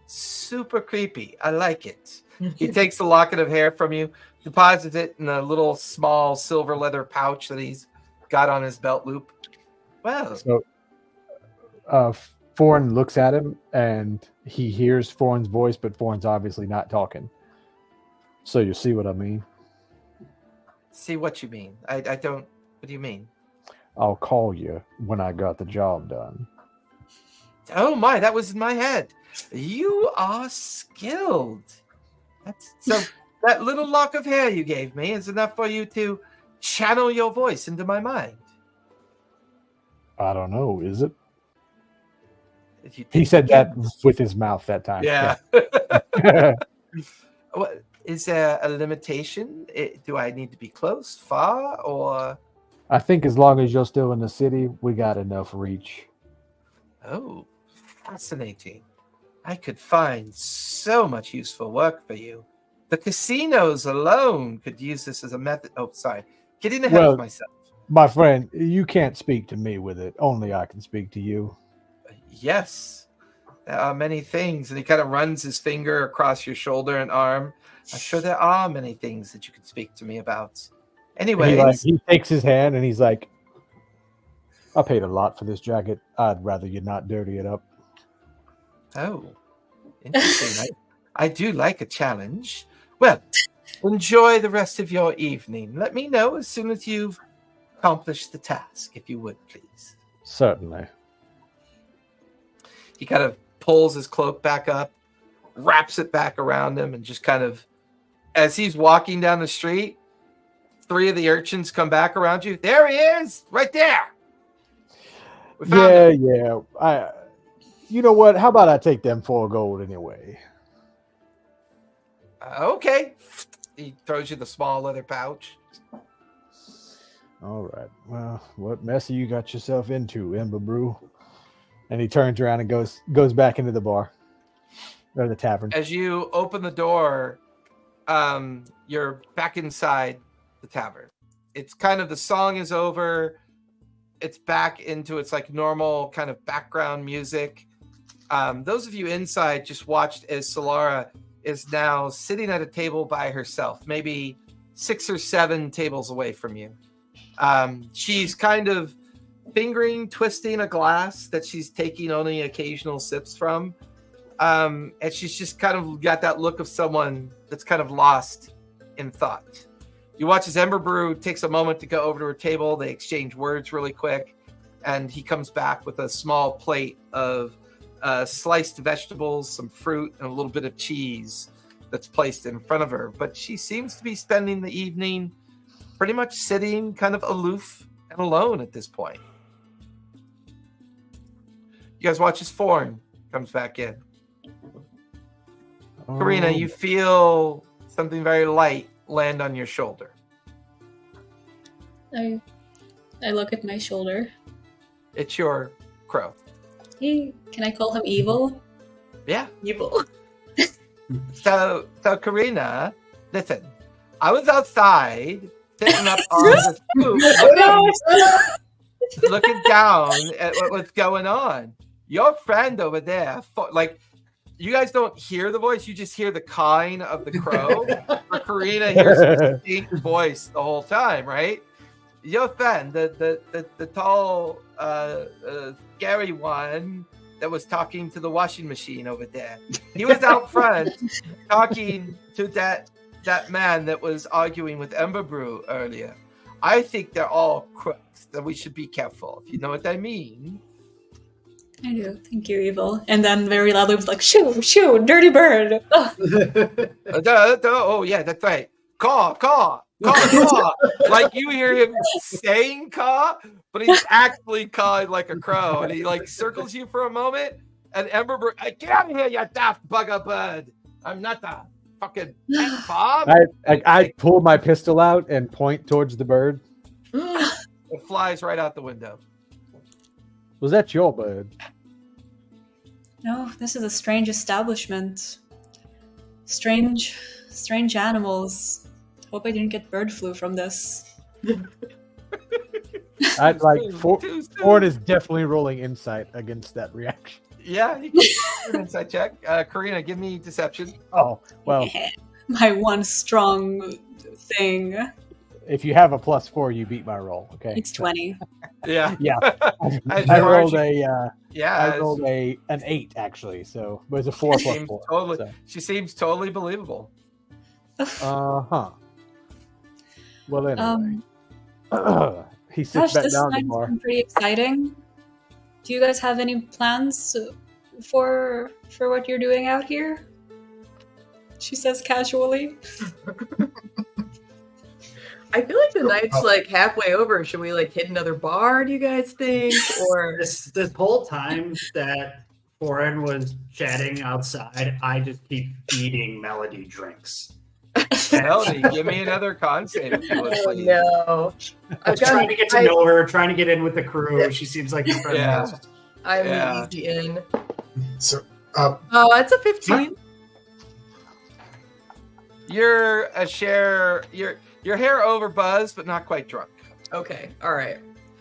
super creepy. I like it. He takes the locket of hair from you, deposits it in a little small silver leather pouch that he's got on his belt loop. Well, So, Foreign looks at him, and he hears Foreign's voice, but Foreign's obviously not talking. So you see what I mean? see what you mean. I don't. What do you mean? I'll call you when I got the job done. Oh my, that was in my head. You are skilled. So that little lock of hair you gave me is enough for you to channel your voice into my mind. I don't know, is it? If you He take said it that again. with his mouth that time. Yeah. Yeah. What, is there a limitation? Do I need to be close, far, or? I think as long as you're still in the city, we got enough reach. Oh, fascinating. I could find so much useful work for you. The casinos alone could use this as a method. Oh, sorry. Getting ahead of myself. My friend, you can't speak to me with it. Only I can speak to you. Yes, there are many things. And he kind of runs his finger across your shoulder and arm. I'm sure there are many things that you could speak to me about. Anyways. He takes his hand and he's like, I paid a lot for this jacket. I'd rather you not dirty it up. Oh, interesting. I do like a challenge. Well, enjoy the rest of your evening. Let me know as soon as you've accomplished the task, if you would, please. Certainly. He kind of pulls his cloak back up, wraps it back around him, and just kind of, as he's walking down the street, 3 of the urchins come back around you. There he is, right there. We found him. Yeah. You know what? How about I take them 4 gold anyway? Okay. He throws you the small leather pouch. All right. Well, what mess you got yourself into, Ember Brew? And he turns around and goes back into the bar or the tavern. As you open the door, you're back inside the tavern. It's kind of, the song is over. It's back into its like normal kind of background music. Those of you inside just watched as Solara is now sitting at a table by herself, maybe 6 or 7 tables away from you. She's kind of fingering, twisting a glass that she's taking only occasional sips from. And she's just kind of got that look of someone that's kind of lost in thought. You watch as Ember Brew takes a moment to go over to her table. They exchange words really quick. And he comes back with a small plate of sliced vegetables, some fruit, and a little bit of cheese that's placed in front of her. But she seems to be spending the evening pretty much sitting kind of aloof and alone at this point. You guys watch as Forn comes back in. Karina, you feel something very light land on your shoulder. I look at my shoulder. It's your crow. Hey, can I call him Evil? Yeah. Evil. So Karina, listen, I was outside sitting up on the stoop looking down at what was going on. Your friend over there, like, you guys don't hear the voice, you just hear the cawing of the crow. But Karina hears a distinct voice the whole time, right? Your friend, the tall, scary one that was talking to the washing machine over there. He was out front talking to that man that was arguing with Ember Brew earlier. I think they're all crooks, that we should be careful, if you know what I mean. I do. Thank you, Evil. And then very loudly was like, shoo, dirty bird. Oh, yeah, that's right. Caw. Like, you hear him saying caw, but he's actually cawing like a crow. And he, like, circles you for a moment. And Ember Brew, get out of here, you daft bugger bird. I'm not the fucking Bob. I pull my pistol out and point towards the bird. It flies right out the window. Was that your bird? No, this is a strange establishment. Strange animals. Hope I didn't get bird flu from this. I'd like Ford is definitely rolling insight against that reaction. Yeah, you can do an insight check. Karina, give me deception. Oh, well, Yeah. My one strong thing. if you have a +4, you beat my roll. Okay, It's 20. Yeah. Yeah, As I far as rolled you- I rolled an 8 actually, so it was a 4 She plus seems 4. totally, she seems totally believable. Well, anyway, he Gosh, sits back this down the night's bar. been pretty exciting. Do you guys have any plans for what you're doing out here? She says casually. I feel like the night's like halfway over. Should we like hit another bar? Do you guys think? Or This whole time that Foreign was chatting outside, I just keep feeding Melody drinks. Melody, give me another con save if you would, oh, please. no, I'm trying to get to know her, trying to get in with the crew. She seems like a friend. Yeah. I'm Yeah. easy in. So, Oh, it's a 15. You're a share. Your hair overbuzzed, but not quite drunk. Okay, all right.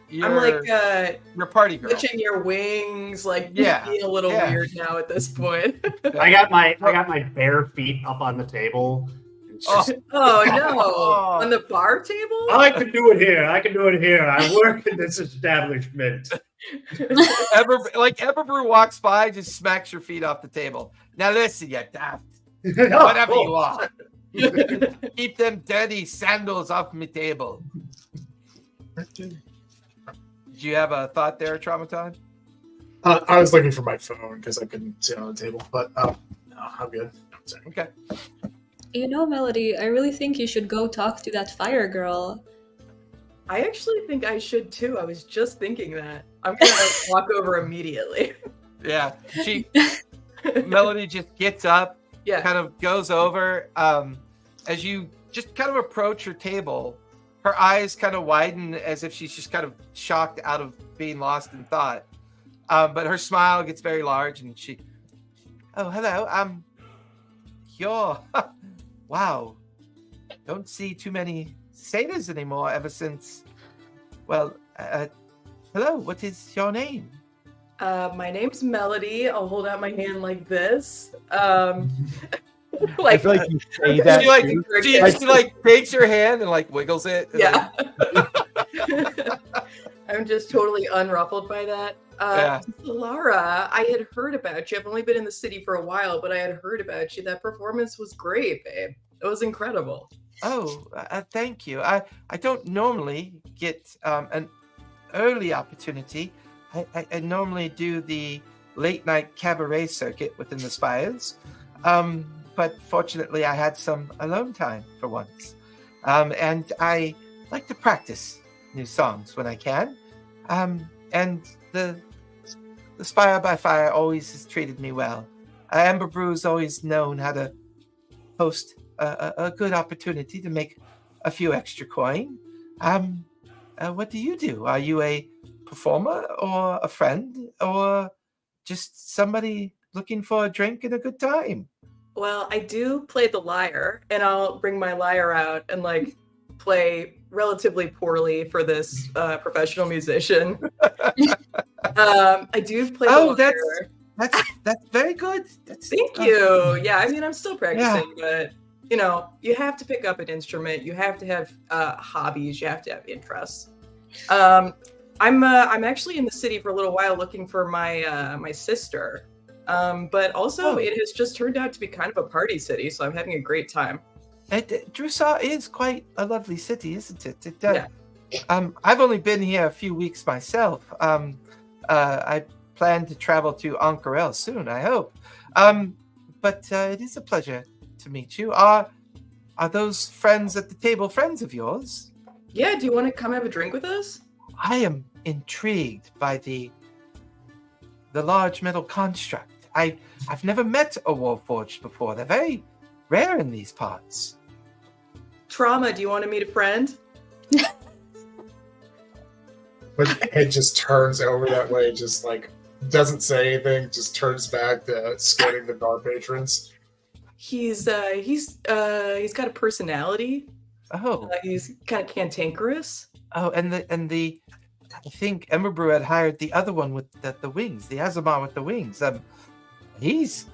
You're, I'm like you're party girl. twitching your wings, like Yeah, being a little yeah. weird now at this point. I got my bare feet up on the table. It's Oh. just- Oh no! Oh. On the bar table? I can do it here. I work in this establishment. Everbrew walks by, just smacks your feet off the table. Now listen, you daft. Whatever you are. Keep them dirty sandals off my table. Did you have a thought there, Traumaton? I was looking for my phone because I couldn't see it on the table, but no, I'm good. Sorry. Okay. You know, Melody, I really think you should go talk to that fire girl. I actually think I should too. I was just thinking that. I'm gonna walk over immediately. Yeah. Melody just gets up, Yeah. kind of goes over. As you just kind of approach her table, her eyes kind of widen as if she's just kind of shocked out of being lost in thought. But her smile gets very large, and she, oh, hello. You're, wow. Don't see too many satyrs anymore ever since, well, hello, what is your name? My name's Melody. I'll hold out my hand like this. I feel like you say that. She takes your hand and like wiggles it. And Yeah. I'm just totally unruffled by that. Yeah. Lara, I had heard about you. I've only been in the city for a while, but I had heard about you. That performance was great, babe. It was incredible. Oh, thank you. I don't normally get an early opportunity. I normally do the late night cabaret circuit within the spires. But fortunately, I had some alone time for once. And I like to practice new songs when I can. And the Spire by Fire always has treated me well. Amber Brew's always known how to host a good opportunity to make a few extra coin. What do you do? Are you a performer or a friend or just somebody looking for a drink and a good time? Well, I do play the lyre, and I'll bring my lyre out and like play relatively poorly for this professional musician. I do play the lyre. That's very good. Thank you. Yeah, I mean, I'm still practicing, but you know, you have to pick up an instrument. You have to have hobbies. You have to have interests. I'm actually in the city for a little while looking for my my sister. But also it has just turned out to be kind of a party city, so I'm having a great time. Jrusar is quite a lovely city, isn't it? Yeah. I've only been here a few weeks myself. I plan to travel to Ankarel soon, I hope. But it is a pleasure to meet you. Are those friends at the table friends of yours? Yeah, do you want to come have a drink with us? I am intrigued by the large metal construct. I've never met a Warforged before. They're very rare in these parts. Trauma, do you want to meet a friend? But the head just turns over that way, just like doesn't say anything, just turns back to scanning the bar patrons. He's got a personality. Oh, he's kind of cantankerous. oh, and the I think Ember Brew had hired the other one with the wings, the Azamar with the wings. He's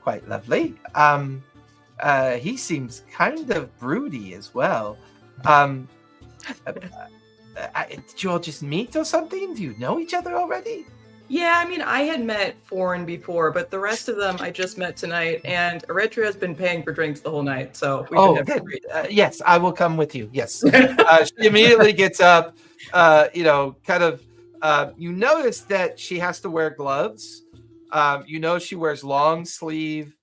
quite lovely. He seems kind of broody as well. Did you all just meet or something? Do you know each other already? Yeah, I mean, I had met Foreign before, but the rest of them I just met tonight, and Eritrea has been paying for drinks the whole night, so we should have agreed. Yes, I will come with you. Yes. She immediately gets up, you notice that she has to wear gloves. She wears long sleeve,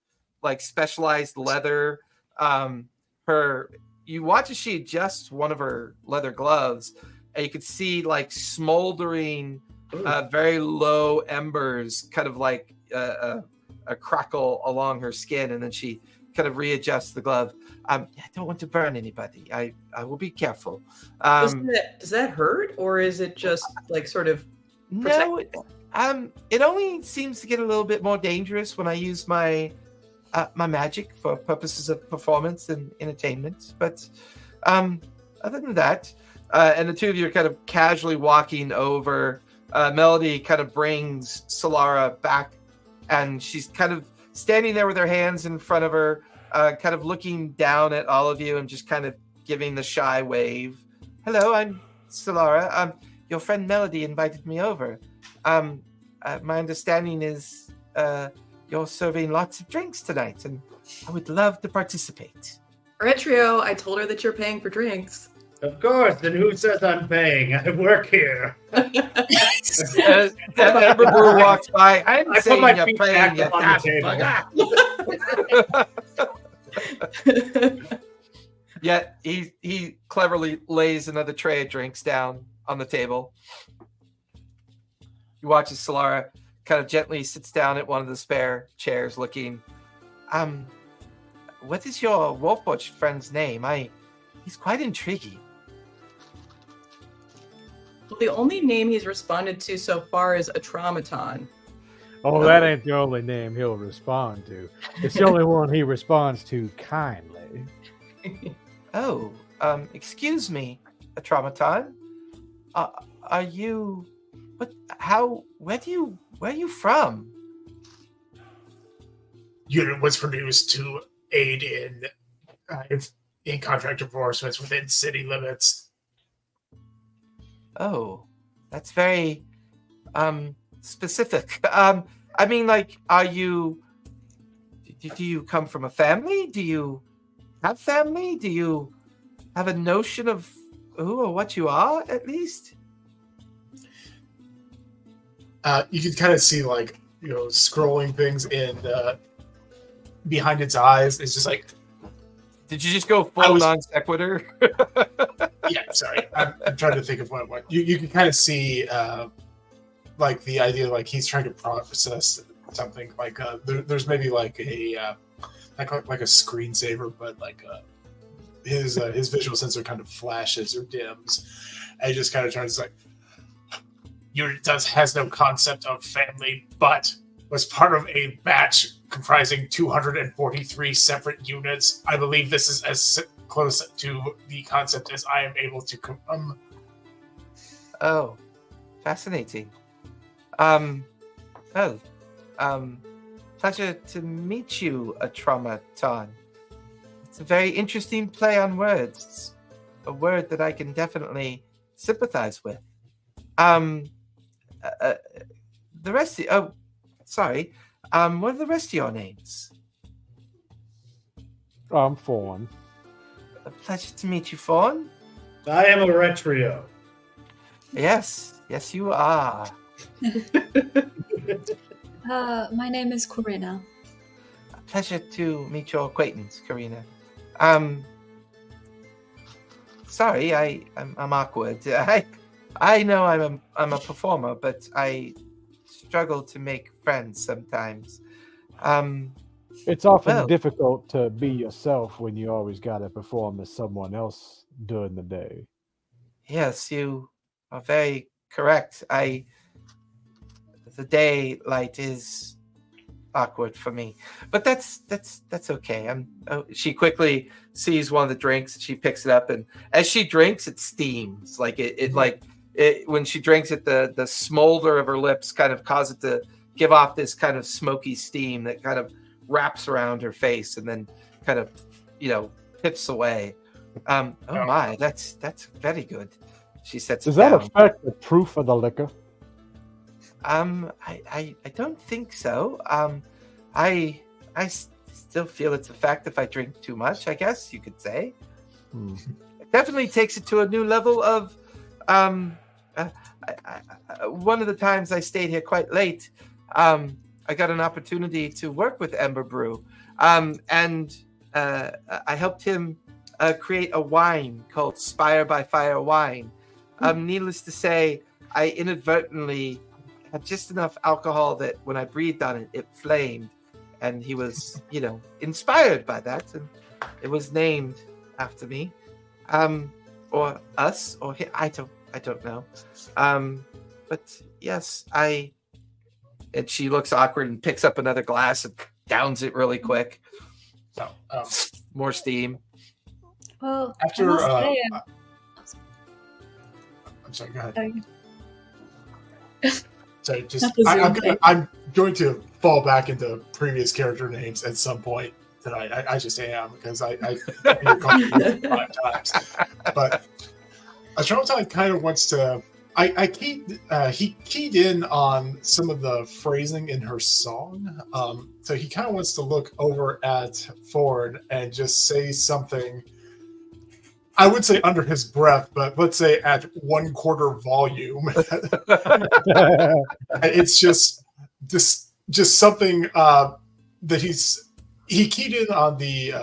like specialized leather. You watch as she adjusts one of her leather gloves, and you could see like smoldering, very low embers, kind of like a crackle along her skin, and then she kind of readjusts the glove. I don't want to burn anybody. I will be careful. Does that hurt, or is it just like sort of protected? No. It only seems to get a little bit more dangerous when I use my my magic for purposes of performance and entertainment. But other than that, and the two of you are kind of casually walking over. Melody kind of brings Solara back, and she's kind of standing there with her hands in front of her, kind of looking down at all of you and just kind of giving the shy wave. Hello, I'm Solara. Your friend Melody invited me over. My understanding is you're serving lots of drinks tonight, and I would love to participate. Retrio, I told her that you're paying for drinks. Of course, and who says I'm paying? I work here. Ember Brew walks by. I'm saying put my you're feet paying back up on the table. Yet he cleverly lays another tray of drinks down on the table. You watch as Solara kind of gently sits down at one of the spare chairs, looking. What is your Wolfwatch friend's name? He's quite intriguing. Well, the only name he's responded to so far is Atraumaton. Oh, that ain't the only name he'll respond to. It's the only one he responds to kindly. Oh, excuse me, Atraumaton. Are you? What? How? Where are you from? Unit was produced to aid in contract enforcement within city limits. Oh, that's very specific. I mean, like, are you? Do you come from a family? Do you have family? Do you have a notion of who or what you are, at least? You can kind of see, like, scrolling things in behind its eyes. It's just like. Did you just go full non sequitur? Yeah, sorry. I'm trying to think of what you can kind of see, like the idea, like he's trying to process something. Like there's maybe like a like a screensaver, but like his visual sensor kind of flashes or dims, and he just kind of tries to like. Unit has no concept of family, but was part of a batch comprising 243 separate units. I believe this is as close to the concept as I am able to come. Oh, fascinating. Pleasure to meet you, Atraumaton. It's a very interesting play on words. It's a word that I can definitely sympathize with. The rest of sorry. What are the rest of your names? I'm Fawn. A pleasure to meet you, Fawn. I am a Retrio. Yes, you are. My name is Corinna. A pleasure to meet your acquaintance, Karina. Sorry, I'm awkward. I know I'm a performer, but I struggle to make friends sometimes. It's often difficult to be yourself when you always got to perform as someone else during the day. Yes, you are very correct. The daylight is awkward for me, but that's okay. She quickly sees one of the drinks. She picks it up, and as she drinks, it steams. Like it when she drinks it, the smolder of her lips kind of cause it to give off this kind of smoky steam that kind of wraps around her face and then kind of, pips away. Oh my, that's very good. She sets it Does that down. affect the proof of the liquor? I don't think so. I still feel it's a fact if I drink too much, I guess you could say. It definitely takes it to a new level of one of the times I stayed here quite late, I got an opportunity to work with Ember Brew, and I helped him create a wine called Spire by Fire wine. Needless to say, I inadvertently had just enough alcohol that when I breathed on it, it flamed, and he was, inspired by that, and it was named after me, or us, or him. I don't know. But yes, and she looks awkward and picks up another glass and downs it really quick. So, more steam. Well, after, I must say, I'm sorry, go ahead. So I'm going to fall back into previous character names at some point tonight. I just am, because I called 5 times. But Traumatine kind of wants to. He keyed in on some of the phrasing in her song, so he kind of wants to look over at Ford and just say something. I would say under his breath, but let's say at 1/4 volume. It's just something that he keyed in on the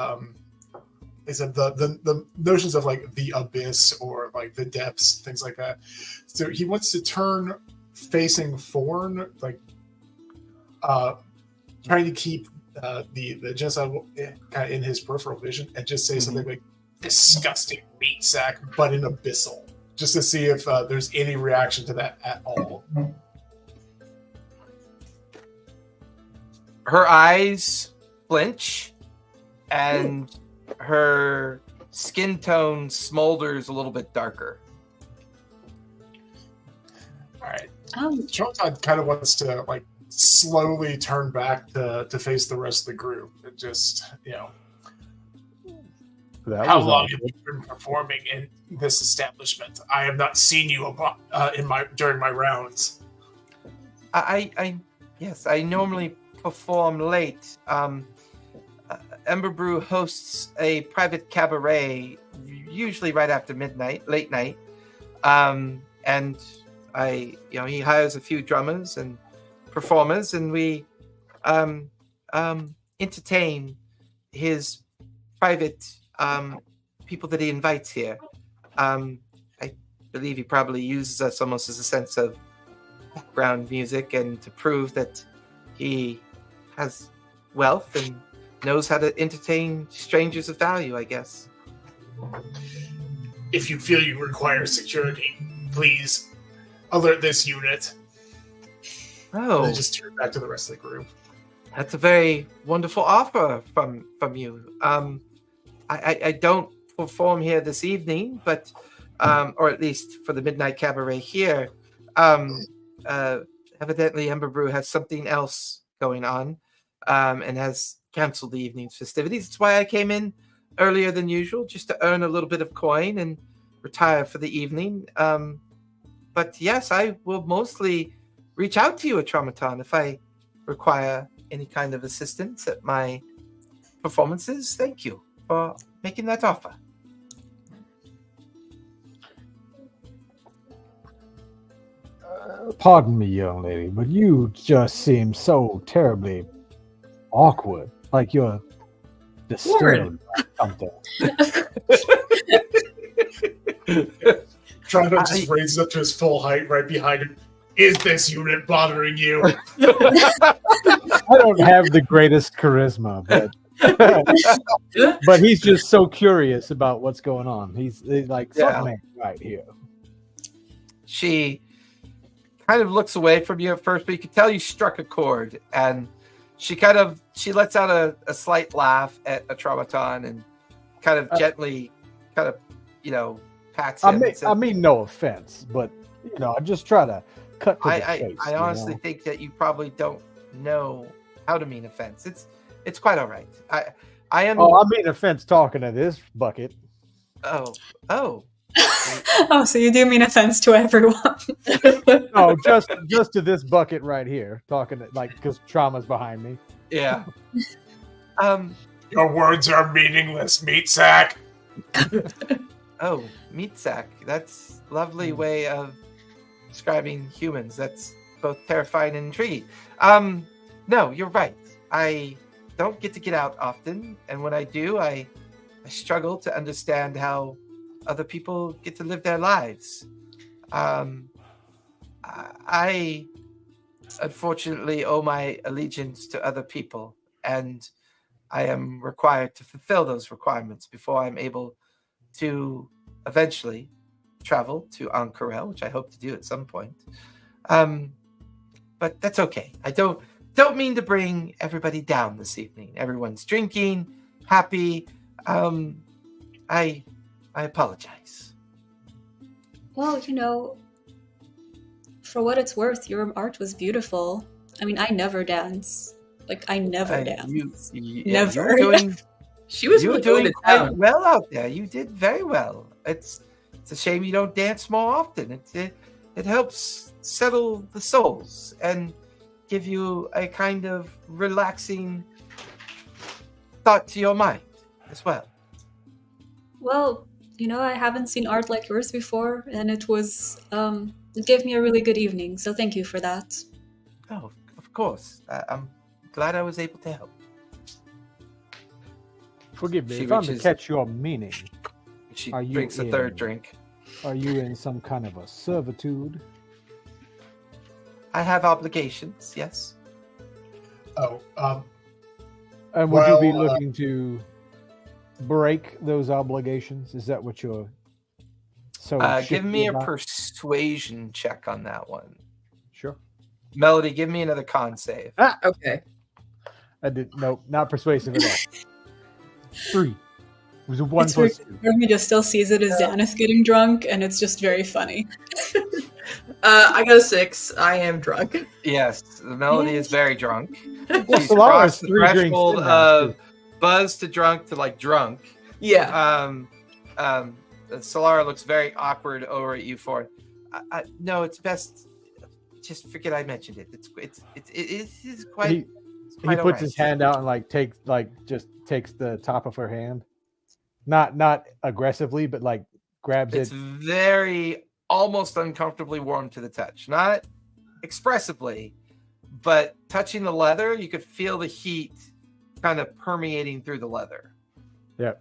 the notions of like the abyss or like the depths, things like that. So he wants to turn facing Thorn, like trying to keep the genocide kind of in his peripheral vision, and just say something like disgusting meat sack, but in abyssal, just to see if there's any reaction to that at all. Her eyes flinch, and her skin tone smolders a little bit darker. All right. Showtime kind of wants to like slowly turn back to face the rest of the group and just, how long have you been performing in this establishment? I have not seen you during my rounds. Yes, I normally perform late. Ember Brew hosts a private cabaret, usually right after midnight, late night, and he hires a few drummers and performers, and we entertain his private people that he invites here. I believe he probably uses us almost as a sense of background music, and to prove that he has wealth and knows how to entertain strangers of value, I guess. If you feel you require security, please alert this unit. Oh, and just turn back to the rest of the group. That's a very wonderful offer from you. I don't perform here this evening, but or at least for the Midnight Cabaret here. Evidently, Ember Brew has something else going on, and has canceled the evening's festivities. That's why I came in earlier than usual, just to earn a little bit of coin and retire for the evening. But yes, I will mostly reach out to you at Traumaton if I require any kind of assistance at my performances. Thank you for making that offer. Pardon me, young lady, but you just seem so terribly awkward, like you're disturbed by something. Trondo just raises up to his full height right behind him. Is this unit bothering you? I don't have the greatest charisma, but he's just so curious about what's going on. He's like, something ain't right here. She kind of looks away from you at first, but you can tell you struck a chord, and she lets out a slight laugh at Atraumaton and kind of gently pats him. I mean no offense, but I just try to cut to the chase. I honestly think that you probably don't know how to mean offense. It's quite all right. I am. Oh, I mean offense talking to this bucket. Oh. Oh, so you do mean offense to everyone? No, just to this bucket right here, talking because Trauma's behind me. Yeah. Your words are meaningless, meat sack. Oh, meat sack. That's a lovely way of describing humans. That's both terrifying and intriguing. No, you're right. I don't get to get out often, and when I do, I struggle to understand how other people get to live their lives. I unfortunately owe my allegiance to other people, and I am required to fulfill those requirements before I'm able to eventually travel to Ank'Harel, which I hope to do at some point. But that's okay. I don't mean to bring everybody down this evening. Everyone's drinking, happy. I apologize. Well, for what it's worth, your art was beautiful. I mean, I never dance. I never dance. Never. She was really doing good quite well out there. You did very well. It's a shame you don't dance more often. It helps settle the souls and give you a kind of relaxing thought to your mind as well. Well, I haven't seen art like yours before, and it gave me a really good evening, so thank you for that. Oh, of course. I'm glad I was able to help. Forgive me if I'm to catch your meaning. She drinks a third drink. Are you in some kind of a servitude? I have obligations, yes. Oh, and would you be looking to break those obligations? Is that what you're give me a persuasion check on that one. Sure. Melody, give me another con save. Okay. Not persuasive at all. 3. It was a 1 plus 2. Jeremy just still sees it as Xanath getting drunk, and it's just very funny. I got a 6. I am drunk. Yes, Melody is very drunk. Well, She's crossed the 3 drinks threshold of buzz to drunk to drunk. Yeah. Solara looks very awkward over at you for it. No, it's best. Just forget I mentioned it. It is quite. He puts his hand out and takes the top of her hand, not aggressively, but grabs it. It's very almost uncomfortably warm to the touch, not expressively, but touching the leather, you could feel the heat kind of permeating through the leather. Yeah,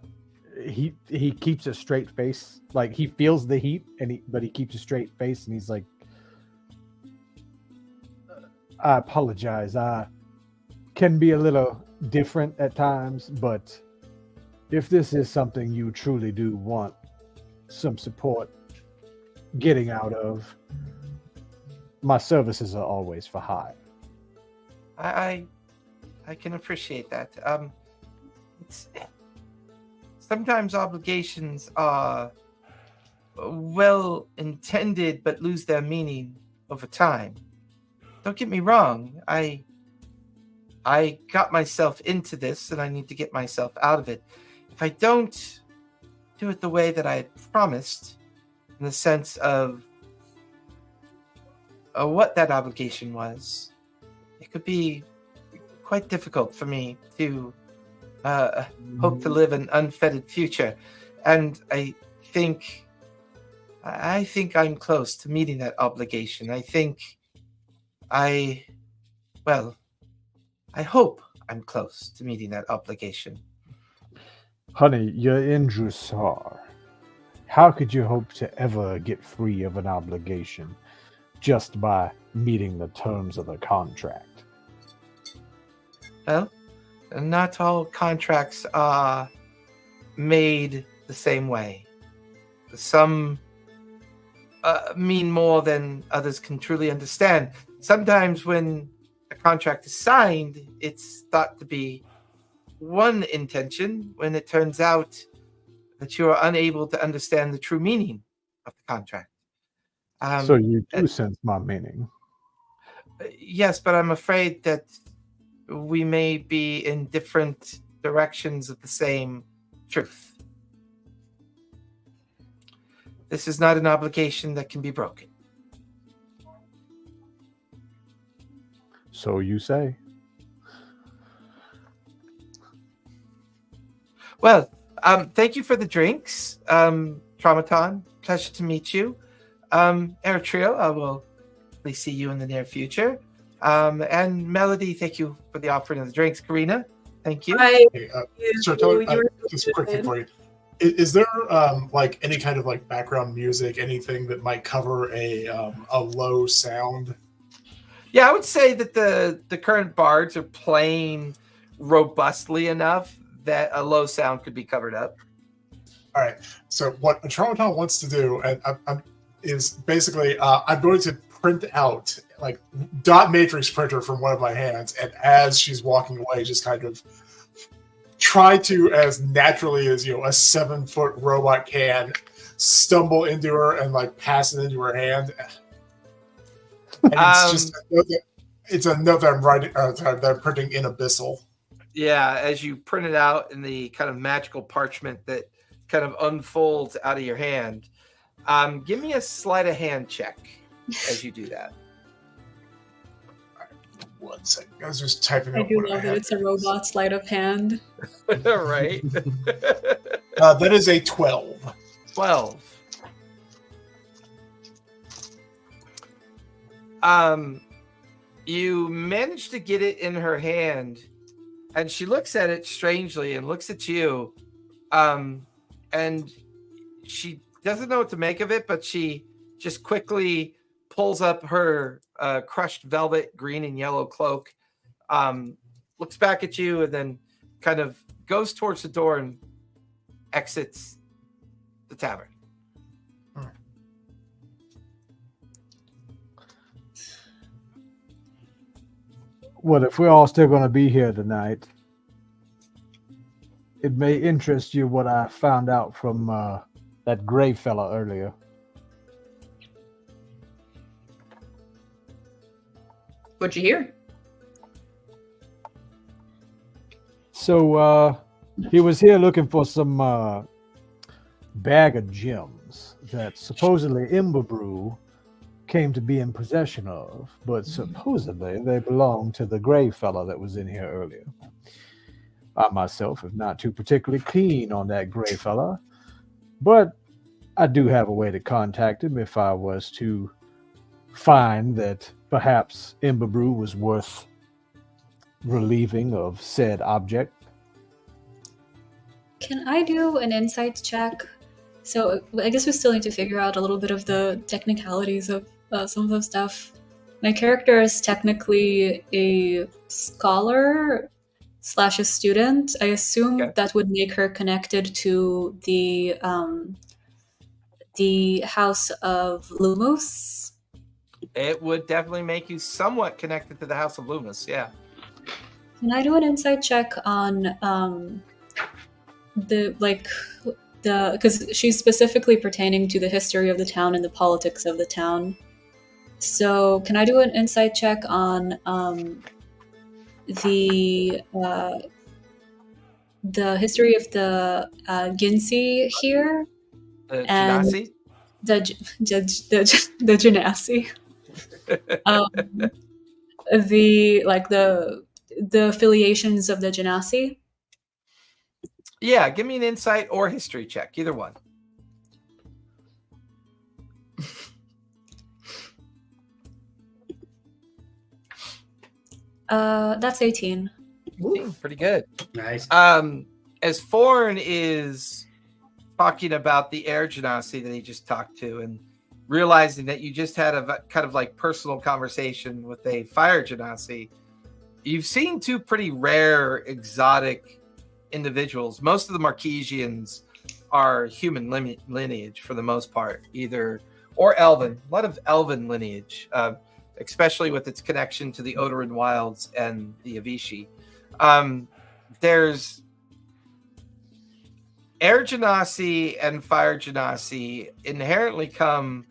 he keeps a straight face, he feels the heat, but he keeps a straight face, and he's like, "I apologize. I can be a little different at times, but if this is something you truly do want some support getting out of, my services are always for hire." I can appreciate that. Sometimes obligations are well intended but lose their meaning over time. Don't get me wrong. I got myself into this, and I need to get myself out of it. If I don't do it the way that I had promised, in the sense of what that obligation was, it could be quite difficult for me to hope to live an unfettered future. And I think I'm close to meeting that obligation. I hope I'm close to meeting that obligation. Honey, you're in Jrusar. How could you hope to ever get free of an obligation just by meeting the terms of the contract? Well, not all contracts are made the same way. Some mean more than others can truly understand. Sometimes when a contract is signed, it's thought to be one intention when it turns out that you are unable to understand the true meaning of the contract. So you do sense my meaning. Yes, but I'm afraid that we may be in different directions of the same truth. This is not an obligation that can be broken. So you say. Well, thank you for the drinks, Traumaton. Pleasure to meet you. Eritrea, I will hopefully see you in the near future. And Melody, thank you for the offering of the drinks. Karina, thank you. Hey, so just a quick thing for you. Is there like any kind of like background music, anything that might cover a low sound? Yeah, I would say that the current bards are playing robustly enough that a low sound could be covered up. All right. So what a Traumaton wants to do is basically I'm going to print out like dot matrix printer from one of my hands, and as she's walking away, just kind of try to, as naturally as a 7-foot robot can, stumble into her and like pass it into her hand. And it's just it's a note that I'm writing that I'm printing in Abyssal. Yeah, as you print it out in the kind of magical parchment that kind of unfolds out of your hand. Give me a sleight of hand check as you do that. All right, 1 second. I was just typing. I do love that it's a robot sleight of hand. Right. That is a 12. 12. You manage to get it in her hand, and she looks at it strangely and looks at you. And she doesn't know what to make of it, but she just quickly pulls up her crushed velvet green and yellow cloak, looks back at you, and then kind of goes towards the door and exits the tavern. Well, if we're all still going to be here tonight, it may interest you what I found out from that gray fella earlier. What'd you hear? So he was here looking for some bag of gems that supposedly Ember Brew came to be in possession of, but supposedly they belong to the gray fella that was in here earlier. I myself am not too particularly keen on that gray fella, but I do have a way to contact him if I was to find that perhaps Ember Brew was worth relieving of said object. Can I do an insight check? So I guess we still need to figure out a little bit of the technicalities of some of the stuff. My character is technically a scholar / a student. I assume that would make her connected to the House of Lumos. It would definitely make you somewhat connected to the House of Lumos, yeah. Can I do an insight check on because she's specifically pertaining to the history of the town and the politics of the town. So can I do an insight check on the history of the Ginsi here? And Genasi? the Genasi. The affiliations of the Genasi. Yeah, give me an insight or history check, either one. That's 18. Ooh, pretty good. Nice. As Foreign is talking about the air genasi that he just talked to and realizing that you just had a kind of like personal conversation with a fire genasi, you've seen two pretty rare, exotic individuals. Most of the Marquesians are human lineage for the most part, either or elven. A lot of elven lineage, especially with its connection to the Odoran Wilds and the Avicii. There's Air Genasi and Fire Genasi inherently come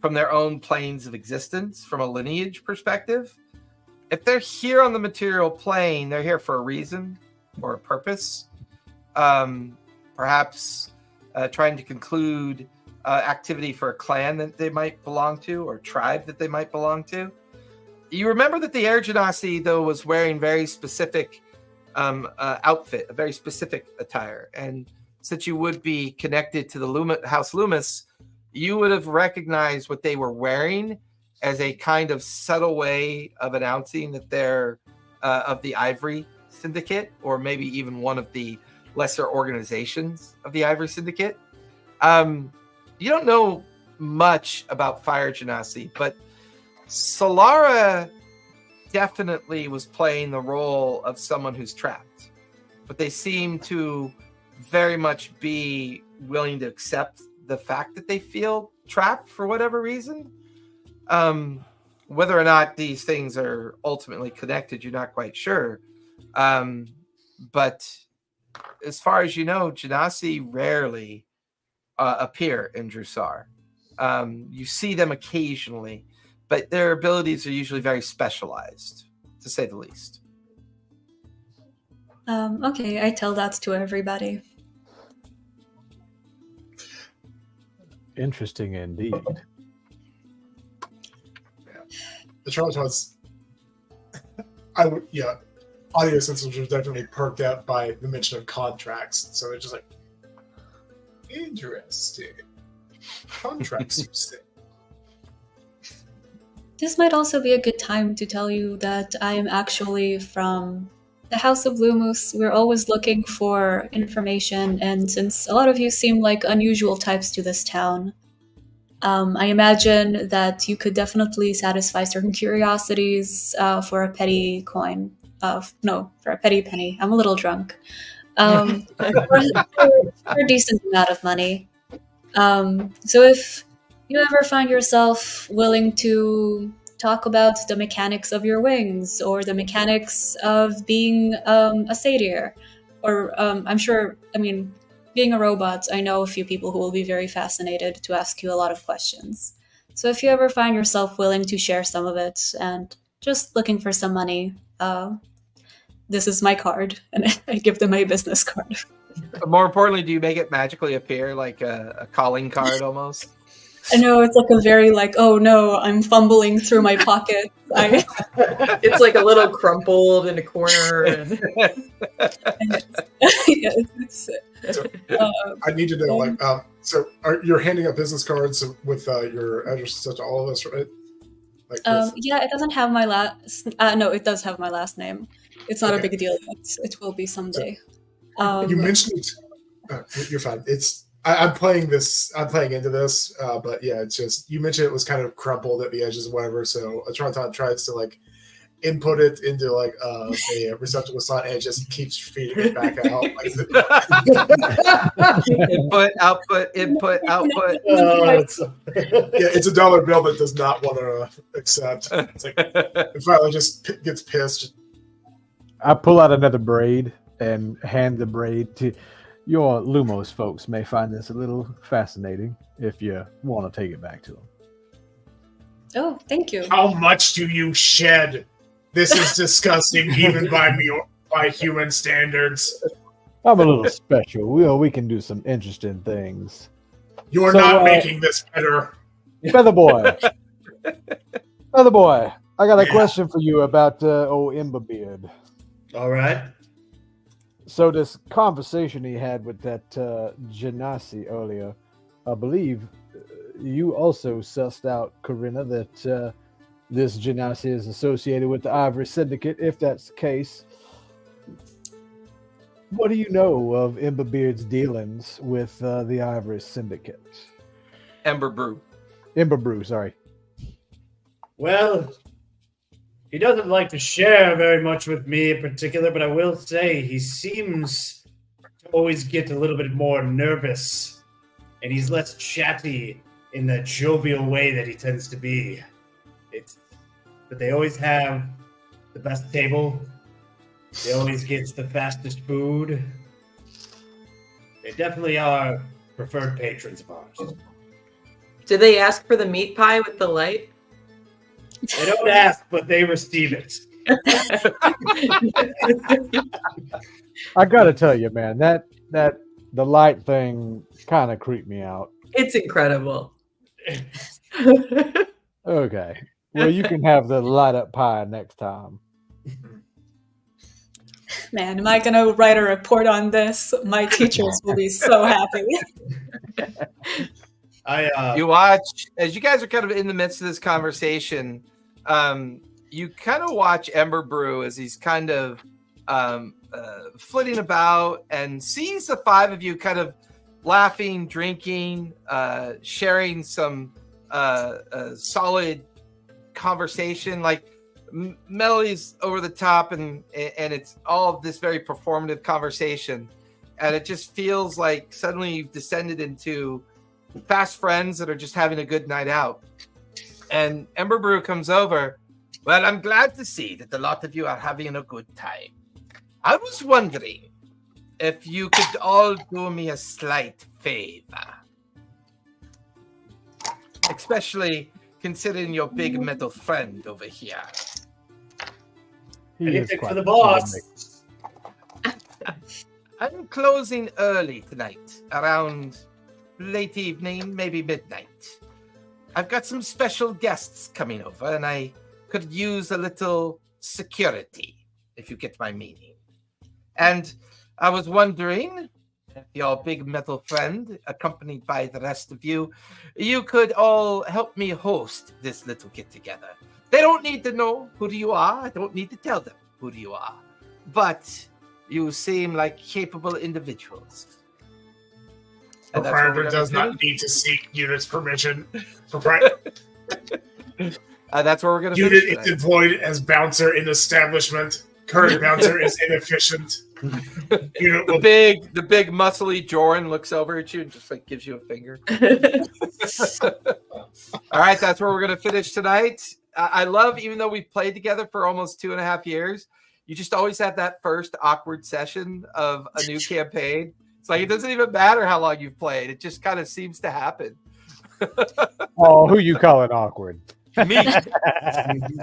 from their own planes of existence from a lineage perspective. If they're here on the material plane, they're here for a reason or a purpose. Perhaps trying to conclude activity for a clan that they might belong to or tribe that they might belong to. You remember that the Air Genasi, though, was wearing very specific outfit, a very specific attire. And since you would be connected to the House Loomis, you would have recognized what they were wearing as a kind of subtle way of announcing that they're of the Ivory Syndicate, or maybe even one of the lesser organizations of the Ivory Syndicate. You don't know much about Fire Genasi, but Solara definitely was playing the role of someone who's trapped. But they seem to very much be willing to accept the fact that they feel trapped for whatever reason. Whether or not these things are ultimately connected, you're not quite sure. But as far as you know, Genasi rarely appear in Jrusar. You see them occasionally, but their abilities are usually very specialized, to say the least. Okay, I tell that to everybody. Interesting indeed. The Charlatans, audio systems were definitely perked up by the mention of contracts. So they're just like, interesting. Contracts, you say? This might also be a good time to tell you that I am actually from the House of Lumos. We're always looking for information, and since a lot of you seem like unusual types to this town, I imagine that you could definitely satisfy certain curiosities for a petty coin. For a petty penny. I'm a little drunk. For a decent amount of money. So if you ever find yourself willing to talk about the mechanics of your wings, or the mechanics of being a satyr, or being a robot, I know a few people who will be very fascinated to ask you a lot of questions. So if you ever find yourself willing to share some of it and just looking for some money, this is my card, and I give them my business card. More importantly, do you make it magically appear like a calling card almost? I know, it's like a very oh no, I'm fumbling through my pocket. It's like a little crumpled in a corner. And... I need to know, you're handing out business cards with your addresses to all of us, right? Yeah, it doesn't have my last. No, it does have my last name. It's not a big deal yet. It will be someday. You mentioned. You're fine. I'm playing into this, but yeah, it's just you mentioned it was kind of crumpled at the edges and whatever. So a Charlatan tries to input it into a receptacle slot, and it just keeps feeding it back out. Input, output. It's a dollar bill that does not want to accept. It's it finally just gets pissed. I pull out another braid and hand the braid to your Lumos folks. May find this a little fascinating if you want to take it back to them. Oh, thank you. How much do you shed? This is disgusting, even by human standards. I'm a little special. We can do some interesting things. You're not making this better. Feather Boy, I got a question for you about old Emberbeard. All right. So this conversation he had with that Genasi earlier, I believe you also sussed out, Corinna, that this Genasi is associated with the Ivory Syndicate. If that's the case, what do you know of Emberbeard's dealings with the Ivory Syndicate? Ember Brew, sorry. Well, he doesn't like to share very much with me in particular, but I will say he seems to always get a little bit more nervous, and he's less chatty in that jovial way that he tends to be. But they always have the best table. They always get the fastest food. They definitely are preferred patrons of ours. Do they ask for the meat pie with the light? They don't ask, but they receive it. I gotta tell you, man, that the light thing kind of creeped me out. It's incredible. Okay. Well, you can have the light up pie next time. Man, am I going to write a report on this? My teachers will be so happy. You watch, as you guys are kind of in the midst of this conversation, you kind of watch Ember Brew as he's kind of flitting about and sees the five of you kind of laughing, drinking, sharing some solid conversation. Like Melody's over the top, and it's all of this very performative conversation, and it just feels like suddenly you've descended into fast friends that are just having a good night out. And Ember Brew comes over. Well, I'm glad to see that a lot of you are having a good time. I was wondering if you could all do me a slight favor, especially considering your big metal friend over here. Anything for the boss. I'm closing early tonight, around late evening, maybe midnight. I've got some special guests coming over, and I could use a little security, if you get my meaning. And I was wondering if your big metal friend, accompanied by the rest of you, you could all help me host this little get-together. They don't need to know who you are. I don't need to tell them who you are. But you seem like capable individuals. Proprietor does not need to seek unit's permission. That's where we're going to Unit is employed as bouncer in establishment. Current bouncer is inefficient. Unit will... The big muscly Joran looks over at you and just like gives you a finger. All right, that's where we're going to finish tonight. I love, even though we've played together for almost 2.5 years, you just always have that first awkward session of a new campaign. It's like it doesn't even matter how long you've played. It just kind of seems to happen. Oh, who you calling awkward?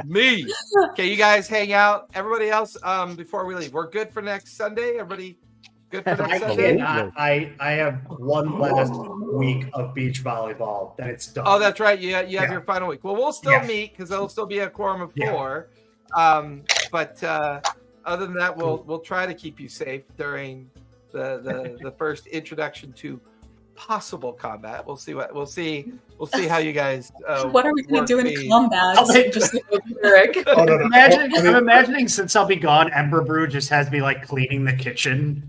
Me. Okay, you guys hang out. Everybody else, before we leave, we're good for next Sunday? Everybody good for next Sunday? I have one last week of beach volleyball, then it's done. Oh, that's right. You have your final week. Well, we'll still meet because there'll still be a quorum of 4. But other than that, we'll try to keep you safe during the first introduction to possible combat. We'll see how you guys what are we going to do in combat? I'm imagining since I'll be gone, Ember Brew just has me like cleaning the kitchen.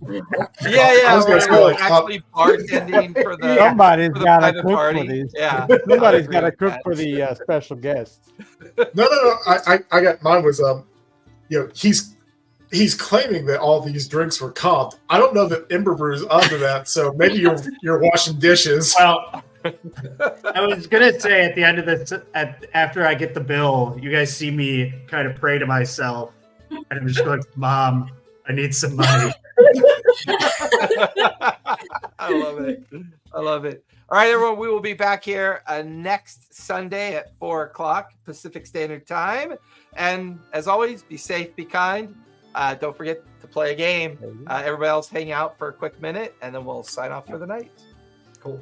Yeah. We're actually bartending for the somebody's got to cook party. for these. Yeah, somebody's got to cook for the special guests. No. I got mine was he's claiming that all these drinks were comped. I don't know that Ember Brew is onto that, so maybe you're washing dishes. Well, I was gonna say at the end of this, after I get the bill, you guys see me kind of pray to myself, and I'm just going, "Mom, I need some money." I love it. All right, everyone, we will be back here next Sunday at 4:00 Pacific Standard Time. And as always, be safe, be kind. Don't forget to play a game. Everybody else hang out for a quick minute, and then we'll sign off for the night. Cool.